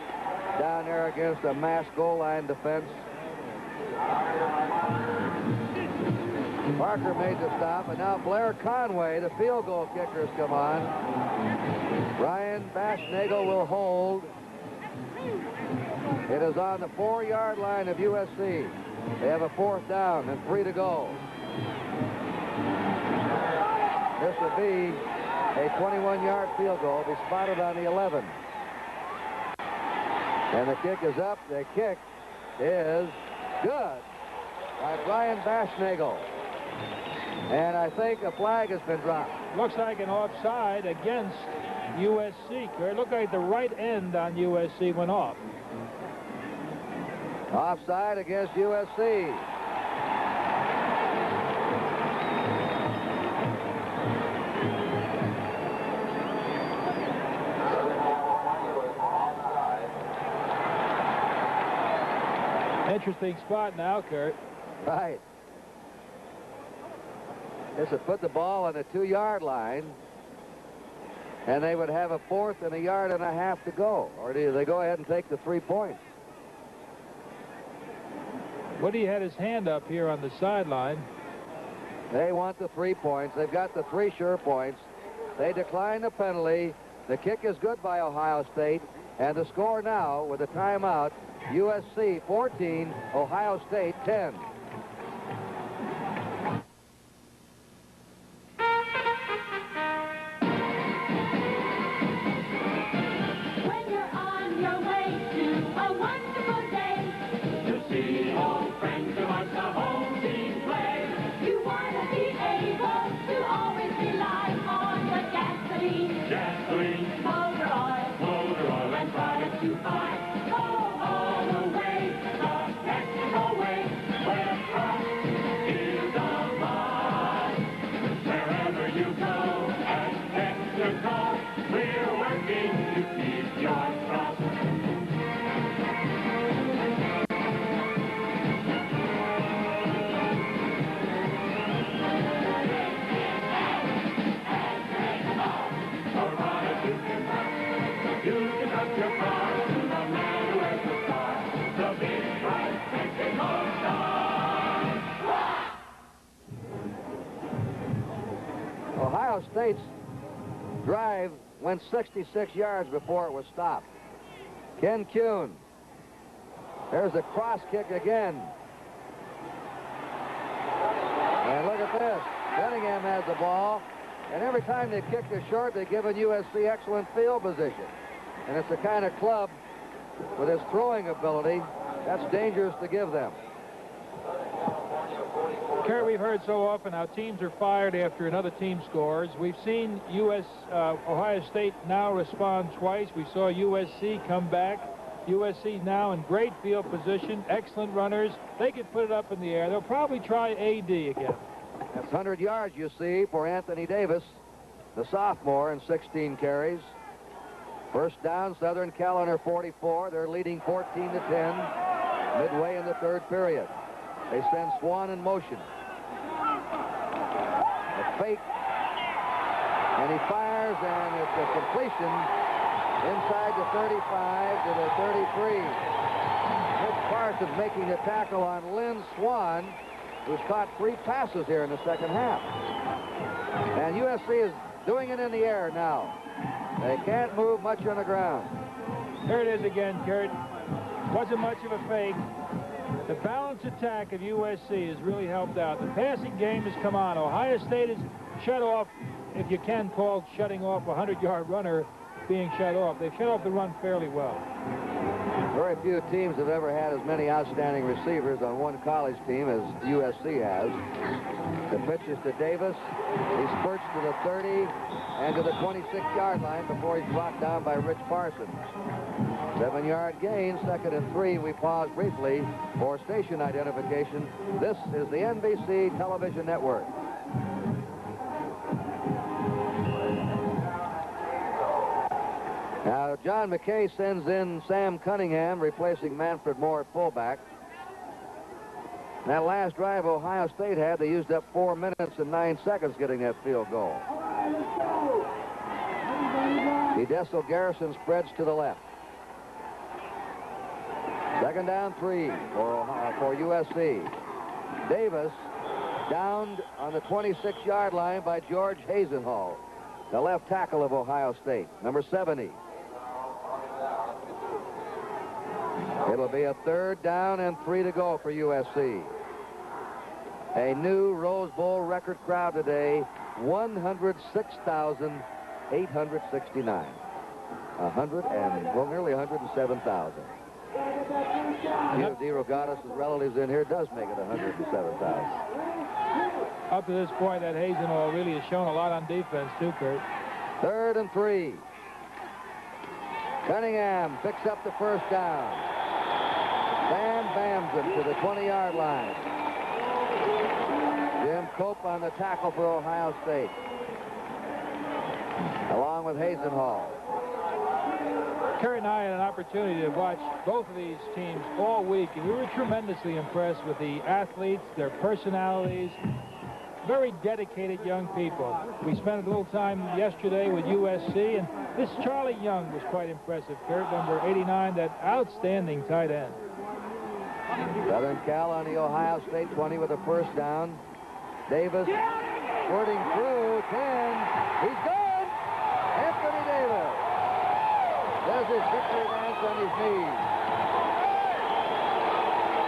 down there against a mass goal line defense. Parker made the stop, and now Blair Conway, the field goal kicker, has come on. Ryan Baschnagel will hold. It is on the 4-yard line of USC. They have a fourth down and 3 to go. This will be a 21-yard field goal. Be spotted on the 11. And the kick is up. The kick is good by Brian Baschnagel. And I think a flag has been dropped. Looks like an offside against USC. It looked like the right end on USC went off. Offside against USC. Interesting spot now, Kurt. Right. This would put the ball on the 2-yard line, and they would have a 4th and a yard and a half to go. Or do they go ahead and take the 3 points? Woody had his hand up here on the sideline. They want the 3 points. They've got the 3 sure points. They decline the penalty. The kick is good by Ohio State. And the score now, with a timeout, USC 14, Ohio State 10. State's drive went 66 yards before it was stopped. Ken Kuhn. There's a cross kick again. And look at this. Cunningham has the ball. And every time they kick it short, they've given USC excellent field position. And it's the kind of club with his throwing ability that's dangerous to give them. Kerry, we've heard so often how teams are fired after another team scores. We've seen Ohio State now respond twice. We saw USC come back. USC now in great field position, excellent runners. They could put it up in the air. They'll probably try AD again. That's 100 yards, you see, for Anthony Davis, the sophomore, in 16 carries. First down, Southern Cal under 44. They're leading 14-10 midway in the third period. They send Swan in motion. A fake, and he fires, and it's a completion inside the 35 to the 33. Rich Parsons making the tackle on Lynn Swan, who's caught 3 passes here in the second half. And USC is doing it in the air now. They can't move much on the ground. Here it is again, Kurt. Wasn't much of a fake. The balanced attack of USC has really helped out. The passing game has come on. Ohio State is shut off, if you can call shutting off a 100-yard runner being shut off. They've shut off the run fairly well. Very few teams have ever had as many outstanding receivers on one college team as USC has. The pitch is to Davis. He spurts to the 30 and to the 26-yard line before he's brought down by Rich Parsons. 7-yard gain, 2nd and 3. We pause briefly for station identification. This is the NBC television network. Now, John McKay sends in Sam Cunningham, replacing Manfred Moore at fullback. That last drive Ohio State had, they used up 4 minutes and 9 seconds getting that field goal. Edessel Garrison spreads to the left. 2nd down 3 for USC. Davis downed on the 26-yard line by George Hazenhall, the left tackle of Ohio State, number 70. It'll be a 3rd down and 3 to go for USC. A new Rose Bowl record crowd today, 106,869. Nearly 107,000. D. Rogatis' relatives in here does make it 107,000. Up to this point, that Hazenhall really has shown a lot on defense, too, Kurt. 3rd and 3. Cunningham picks up the first down. Bams him to the 20-yard line. Jim Cope on the tackle for Ohio State, along with Hazenhall. Kerry and I had an opportunity to watch both of these teams all week, and we were tremendously impressed with the athletes, their personalities, very dedicated young people. We spent a little time yesterday with USC, and this Charlie Young was quite impressive, Kurt, number 89, that outstanding tight end. Southern Cal on the Ohio State 20 with a first down. Davis squirting through 10. He's gone! Anthony Davis does his victory dance on his knees.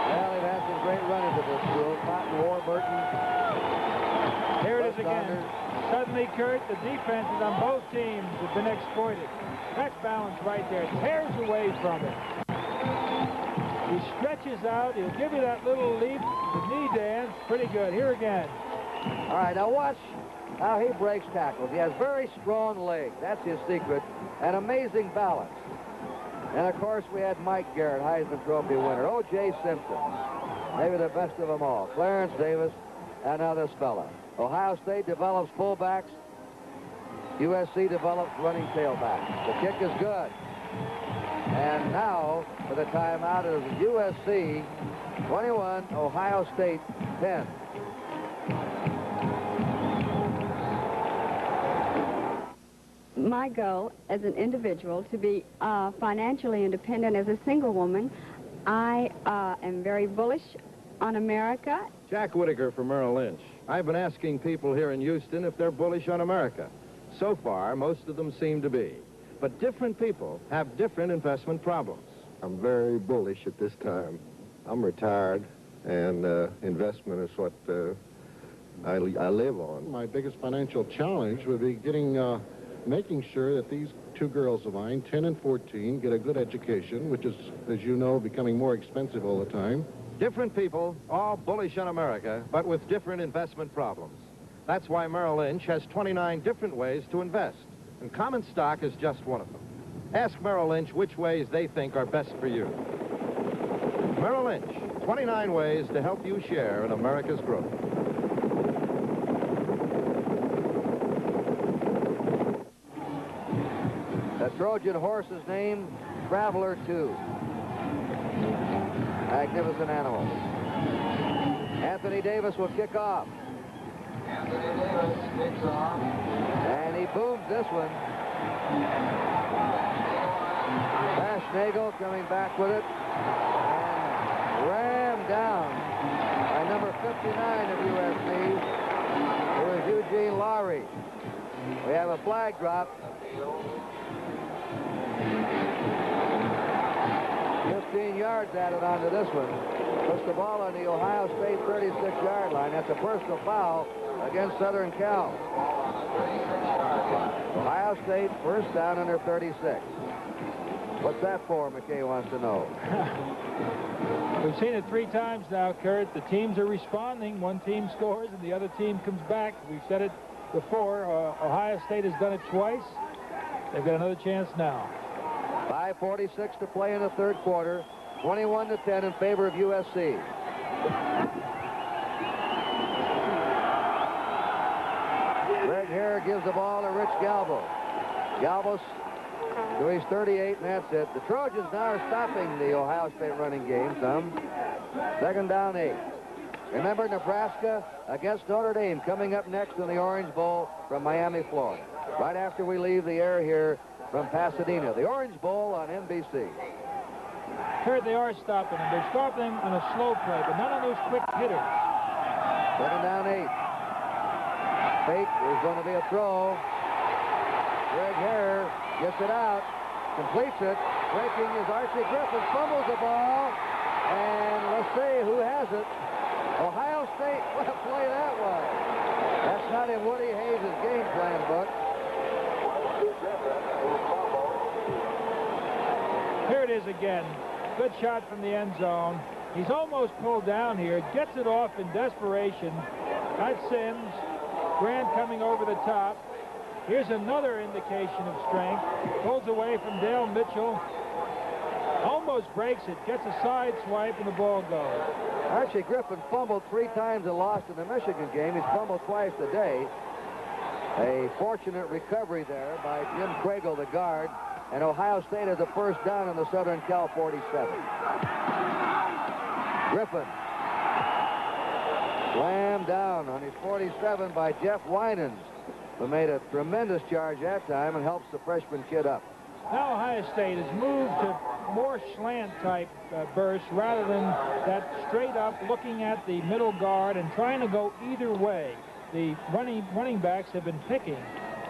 Well, they've had some great runners at this school. Cotton Warburton. Here it is again. Suddenly, Kurt, the defenses on both teams have been exploited. That's balance right there. Tears away from it. He stretches out. He'll give you that little leap, the knee dance. Pretty good. Here again. All right, now watch how he breaks tackles. He has very strong legs. That's his secret. And amazing balance. And, of course, we had Mike Garrett, Heisman Trophy winner. O.J. Simpson, maybe the best of them all. Clarence Davis, and now this fella. Ohio State develops fullbacks. USC develops running tailbacks. The kick is good. And now, for the timeout, it is USC 21, Ohio State 10. My goal as an individual to be financially independent as a single woman. I am very bullish on America. Jack Whitaker from Merrill Lynch. I've been asking people here in Houston if they're bullish on America. So far, most of them seem to be. But different people have different investment problems. I'm very bullish at this time. I'm retired, and investment is what I live on. My biggest financial challenge would be making sure that these two girls of mine, 10 and 14, get a good education, which is, as you know, becoming more expensive all the time. Different people, all bullish on America, but with different investment problems. That's why Merrill Lynch has 29 different ways to invest, and common stock is just one of them. Ask Merrill Lynch which ways they think are best for you. Merrill Lynch, 29 ways to help you share in America's growth. The Trojan horse's name, Traveler 2. Magnificent animal. Anthony Davis will kick off. Anthony Davis kicks off. And he booms this one. Nagel coming back with it. And rammed down by number 59 of USC, who is Eugene Lowry. We have a flag drop. 15 yards added onto this one. Puts the ball on the Ohio State 36-yard line. That's a personal foul against Southern Cal. Ohio State first down under 36. What's that for, McKay wants to know. We've seen it 3 times now, Kurt. The teams are responding. One team scores and the other team comes back. We've said it before. Ohio State has done it twice. They've got another chance now. 5:46 to play in the third quarter. 21-10 in favor of USC. Greg Hare gives the ball to Rich Galbo. Galbo's to his 38, and that's it. The Trojans now are stopping the Ohio State running game some. Second down 8. Remember Nebraska against Notre Dame coming up next in the Orange Bowl from Miami, Florida. Right after we leave the air here from Pasadena. The Orange Bowl on NBC. Here they are stopping him. They're stopping him on a slow play, but not on those quick hitters. Second down 8. Fake is going to be a throw. Greg Hare gets it out, completes it. Breaking is Archie Griffin, fumbles the ball, and let's see who has it. Ohio State, what a play that was. That's not in Woody Hayes' game plan book. Here it is again. Good shot from the end zone. He's almost pulled down here. Gets it off in desperation. That's Sims. Grant coming over the top. Here's another indication of strength. Pulls away from Dale Mitchell. Almost breaks it. Gets a side swipe and the ball goes. Archie Griffin fumbled 3 times and lost in the Michigan game. He's fumbled twice today. A fortunate recovery there by Jim Craigle, the guard. And Ohio State has a first down in the Southern Cal 47. Griffin slammed down on his 47 by Jeff Winans, who made a tremendous charge that time and helps the freshman kid up. Now Ohio State has moved to more slant-type bursts rather than that straight-up looking at the middle guard and trying to go either way. The running backs have been picking.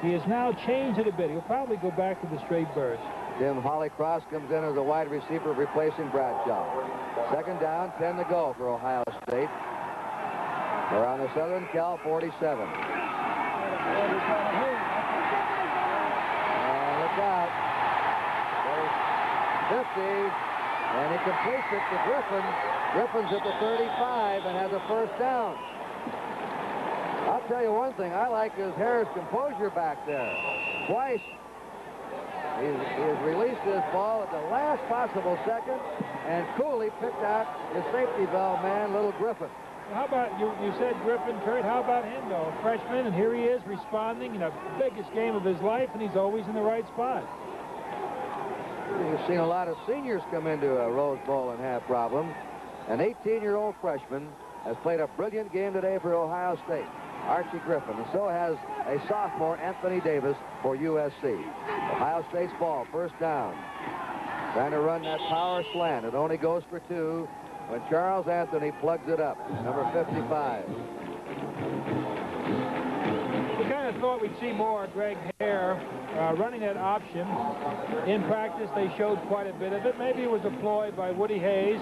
He has now changed it a bit. He'll probably go back to the straight burst. Tim Hollycross comes in as a wide receiver replacing Bradshaw. Second down, 10 to go for Ohio State. They're on the Southern Cal 47. And look out. There's 50. And he completes it to Griffin. Griffin's at the 35 and has a first down. I'll tell you one thing. I like is Harris' composure back there. Twice. He has released his ball at the last possible second and coolly picked out his safety valve man, little Griffin. How about, you said Griffin, Kurt, how about him, though? A freshman, and here he is responding in the biggest game of his life, and he's always in the right spot. You've seen a lot of seniors come into a Rose Bowl and have problems. An 18-year-old freshman has played a brilliant game today for Ohio State. Archie Griffin, and so has a sophomore, Anthony Davis, for USC. Ohio State's ball, first down. Trying to run that power slant. It only goes for 2 when Charles Anthony plugs it up, number 55. The kind of thought we'd see more Greg Hare running that option. In practice, they showed quite a bit of it. Maybe it was a ploy by Woody Hayes.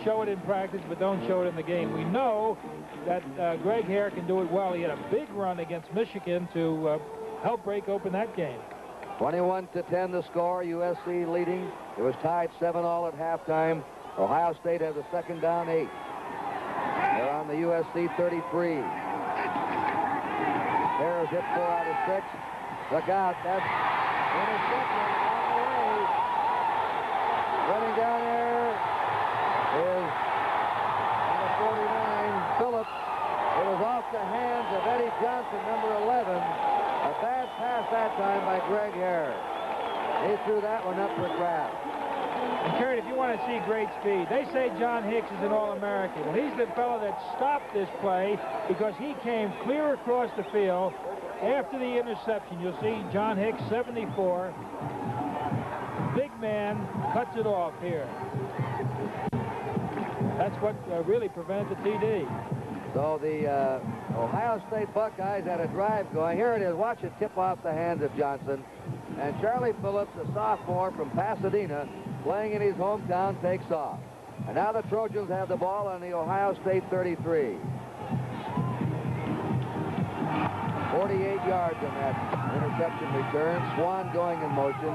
Show it in practice, but don't show it in the game. We know that Greg Hare can do it well. He had a big run against Michigan to help break open that game. 21-10 the score, USC leading. It was tied 7-all at halftime. Ohio State has a second down 8. They're on the USC 33. There's hit 4 out of 6. Look out, that's intercepted on the way. Running down there is number 49, Phillips. It was off the hands of Eddie Johnson, number 11. A bad pass that time by Greg Hare. He threw that one up for grabs. And Kurt, if you want to see great speed, they say John Hicks is an All-American. Well, he's the fellow that stopped this play because he came clear across the field after the interception. You'll see John Hicks, 74. Big man cuts it off here. That's what really prevented the TD. So the Ohio State Buckeyes had a drive going. Here it is. Watch it tip off the hands of Johnson. And Charlie Phillips, a sophomore from Pasadena, playing in his hometown, takes off. And now the Trojans have the ball on the Ohio State 33. 48 yards on that interception return. Swan going in motion.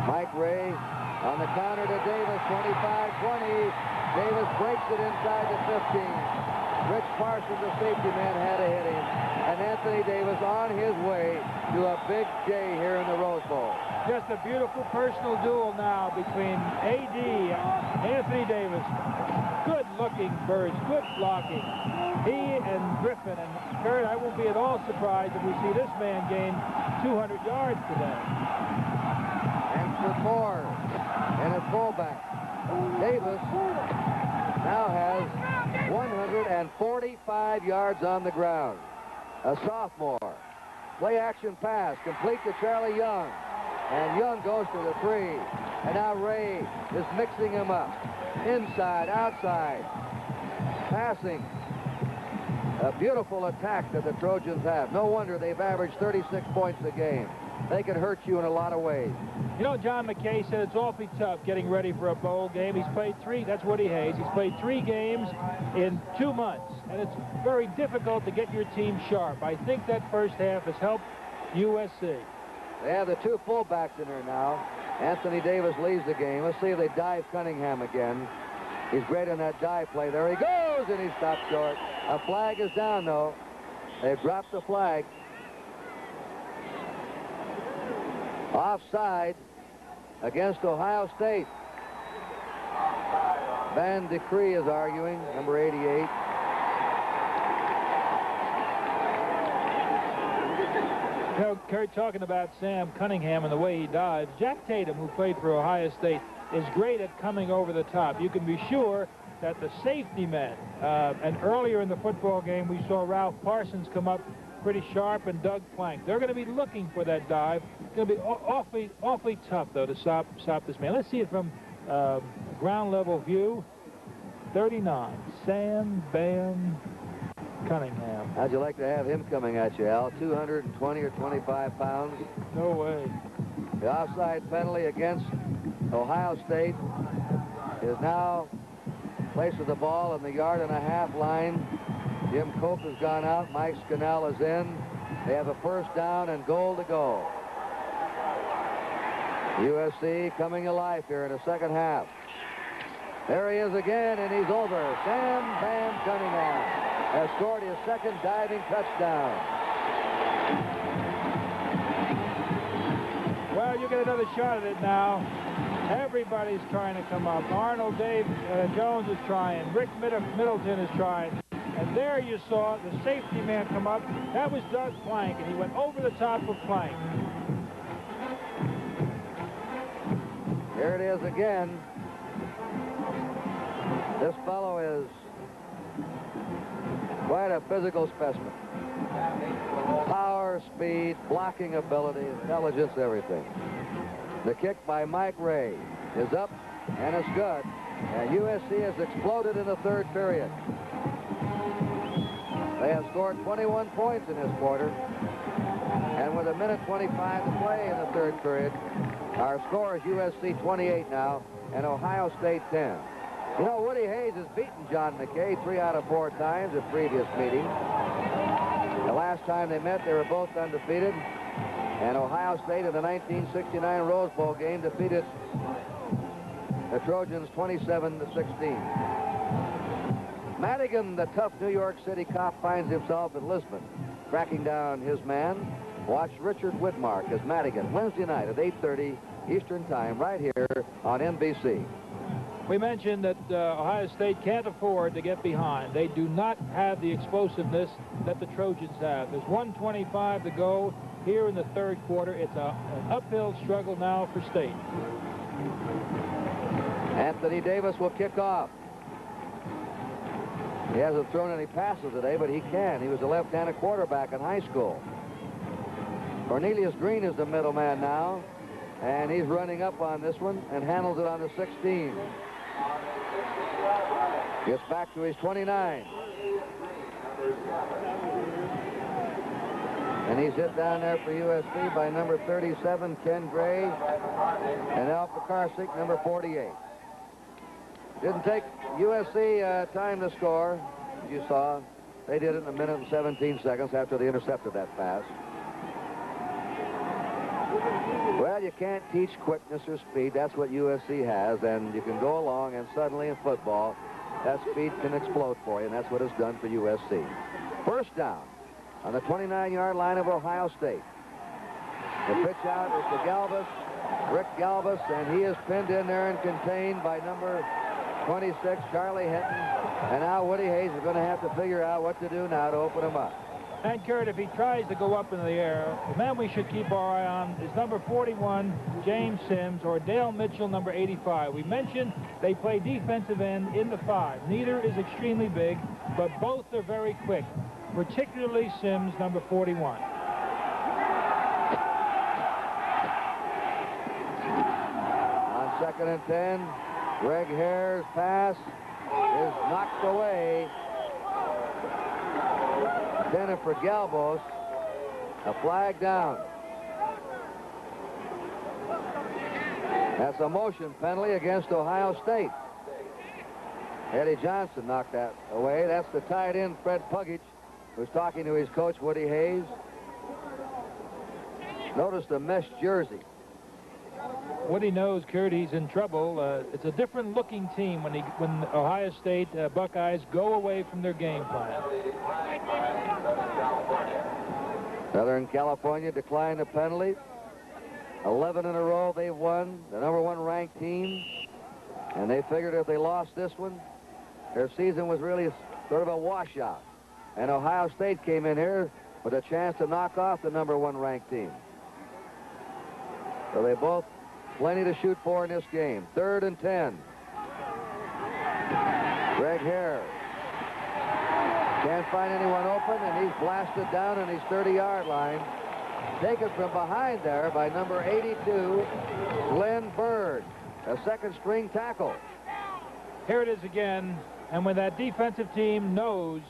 Mike Ray on the counter to Davis, 25-20. Davis breaks it inside the 15. Rich Parsons, the safety man, had to hit him. And Anthony Davis on his way to a big day here in the Rose Bowl. Just a beautiful personal duel now between A.D. and Anthony Davis. Good-looking birds, good blocking. He and Griffin. And Kurt, I won't be at all surprised if we see this man gain 200 yards today. And for Moore and a fullback. Davis now has 145 yards on the ground. A sophomore. Play action pass, complete to Charlie Young. And Young goes to the 3. And now Ray is mixing him up. Inside, outside. Passing. A beautiful attack that the Trojans have. No wonder they've averaged 36 points a game. They can hurt you in a lot of ways. You know, John McKay said it's awfully tough getting ready for a bowl game. He's played 3, that's Woody Hayes. He's played 3 games in 2 months. And it's very difficult to get your team sharp. I think that first half has helped USC. They have the 2 fullbacks in there now. Anthony Davis leads the game. Let's see if they dive Cunningham again. He's great on that dive play. There he goes, and he stopped short. A flag is down, though. They've dropped the flag. Offside against Ohio State. Van Decree is arguing, number 88. You know, Kurt, talking about Sam Cunningham and the way he dives, Jack Tatum, who played for Ohio State, is great at coming over the top. You can be sure that the safety men, and earlier in the football game, we saw Ralph Parsons come up pretty sharp and Doug Plank. They're going to be looking for that dive. It's going to be awfully tough, though, to stop this man. Let's see it from ground level view. 39, Sam Bam Cunningham. How'd you like to have him coming at you, Al? 220 or 25 pounds? No way. The offside penalty against Ohio State is now places the ball on the 1.5-yard line. Jim Cope has gone out. Mike Scannell is in. They have a first down and goal to go. USC coming alive here in the second half. There he is again, and he's over. Sam Bam Cunningham has scored his second diving touchdown. Well, you get another shot at it now. Everybody's trying to come up. Arnold Jones is trying. Rick Middleton is trying. And there you saw the safety man come up. That was Doug Plank, and he went over the top of Plank. Here it is again. This fellow is quite a physical specimen. Power, speed, blocking ability, intelligence, everything. The kick by Mike Ray is up, and it's good. And USC has exploded in the third period. They have scored 21 points in this quarter. with 1:25 to play in the third period. Our score is USC 28 now, and Ohio State 10. You know, Woody Hayes has beaten John McKay 3 out of 4 times at previous meetings. The last time they met, they were both undefeated. And Ohio State in the 1969 Rose Bowl game defeated the Trojans 27-16. Madigan, the tough New York City cop, finds himself in Lisbon, tracking down his man. Watch Richard Widmark as Madigan, Wednesday night at 8:30 Eastern Time, right here on NBC. We mentioned that Ohio State can't afford to get behind. They do not have the explosiveness that the Trojans have. There's 1:25 to go here in the third quarter. It's an uphill struggle now for State. Anthony Davis will kick off. He hasn't thrown any passes today, but he can. He was a left-handed quarterback in high school. Cornelius Green is the middleman now, and he's running up on this one and handles it on the 16. Gets back to his 29. And he's hit down there for USC by number 37, Ken Gray, and Al Pekarsik, number 48. Didn't take USC time to score, as you saw. They did it in 1 minute and 17 seconds after they intercepted that pass. Well, you can't teach quickness or speed. That's what USC has, and you can go along, and suddenly in football, that speed can explode for you, and that's what it's done for USC. First down on the 29-yard line of Ohio State. The pitch out is to Galvis, Rick Galvis, and he is pinned in there and contained by number 26, Charlie Hinton. And now Woody Hayes is going to have to figure out what to do now to open him up. And Kurt, if he tries to go up in the air, the man we should keep our eye on is number 41, James Sims, or Dale Mitchell, number 85. We mentioned they play defensive end in the 5. Neither is extremely big, but both are very quick, particularly Sims, number 41. On 2nd and 10, Greg Hare's pass is knocked away. Intended for Galvos. A flag down. That's a motion penalty against Ohio State. Eddie Johnson knocked that away. That's the tight end, Fred Puggich, who's talking to his coach, Woody Hayes. Notice the mesh jersey. Woody knows, Kurt, he's in trouble. It's a different looking team when Ohio State Buckeyes go away from their game plan. Southern California declined the penalty. 11 in a row they've won, the number 1 ranked team. And they figured if they lost this one, their season was really sort of a washout. And Ohio State came in here with a chance to knock off the number 1 ranked team. So they both plenty to shoot for in this game. 3rd and 10. Greg Hare can't find anyone open, and he's blasted down on his 30-yard line. Taken from behind there by number 82, Glenn Bird, a 2nd-string tackle. Here it is again, and when that defensive team knows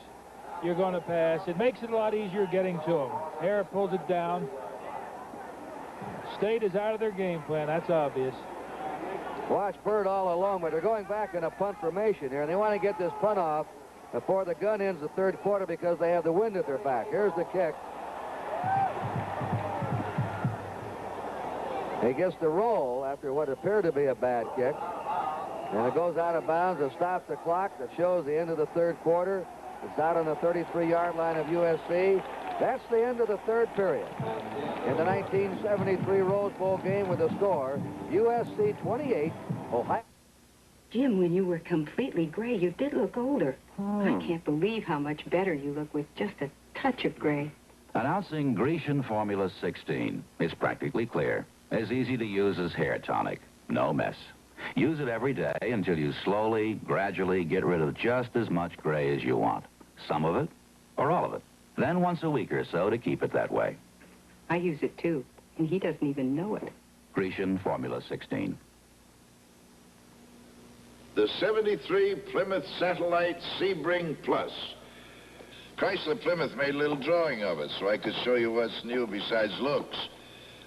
you're going to pass, it makes it a lot easier getting to them. Hare pulls it down. State is out of their game plan, that's obvious. Watch Bird all alone, but they're going back in a punt formation here, and they want to get this punt off before the gun ends the 3rd quarter because they have the wind at their back. Here's the kick. He gets the roll after what appeared to be a bad kick, and it goes out of bounds. It stops the clock. That shows the end of the 3rd quarter. It's out on the 33-yard line of USC. That's the end of the 3rd period in the 1973 Rose Bowl game with the score USC 28, Ohio. Jim, when you were completely gray, you did look older. I can't believe how much better you look with just a touch of gray. Announcing Grecian Formula 16. It's practically clear. As easy to use as hair tonic. No mess. Use it every day until you slowly, gradually get rid of just as much gray as you want. Some of it, or all of it. Then once a week or so to keep it that way. I use it too, and he doesn't even know it. Grecian Formula 16. The 73 Plymouth Satellite Sebring Plus Chrysler Plymouth made a little drawing of it so I could show you what's new besides looks.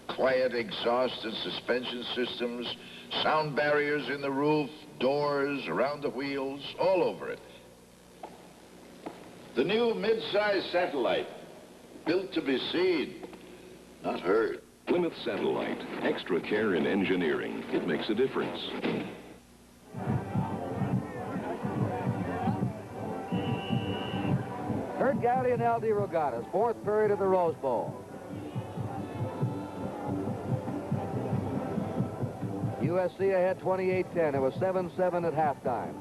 Quiet exhaust and suspension systems, sound barriers in the roof, doors, around the wheels, all over it. The new mid-size Satellite, built to be seen, not heard. Plymouth Satellite. Extra care in engineering. It makes a difference. Kurt Gowdy and L.D. Rogatis, fourth period of the Rose Bowl. USC ahead 28-10. It was 7-7 at halftime.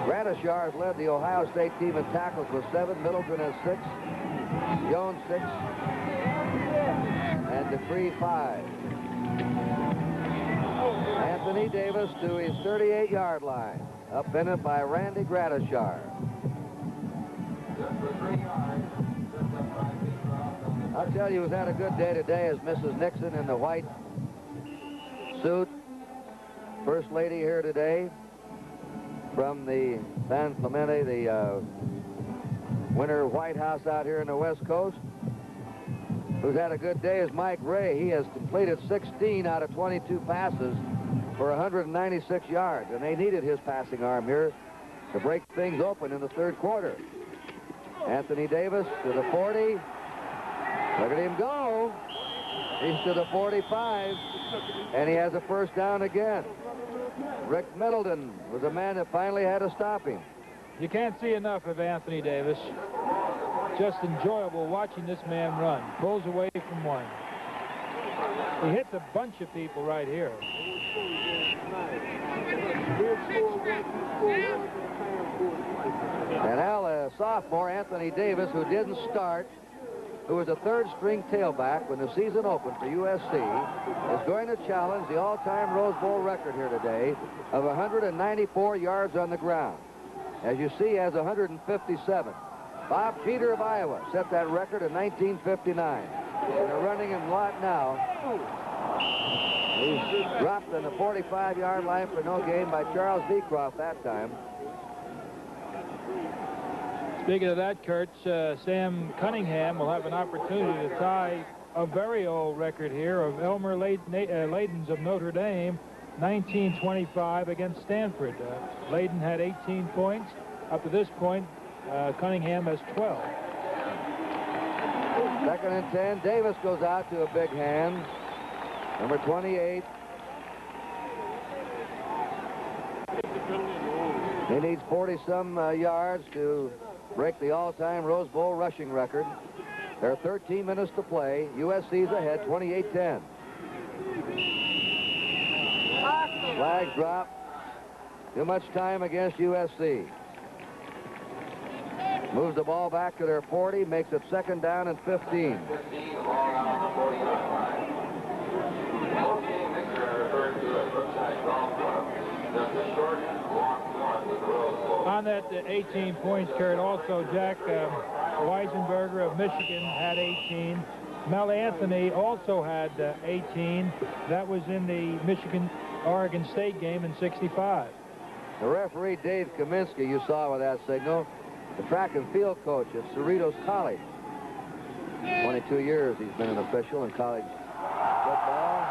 Gradishar has led the Ohio State team in tackles with 7. Middleton has 6. Jones 6. And Dupree 5. Anthony Davis to his 38-yard line. Upended by Randy Gradishar. I'll tell you who's had a good day today is Mrs. Nixon in the white suit. First lady here today from the San Clemente, the winter White House out here in the West Coast. Who's had a good day is Mike Ray. He has completed 16 out of 22 passes for 196 yards, and they needed his passing arm here to break things open in the third quarter. Anthony Davis to the 40. Look at him go. He's to the 45, and he has a first down again. Rick Middleton was a man that finally had to stop him. You can't see enough of Anthony Davis. Just enjoyable watching this man run. Pulls away from one. He hits a bunch of people right here. And now a sophomore, Anthony Davis, who didn't start, who was a third-string tailback when the season opened for USC, is going to challenge the all-time Rose Bowl record here today of 194 yards on the ground. As you see, he has 157. Bob Jeter of Iowa set that record in 1959. And they're running him a lot now. He's dropped on the 45-yard line for no gain by Charles Beecroft that time. Speaking of that, Kurt, Sam Cunningham will have an opportunity to tie a very old record here of Elmer Layden's of Notre Dame, 1925 against Stanford. Layden had 18 points. Up to this point, Cunningham has 12. Second and 10. Davis goes out to a big hand. Number 28. He needs 40-some yards to break the all-time Rose Bowl rushing record. There are 13 minutes to play. USC's ahead, 28-10. Flags drop. Too much time against USC. Moves the ball back to their 40, makes it second down and 15. On that 18 points, Kurt, also Jack Weisenberger of Michigan had 18. Mel Anthony also had 18. That was in the Michigan-Oregon State game in '65. The referee, Dave Kaminsky, you saw with that signal, the track and field coach at Cerritos College. 22 years he's been an official in college football.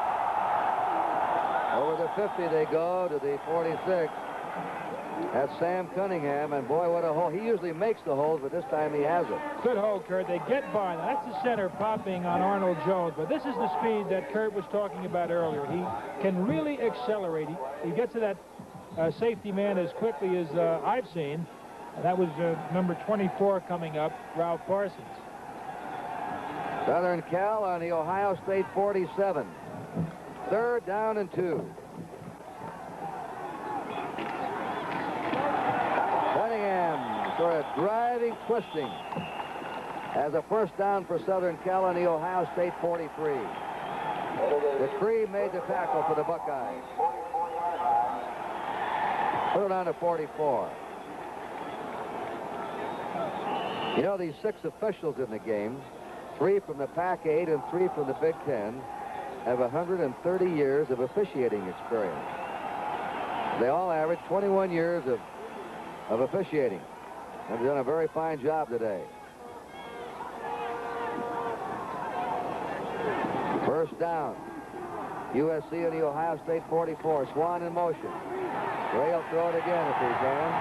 Over the 50 they go to the 46. That's Sam Cunningham, and boy, what a hole. He usually makes the holes, but this time he has it. Good hole, Kurt. They get by. That's the center popping on Arnold Jones, but this is the speed that Kurt was talking about earlier. He can really accelerate. He gets to that safety man as quickly as I've seen. And that was number 24 coming up, Ralph Parsons. Southern Cal on the Ohio State 47. Third down and 2. Cunningham sort of driving, twisting. As a first down for Southern Cal on the Ohio State 43. Dupree made the tackle for the Buckeyes. Put it on to 44. You know, these 6 officials in the game, 3 from the Pac-8 and 3 from the Big Ten, have 130 years of officiating experience. They all average 21 years of officiating. They've done a very fine job today. First down. USC and the Ohio State 44. Swan in motion. Gray will throw it again if he can.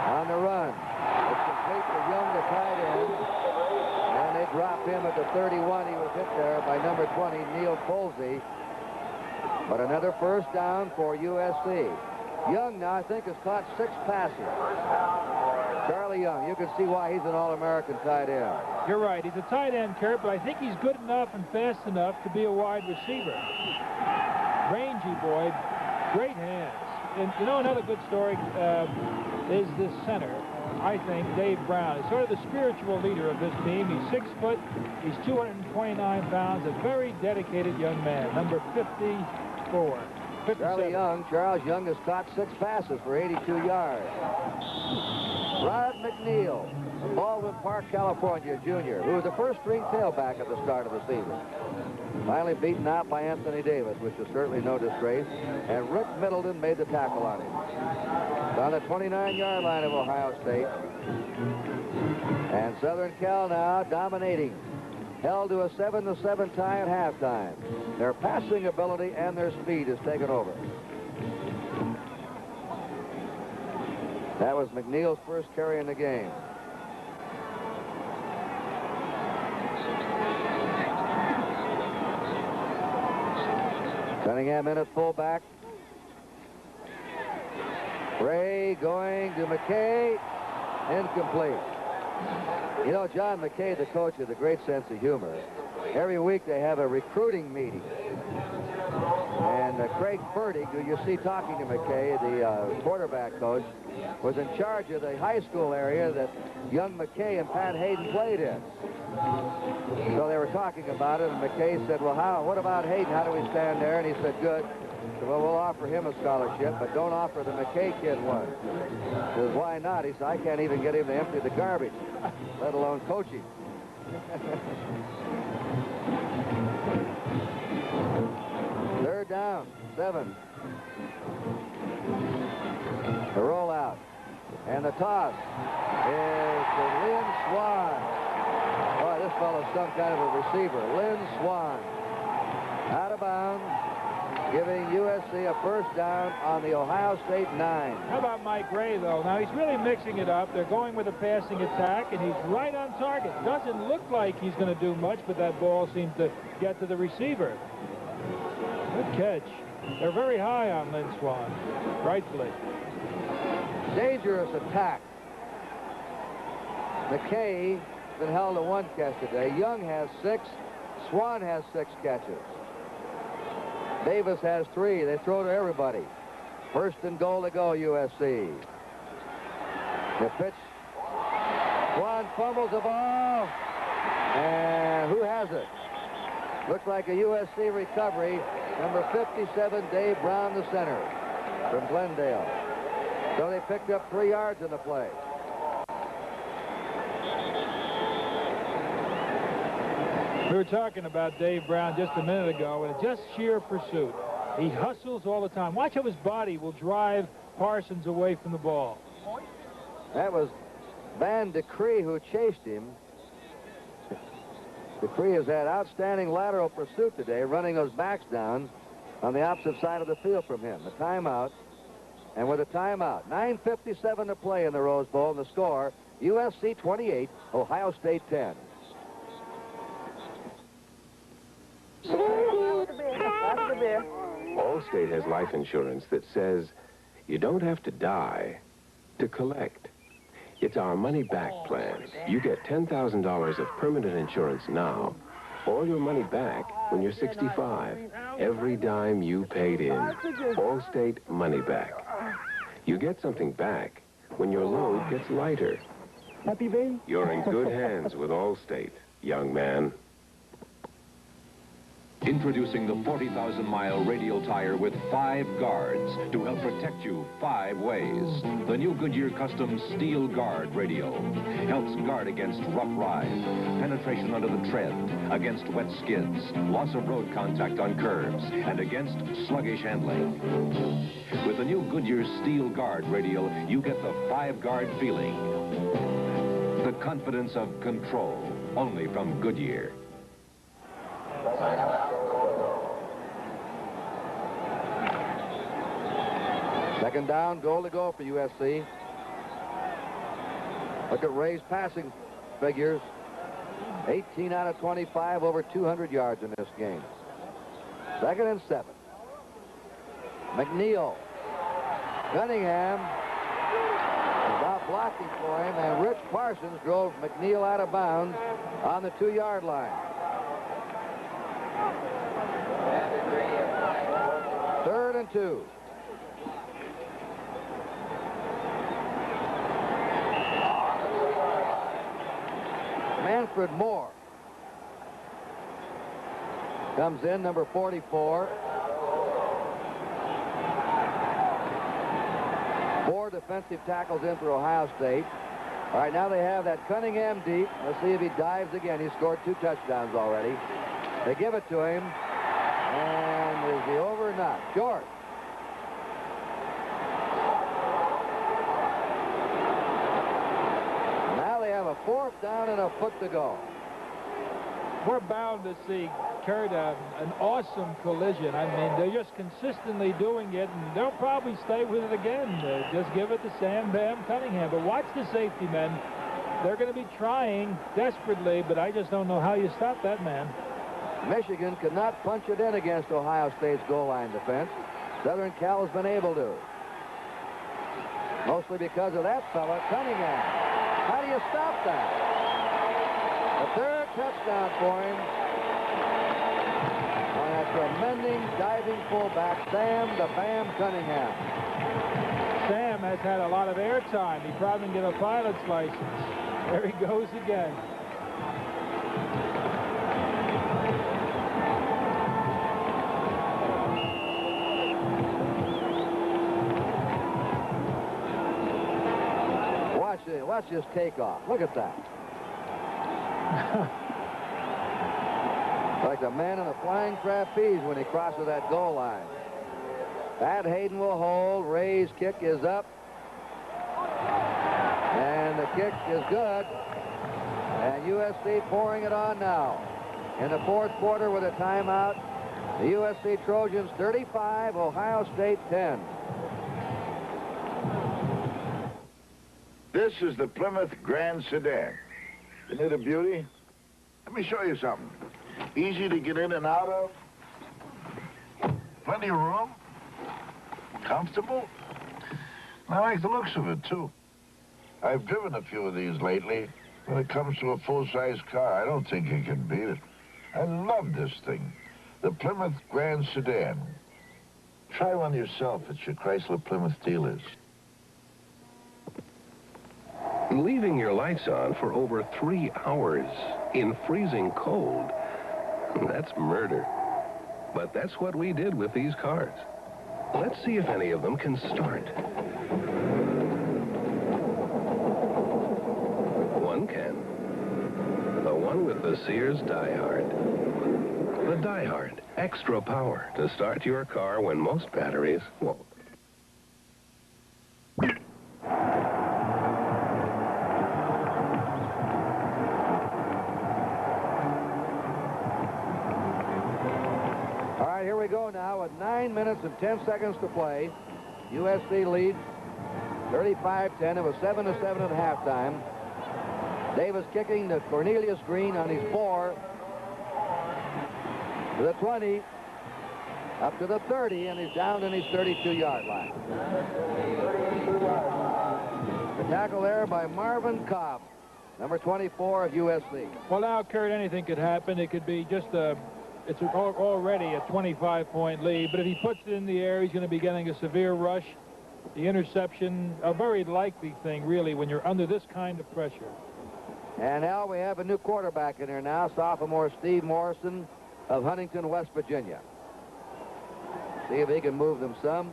On the run. It's complete to Young, the tight end. And they drop him at the 31. He was hit there by number 20, Neil Polsey. But another first down for USC. Young now, I think, has caught 6 passes. Charlie Young, you can see why he's an All-American tight end. You're right. He's a tight end, Kurt, but I think he's good enough and fast enough to be a wide receiver. Rangy boy, great hands. And you know, another good story is this center, I think, Dave Brown. He's sort of the spiritual leader of this team. He's 6 foot. He's 229 pounds. A very dedicated young man, number 54. 57. Charles Young has caught 6 passes for 82 yards. Rod McNeil from Baldwin Park, California, junior, who was the first-string tailback at the start of the season. Finally beaten out by Anthony Davis, which is certainly no disgrace. And Rick Middleton made the tackle on him. It's on the 29-yard line of Ohio State. And Southern Cal now dominating. Held to a 7-7 tie at halftime. Their passing ability and their speed has taken over. That was McNeil's first carry in the game. Cunningham in at fullback. Ray going to McKay. Incomplete. You know, John McKay, the coach, has a great sense of humor. Every week they have a recruiting meeting. And Craig Fertig, who you see talking to McKay, the quarterback coach, was in charge of the high school area that young McKay and Pat Hayden played in. So they were talking about it, and McKay said, well, what about Hayden? How do we stand there? And he said, good. He said, well, we'll offer him a scholarship, but don't offer the McKay kid one. He says, why not? He said, I can't even get him to empty the garbage, let alone coach him. Third down, 7. The rollout. And the toss is to Lynn Swan. Boy, this fellow's some kind of a receiver. Lynn Swan. Out of bounds, giving USC a first down on the Ohio State 9. How about Mike Ray, though? Now, he's really mixing it up. They're going with a passing attack, and he's right on target. Doesn't look like he's going to do much, but that ball seems to get to the receiver. Good catch. They're very high on Lynn Swan, rightfully. Dangerous attack. McKay has been held to 1 catch today. Young has 6. Swan has 6 catches. Davis has 3. They throw to everybody. First and goal to go, USC. The pitch. Swan fumbles the ball. And who has it? Looks like a USC recovery. Number 57, Dave Brown, the center, from Glendale. So they picked up 3 yards in the play. We were talking about Dave Brown just a minute ago, and it's just sheer pursuit. He hustles all the time. Watch how his body will drive Parsons away from the ball. That was Van Decree who chased him. Decree has had outstanding lateral pursuit today, running those backs down on the opposite side of the field from him. The timeout. And with a timeout, 9:57 to play in the Rose Bowl, and the score, USC 28, Ohio State 10. Allstate has life insurance that says you don't have to die to collect. It's our money-back plan. You get $10,000 of permanent insurance now, all your money back when you're 65. Every dime you paid in. Allstate Money Back. You get something back when your load gets lighter. Happy baby? You're in good hands with Allstate, young man. Introducing the 40,000-mile radial tire with 5 guards to help protect you 5 ways. The new Goodyear Custom Steel Guard Radial helps guard against rough ride, penetration under the tread, against wet skids, loss of road contact on curves, and against sluggish handling. With the new Goodyear Steel Guard Radial, you get the 5-guard feeling. confidence of control, only from Goodyear. Second down, goal to go for USC. Look at Ray's passing figures. 18 out of 25, over 200 yards in this game. 2nd and 7. McNeil. Cunningham is out blocking for him, and Rich Parsons drove McNeil out of bounds on the 2-yard line. 3rd and 2. Manfred Moore comes in, number 44. 4 defensive tackles in for Ohio State. All right, now they have that Cunningham deep. Let's see if he dives again. He's scored 2 touchdowns already. They give it to him. And is he over or not? Short. Now they have a 4th down and a foot to go. We're bound to see, Kurt, an awesome collision. I mean, they're just consistently doing it, and they'll probably stay with it again. Just give it to Sam Bam Cunningham. But watch the safety men. They're going to be trying desperately, but I just don't know how you stop that man. Michigan could not punch it in against Ohio State's goal line defense. Southern Cal has been able to. Mostly because of that fella, Cunningham. How do you stop that? The 3rd touchdown for him. On a tremendous diving fullback, Sam the Bam Cunningham. Sam has had a lot of airtime. He probably can get a pilot's license. There he goes again. Watch this takeoff. Look at that. Like a man in a flying trapeze when he crosses that goal line. Pat Hayden will hold. Ray's kick is up. And the kick is good. And USC pouring it on now. In the 4th quarter with a timeout, the USC Trojans 35, Ohio State 10. This is the Plymouth Grand Sedan. Isn't it a beauty? Let me show you something. Easy to get in and out of. Plenty of room. Comfortable. I like the looks of it, too. I've driven a few of these lately. When it comes to a full-size car, I don't think you can beat it. I love this thing. The Plymouth Grand Sedan. Try one yourself at your Chrysler Plymouth dealers. Leaving your lights on for over 3 hours in freezing cold, that's murder. But that's what we did with these cars. Let's see if any of them can start. One can. The one with the Sears Die-Hard. The Die-Hard, extra power to start your car when most batteries won't. Go now with 9 minutes and 10 seconds to play. USC leads 35-10. It was 7-7 at halftime. Davis kicking to Cornelius Green on his 4. To the 20. Up to the 30, and he's down in his 32-yard line. The tackle there by Marvin Cobb, number 24 of USC. Well, now, Kurt, anything could happen. It could be just it's already a 25-point lead, but if he puts it in the air, he's going to be getting a severe rush. The interception, a very likely thing, really, when you're under this kind of pressure. And now we have a new quarterback in there now, sophomore Steve Morrison of Huntington, West Virginia. See if he can move them some.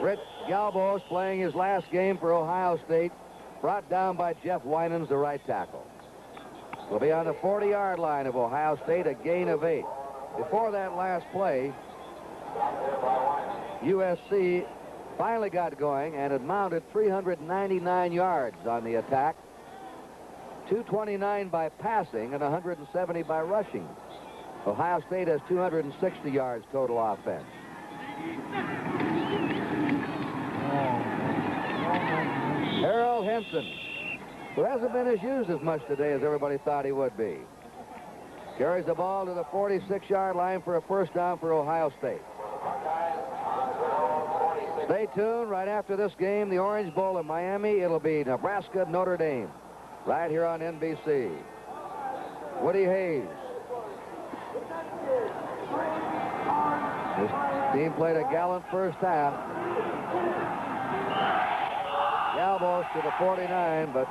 Rich Galbos playing his last game for Ohio State, brought down by Jeff Winans, the right tackle. Will be on the 40-yard line of Ohio State, a gain of 8. Before that last play, USC finally got going and had mounted 399 yards on the attack, 229 by passing and 170 by rushing. Ohio State has 260 yards total offense. Harold Henson, who hasn't been used as much today as everybody thought he would be, carries the ball to the 46-yard line for a first down for Ohio State. Stay tuned. Right after this game, the Orange Bowl in Miami. It'll be Nebraska, Notre Dame, right here on NBC. Woody Hayes. His team played a gallant first half. Galvos to the 49, but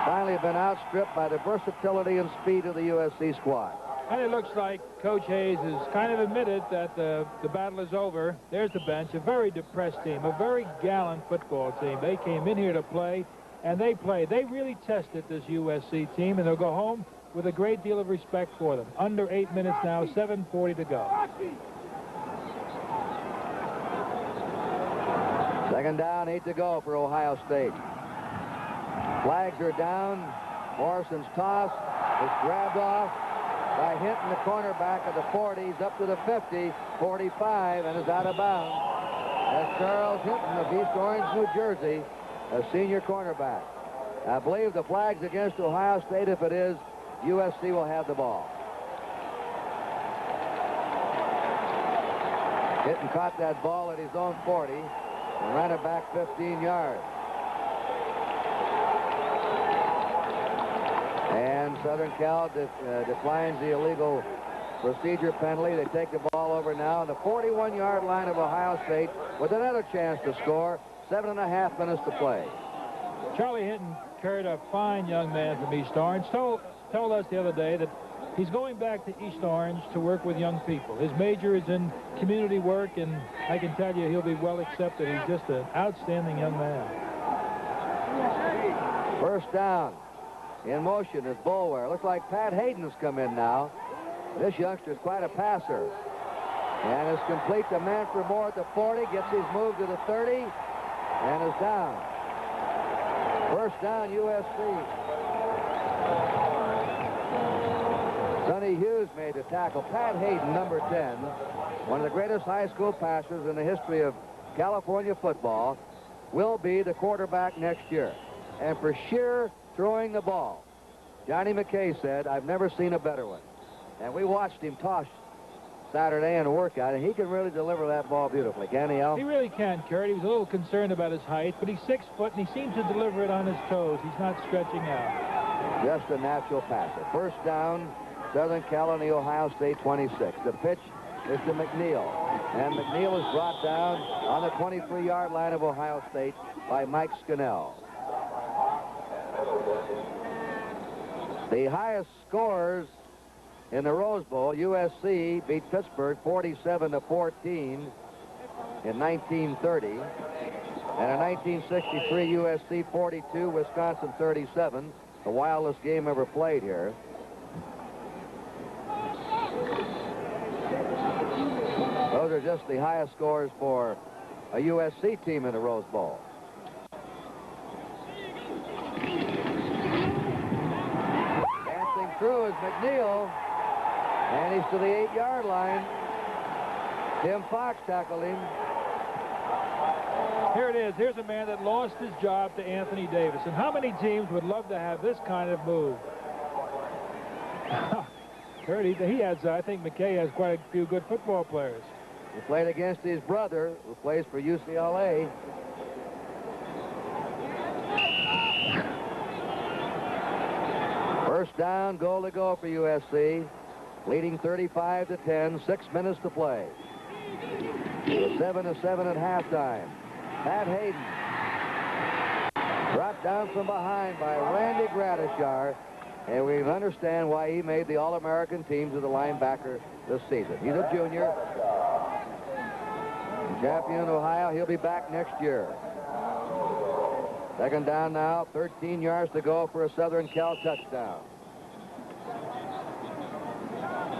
finally have been outstripped by the versatility and speed of the USC squad. And it looks like Coach Hayes has kind of admitted that the battle is over. There's the bench, a very depressed team, a very gallant football team. They came in here to play, and they played. They really tested this USC team, and they'll go home with a great deal of respect for them. Under 8 minutes now, 7:40 to go. Second down, 8 to go for Ohio State. Flags are down. Morrison's toss is grabbed off by Hinton, the cornerback of the 40s, up to the 50, 45, and is out of bounds. That's Charles Hinton of East Orange, New Jersey, a senior cornerback. I believe the flag's against Ohio State. If it is, USC will have the ball. Hinton caught that ball at his own 40 and ran it back 15 yards. And Southern Cal declines the illegal procedure penalty. They take the ball over now on the 41-yard line of Ohio State with another chance to score. 7.5 minutes to play. Charlie Hinton carried a fine young man from East Orange. Told us the other day that he's going back to East Orange to work with young people. His major is in community work, and I can tell you he'll be well accepted. He's just an outstanding young man. First down. In motion is Boulware. Looks like Pat Hayden's come in now. This youngster's quite a passer. And is complete to Manfred Moore at the 40. Gets his move to the 30. And is down. First down, USC. Sonny Hughes made the tackle. Pat Hayden, number 10, one of the greatest high school passers in the history of California football, will be the quarterback next year. And for sheer throwing the ball, Johnny McKay said, "I've never seen a better one." And we watched him toss Saturday in a workout, and he can really deliver that ball beautifully. Can he, Al? He really can, Kurt. He was a little concerned about his height, but he's 6 foot, and he seems to deliver it on his toes. He's not stretching out. Just a natural passer. First down, Southern Cal on the Ohio State 26. The pitch is to McNeil. And McNeil is brought down on the 23-yard line of Ohio State by Mike Scannell. The highest scorers in the Rose Bowl, USC beat Pittsburgh 47-14 in 1930. And in 1963, USC 42, Wisconsin 37, the wildest game ever played here. Those are just the highest scores for a USC team in the Rose Bowl. Dancing through is McNeil, and he's to the 8-yard line. Tim Fox tackled him. Here it is. Here's a man that lost his job to Anthony Davis. And how many teams would love to have this kind of move? Kurt, he has, I think McKay has quite a few good football players. He played against his brother, who plays for UCLA. First down, goal to go for USC. Leading 35-10, 6 minutes to play. It was 7-7 at halftime. Pat Hayden brought down from behind by Randy Gradishar, and we understand why he made the All-American teams of the linebacker this season. He's a junior. Champion Ohio, he'll be back next year. Second down now, 13 yards to go for a Southern Cal touchdown.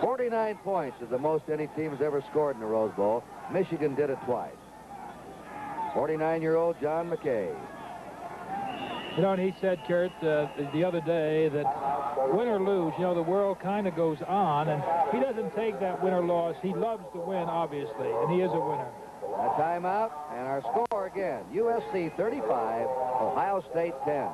49 points is the most any team has ever scored in the Rose Bowl. Michigan did it twice. 49-year-old John McKay. You know, and he said, Kurt, the other day that win or lose, you know, the world kind of goes on, and he doesn't take that win or loss. He loves to win, obviously, and he is a winner. A timeout, and our score again, USC 35, Ohio State 10.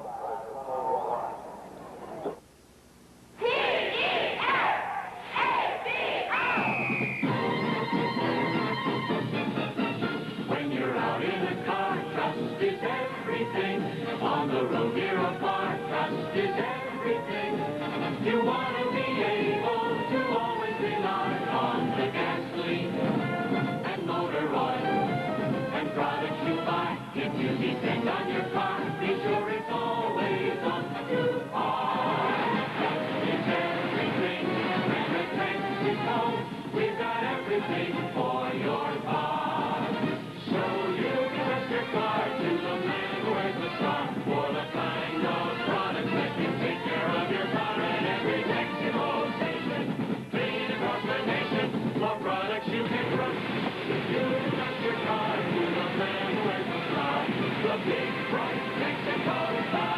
When you're out in a car, trust is everything. On the road near or far, trust is everything. You want to be able to always rely on the gasoline and motor oil and products you buy. If you depend on your car, be sure it's always up to par. It's everything, and at Mexico, we've got everything for your car. So you trust your car to the man who wears the star for the kind of products that can take care of your car at every Mexico station. Clean across the nation for products you can trust. You trust your car to the man who wears the star, the big bright Mexico star.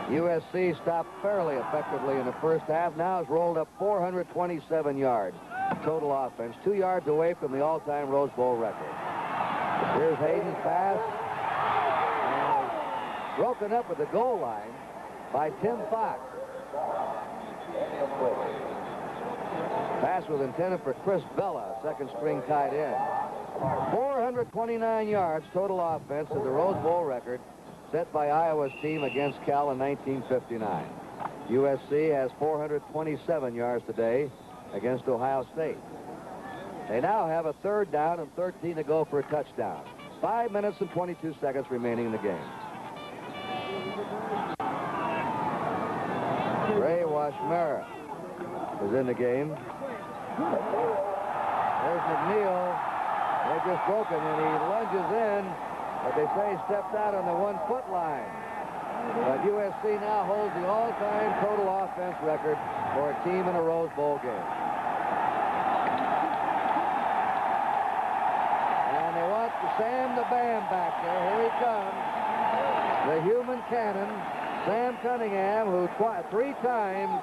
USC stopped fairly effectively in the first half. Now has rolled up 427 yards total offense, 2 yards away from the all-time Rose Bowl record. Here's Hayden's pass, and broken up at the goal line by Tim Fox. Pass was intended for Chris Bella, second-string tight end. 429 yards total offense is the Rose Bowl record set by Iowa's team against Cal in 1959. USC has 427 yards today against Ohio State. They now have a third down and 13 to go for a touchdown. 5 minutes and 22 seconds remaining in the game. Ray Washmara is in the game. There's McNeil. They've just broken, and he lunges in, but they say he stepped out on the 1-foot line. But USC now holds the all-time total offense record for a team in a Rose Bowl game. And they want Sam the Bam back there. Here he comes. The human cannon, Sam Cunningham, who 3 times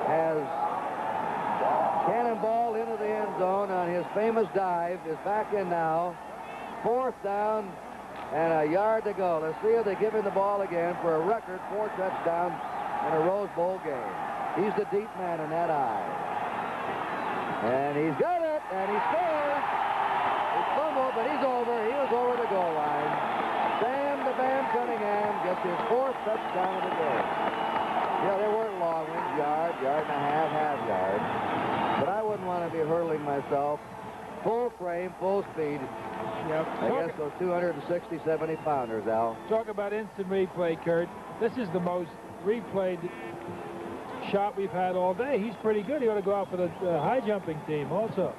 has cannonball into the end zone on his famous dive, is back in now. 4th down and a yard to go. Let's see if they give him the ball again for a record 4 touchdowns in a Rose Bowl game. He's the deep man in that eye. And he's got it, and he scores. He fumbled, but he's over. He was over the goal line. Sam the Bam Cunningham gets his 4th touchdown of the game. Yeah, they weren't long ones, yard and a half yard. But I wouldn't want to be hurling myself. Full frame, full speed. Yep. I guess those 260, 70-pounders, Al. Talk about instant replay, Kurt. This is the most replayed shot we've had all day. He's pretty good. He ought to go out for the high jumping team also.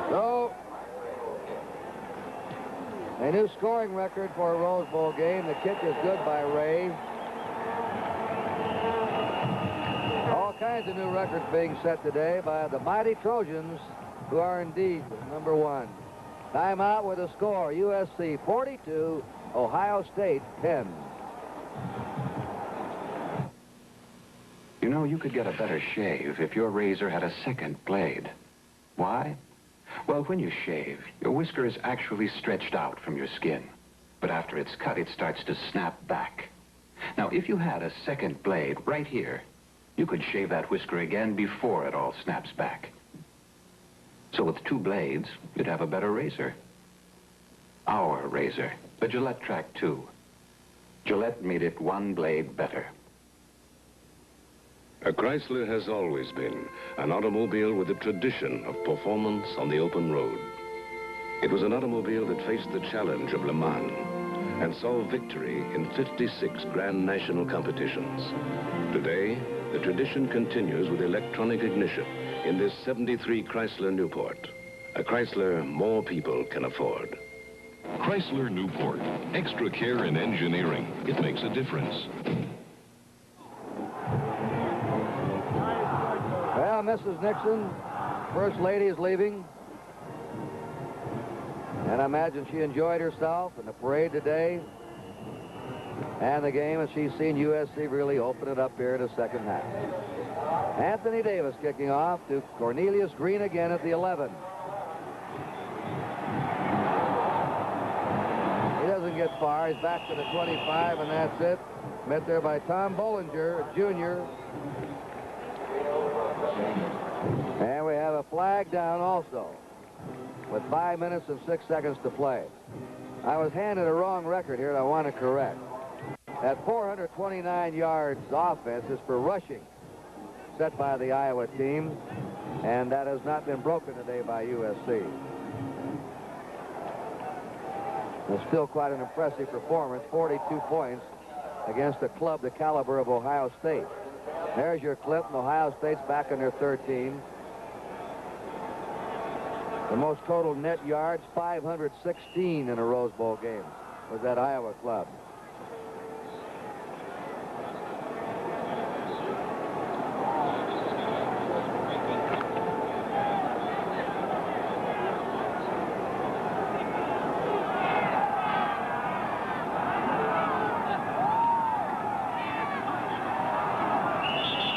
So, a new scoring record for a Rose Bowl game. The kick is good by Ray. All kinds of new records being set today by the mighty Trojans, who are indeed number 1. Timeout with a score, USC 42, Ohio State 10. You know, you could get a better shave if your razor had a second blade. Why? Well, when you shave, your whisker is actually stretched out from your skin. But after it's cut, it starts to snap back. Now, if you had a second blade right here, you could shave that whisker again before it all snaps back. So with 2 blades, you'd have a better razor. Our razor, the Gillette Track 2. Gillette made it 1 blade better. A Chrysler has always been an automobile with a tradition of performance on the open road. It was an automobile that faced the challenge of Le Mans and saw victory in 56 Grand National competitions. Today, the tradition continues with electronic ignition in this '73 Chrysler Newport, a Chrysler more people can afford. Chrysler Newport. Extra care in engineering. It makes a difference. Well, Mrs. Nixon, First Lady, is leaving. And I imagine she enjoyed herself in the parade today and the game, and she's seen USC really open it up here in the second half. Anthony Davis kicking off to Cornelius Green again at the 11. He doesn't get far. He's back to the 25, and that's it. Met there by Tom Bollinger, Jr. And we have a flag down also with 5 minutes and 6 seconds to play. I was handed a wrong record here, and I want to correct. That 429 yards offense is for rushing, set by the Iowa team, and that has not been broken today by USC. It's still quite an impressive performance, 42 points against a club the caliber of Ohio State. There's your clip, and Ohio State's back in their 13. The most total net yards, 516 in a Rose Bowl game, was that Iowa club.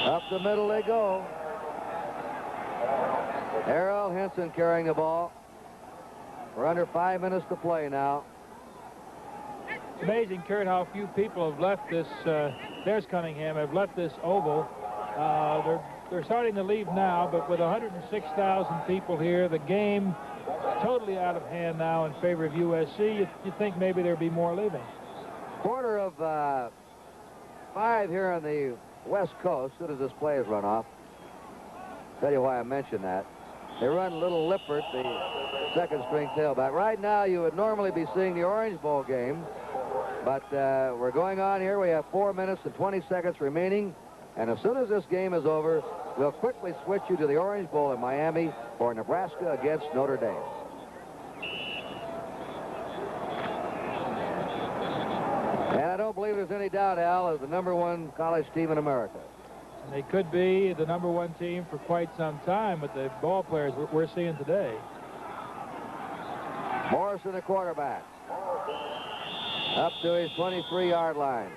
Up the middle they go. Errol Henson carrying the ball. We're under 5 minutes to play now. It's amazing, Kurt, how few people have left this. There's Cunningham, have left this oval. They're starting to leave now, but with 106,000 people here, the game totally out of hand now in favor of USC. You'd think maybe there'd be more leaving. Quarter of 5 here on the West Coast. As soon as this play is run off, tell you why I mentioned that. They run Little Lippert, the second-string tailback. Right now, you would normally be seeing the Orange Bowl game, but we're going on here. We have 4 minutes and 20 seconds remaining, and as soon as this game is over, we'll quickly switch you to the Orange Bowl in Miami for Nebraska against Notre Dame. And I don't believe there's any doubt, Al, is the #1 college team in America. And they could be the #1 team for quite some time with the ball players we're seeing today. Morrison, the quarterback, up to his 23-yard line.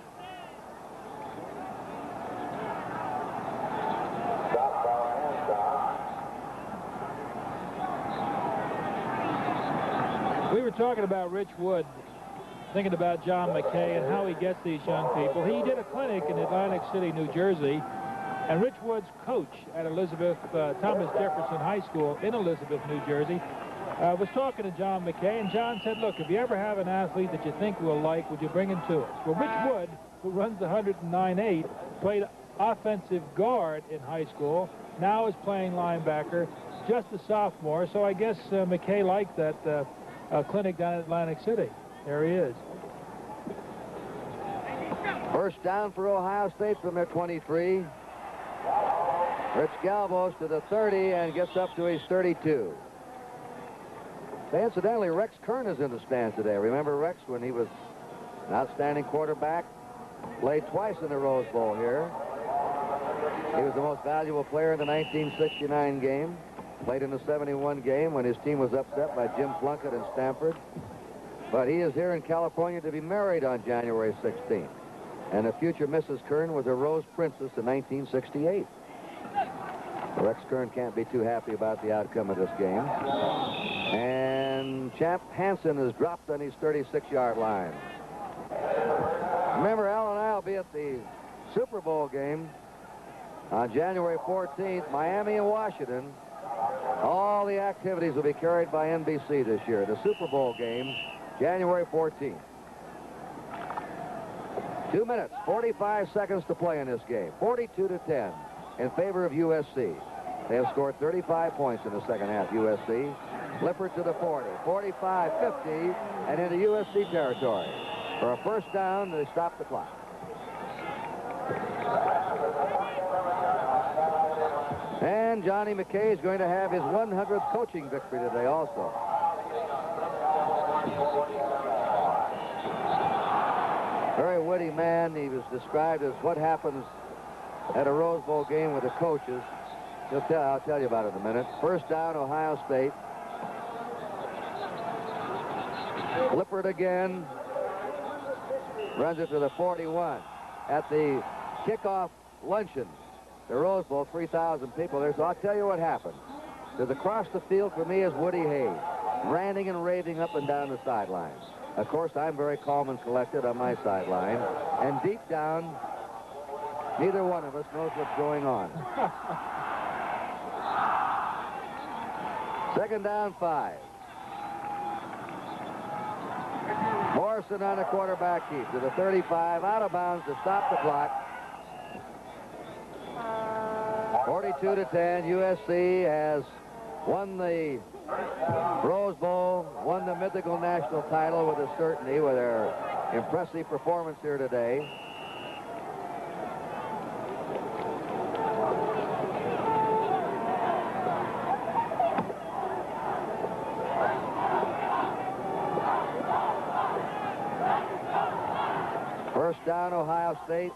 We were talking about Rich Wood, thinking about John McKay and how he gets these young people. He did a clinic in Atlantic City, New Jersey, and Rich Wood's coach at Elizabeth Thomas Jefferson High School in Elizabeth, New Jersey, was talking to John McKay, and John said, look, if you ever have an athlete that you think we'll like, would you bring him to us? Well, Rich Wood, who runs the 109.8, played offensive guard in high school, now is playing linebacker, just a sophomore, so I guess McKay liked that clinic down at Atlantic City. There he is. First down for Ohio State from their 23. Rich Galvos to the 30 and gets up to his 32. Incidentally, Rex Kern is in the stands today. Remember Rex when he was an outstanding quarterback? Played twice in the Rose Bowl here. He was the most valuable player in the 1969 game. Played in the 71 game when his team was upset by Jim Plunkett and Stanford. But he is here in California to be married on January 16th. And the future Mrs. Kern was a Rose Princess in 1968. Rex Kern can't be too happy about the outcome of this game. And Champ Hansen is dropped on his 36-yard line. Remember, Al and I will be at the Super Bowl game on January 14th, Miami and Washington. All the activities will be carried by NBC this year. The Super Bowl game, January 14th. 2 minutes, 45 seconds to play in this game. 42-10 in favor of USC. They have scored 35 points in the second half, USC. Lippert to the 40, 45, 50, and into USC territory. For a first down, they stop the clock. And Johnny McKay is going to have his 100th coaching victory today also. Very witty man. He was described as what happens at a Rose Bowl game with the coaches. I'll tell you about it in a minute. First down, Ohio State. Lippert again. Runs it to the 41. At the kickoff luncheon, the Rose Bowl, 3,000 people there. So I'll tell you what happened. Because across the field for me is Woody Hayes, ranting and raving up and down the sidelines. Of course, I'm very calm and collected on my sideline. And deep down, neither one of us knows what's going on. Second down, 5. Morrison on the quarterback keep to the 35, out of bounds to stop the clock. 42-10, USC has won the Rose Bowl, won the mythical national title with a certainty with their impressive performance here today. First down, Ohio State.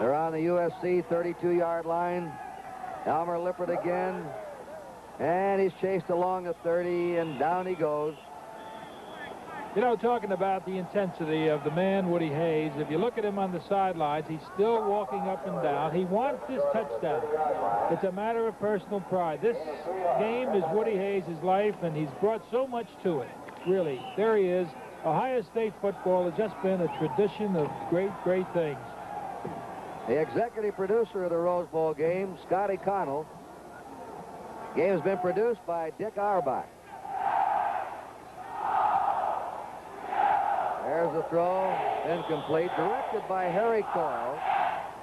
They're on the USC 32-yard line. Elmer Lippert again. And he's chased along the 30, and down he goes. You know, talking about the intensity of the man, Woody Hayes, if you look at him on the sidelines, he's still walking up and down. He wants this touchdown. It's a matter of personal pride. This game is Woody Hayes' life, and he's brought so much to it. Really, there he is. Ohio State football has just been a tradition of great, great things. The executive producer of the Rose Bowl game, Scotty Connell. Game has been produced by Dick Auerbach. There's the throw, incomplete, directed by Harry Coyle.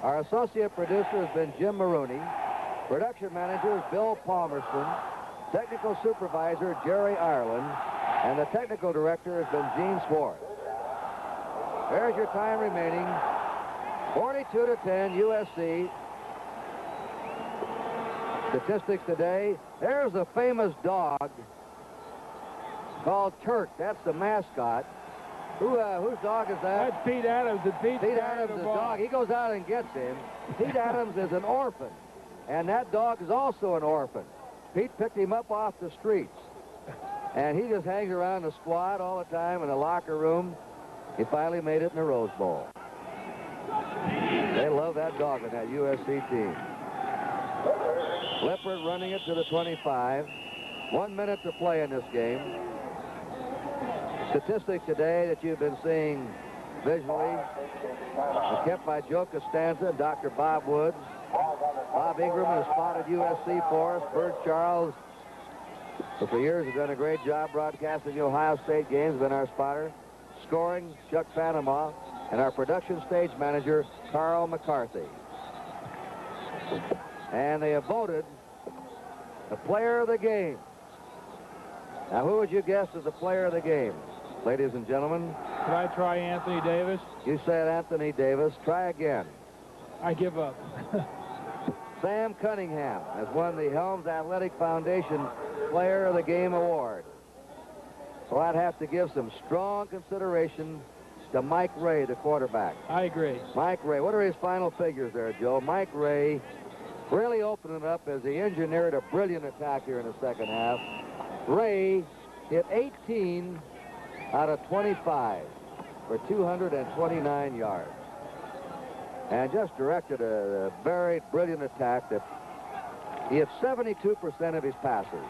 Our associate producer has been Jim Maroney. Production manager is Bill Palmerston. Technical supervisor, Jerry Ireland. And the technical director has been Gene Swartz. There's your time remaining. 42-10, USC. Statistics today. There's a famous dog called Turk. That's the mascot. Whose dog is that? That's Pete Adams. Pete Adams' dog. He goes out and gets him. Pete Adams is an orphan. And that dog is also an orphan. Pete picked him up off the streets. And he just hangs around the squad all the time in the locker room. He finally made it in the Rose Bowl. They love that dog in that USC team. Lippert running it to the 25. 1 minute to play in this game. Statistics today that you've been seeing visually are kept by Joe Costanza and Dr. Bob Woods. Bob Ingram has spotted USC for us. Bert Charles, who for years has done a great job broadcasting the Ohio State games, been our spotter. Scoring, Chuck Panama. And our production stage manager, Carl McCarthy. And they have voted the player of the game. Now, who would you guess is the player of the game, ladies and gentlemen? Could I try Anthony Davis? You said Anthony Davis. Try again. I give up. Sam Cunningham has won the Helms Athletic Foundation Player of the Game Award. So I'd have to give some strong consideration to Mike Ray, the quarterback. I agree. Mike Ray. What are his final figures there, Joe? Mike Ray really opened it up as he engineered a brilliant attack here in the second half. Ray hit 18 out of 25 for 229 yards. And just directed a very brilliant attack that he hit 72% of his passes.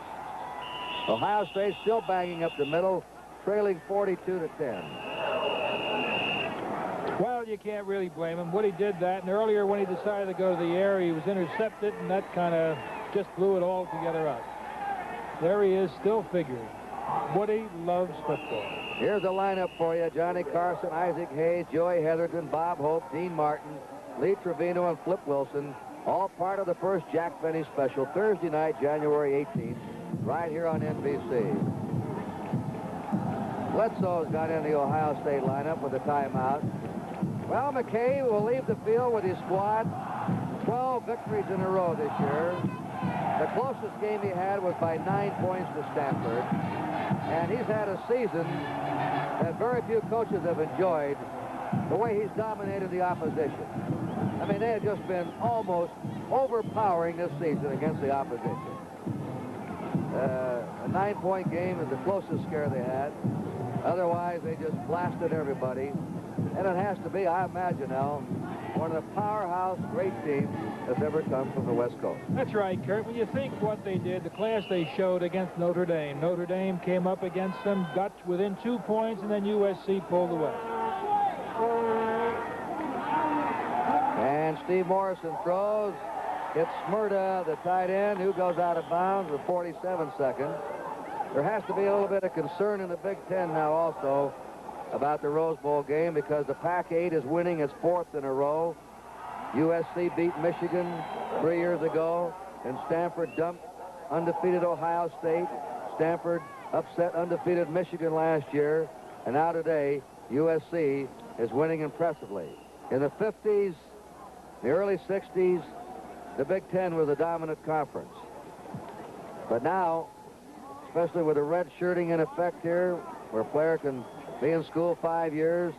Ohio State still banging up the middle, trailing 42-10. Well, you can't really blame him. Woody did that, and earlier when he decided to go to the air, he was intercepted, and that kind of just blew it all together up. There he is, still figuring. Woody loves football. Here's the lineup for you. Johnny Carson, Isaac Hayes, Joey Heatherton, Bob Hope, Dean Martin, Lee Trevino, and Flip Wilson, all part of the first Jack Benny special, Thursday night, January 18th, right here on NBC. Bledsoe's got in the Ohio State lineup with a timeout. Well, McKay will leave the field with his squad. 12 victories in a row this year. The closest game he had was by 9 points to Stanford. And he's had a season that very few coaches have enjoyed, the way he's dominated the opposition. I mean, they have just been almost overpowering this season against the opposition. A 9-point game is the closest scare they had. Otherwise, they just blasted everybody. And it has to be, I imagine, Al, one of the powerhouse great teams that's ever come from the West Coast. That's right, Kurt. When you think what they did, the class they showed against Notre Dame. Notre Dame came up against them, got within 2 points, and then USC pulled away. And Steve Morrison throws. It's Smyrna, the tight end, who goes out of bounds with 47 seconds. There has to be a little bit of concern in the Big Ten now also about the Rose Bowl game, because the Pac-8 is winning its 4th in a row. USC beat Michigan 3 years ago, and Stanford dumped undefeated Ohio State. Stanford upset undefeated Michigan last year, and now today USC is winning impressively. In the 50s, the early 60s, the Big Ten was a dominant conference. But now, especially with the red shirting in effect here, where a player can be in school 5 years,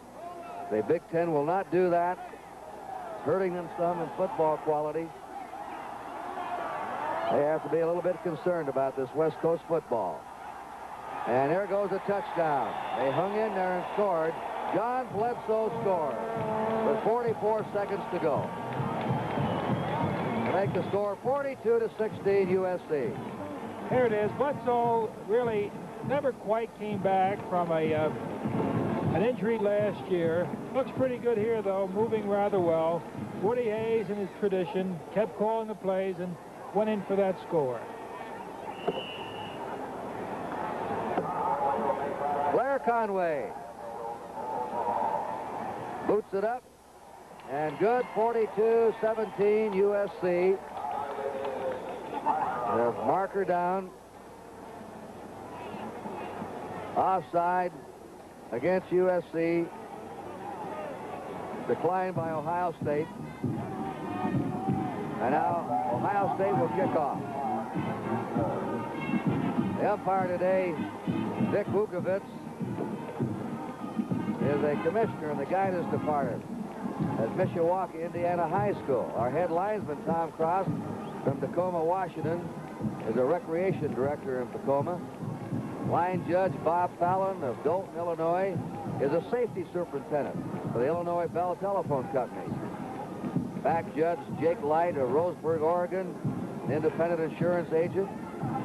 the Big Ten will not do that. It's hurting them some in football quality. They have to be a little bit concerned about this West Coast football. And there goes a touchdown. They hung in there and scored. John Bledsoe scored with 44 seconds to go to make the score 42-16 USC. Here it is. Bledsoe really never quite came back from an injury last year. Looks pretty good here, though, moving rather well. Woody Hayes, in his tradition, kept calling the plays and went in for that score. Blair Conway boots it up, and good. 42-17 USC. The marker down. Offside against USC. Declined by Ohio State. And now Ohio State will kick off. The umpire today, Dick Vukovich, is a commissioner in the guidance department at Mishawaka, Indiana High School. Our head linesman, Tom Cross, from Tacoma, Washington, is a recreation director in Tacoma. Line judge Bob Fallon of Dolton, Illinois, is a safety superintendent for the Illinois Bell Telephone Company. Back judge Jake Light of Roseburg, Oregon, an independent insurance agent.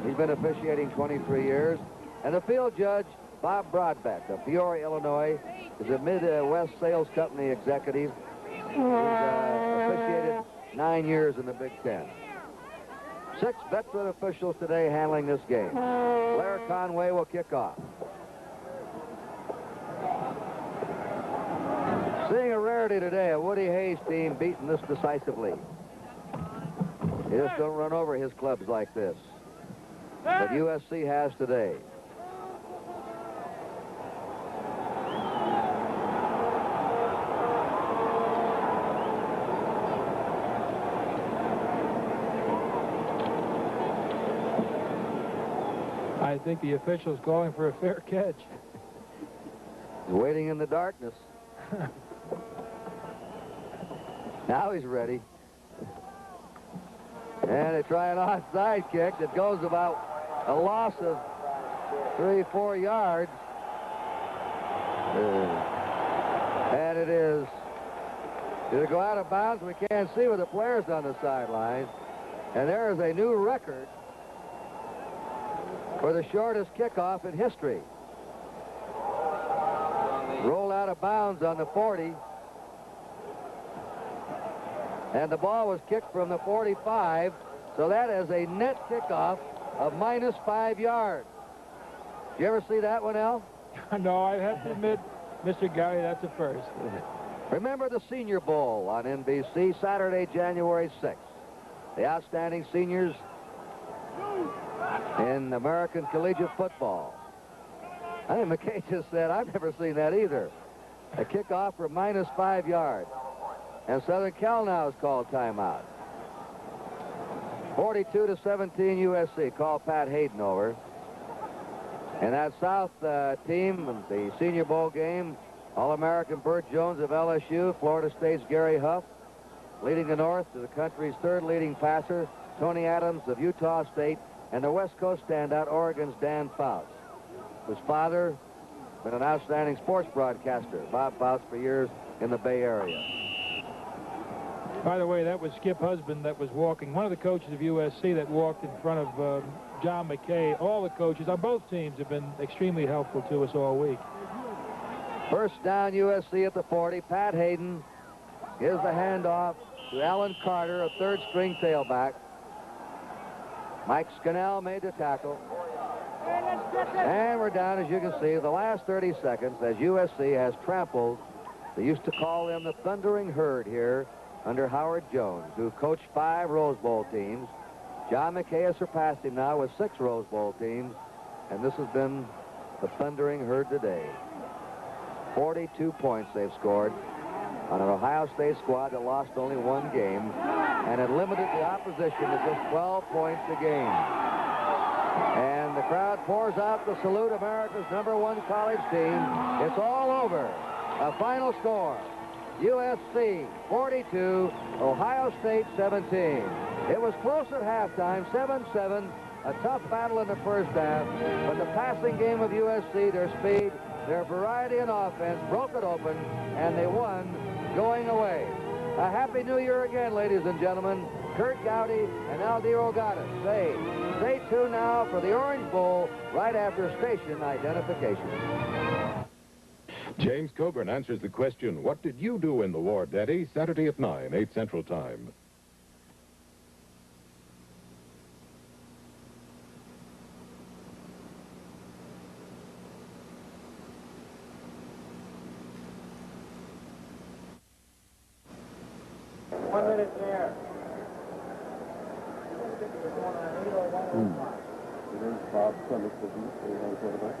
He's been officiating 23 years. And the field judge, Bob Broadbeck of Peoria, Illinois, is a Midwest Sales Company executive. He's officiated 9 years in the Big Ten. 6 veteran officials today handling this game. Blair Conway will kick off. Seeing a rarity today, a Woody Hayes team beaten this decisively. He just don't run over his clubs like this. But USC has today. I think the official's going for a fair catch. He's waiting in the darkness. Now he's ready. And they try an onside kick that goes about a loss of 3-4 yards. And it is. Did it go out of bounds? We can't see with the players on the sidelines. And there is a new record for the shortest kickoff in history. Rolled out of bounds on the 40. And the ball was kicked from the 45. So that is a net kickoff of -5 yards. Did you ever see that one, Al? No, I have to admit, Mr. Gary, that's a first. Remember the Senior Bowl on NBC, Saturday, January 6th. The outstanding seniors in American collegiate football. I think McKay just said, I've never seen that either. A kickoff for -5 yards. And Southern Cal now has called timeout. 42-17 USC. Call Pat Hayden over. And that South team, the Senior Bowl game, All-American Burt Jones of LSU, Florida State's Gary Huff, leading the North to the country's third leading passer, Tony Adams of Utah State, and the West Coast standout, Oregon's Dan Fouts, whose father been an outstanding sports broadcaster, Bob Fouts, for years in the Bay Area. By the way, that was Skip Husband that was walking, one of the coaches of USC that walked in front of John McKay. All the coaches on both teams have been extremely helpful to us all week. First down, USC at the 40. Pat Hayden gives the handoff to Alan Carter, a third-string tailback. Mike Scannell made the tackle. And we're down, as you can see, the last 30 seconds as USC has trampled. They used to call them the Thundering Herd here under Howard Jones, who coached 5 Rose Bowl teams. John McKay has surpassed him now with 6 Rose Bowl teams, and this has been the Thundering Herd today. 42 points they've scored on an Ohio State squad that lost only 1 game and had limited the opposition to just 12 points a game. And the crowd pours out to salute America's #1 college team. It's all over. A final score, USC 42, Ohio State 17. It was close at halftime, 7-7, a tough battle in the first half, but the passing game of USC, their speed, their variety in offense, broke it open, and they won going away. A Happy New Year again, ladies and gentlemen. Kurt Gowdy and Aldiro Gaddis say, stay tuned now for the Orange Bowl right after station identification. James Coburn answers the question, what did you do in the war, Daddy? Saturday at 9, 8 Central Time. Bob Clemens, quarterback.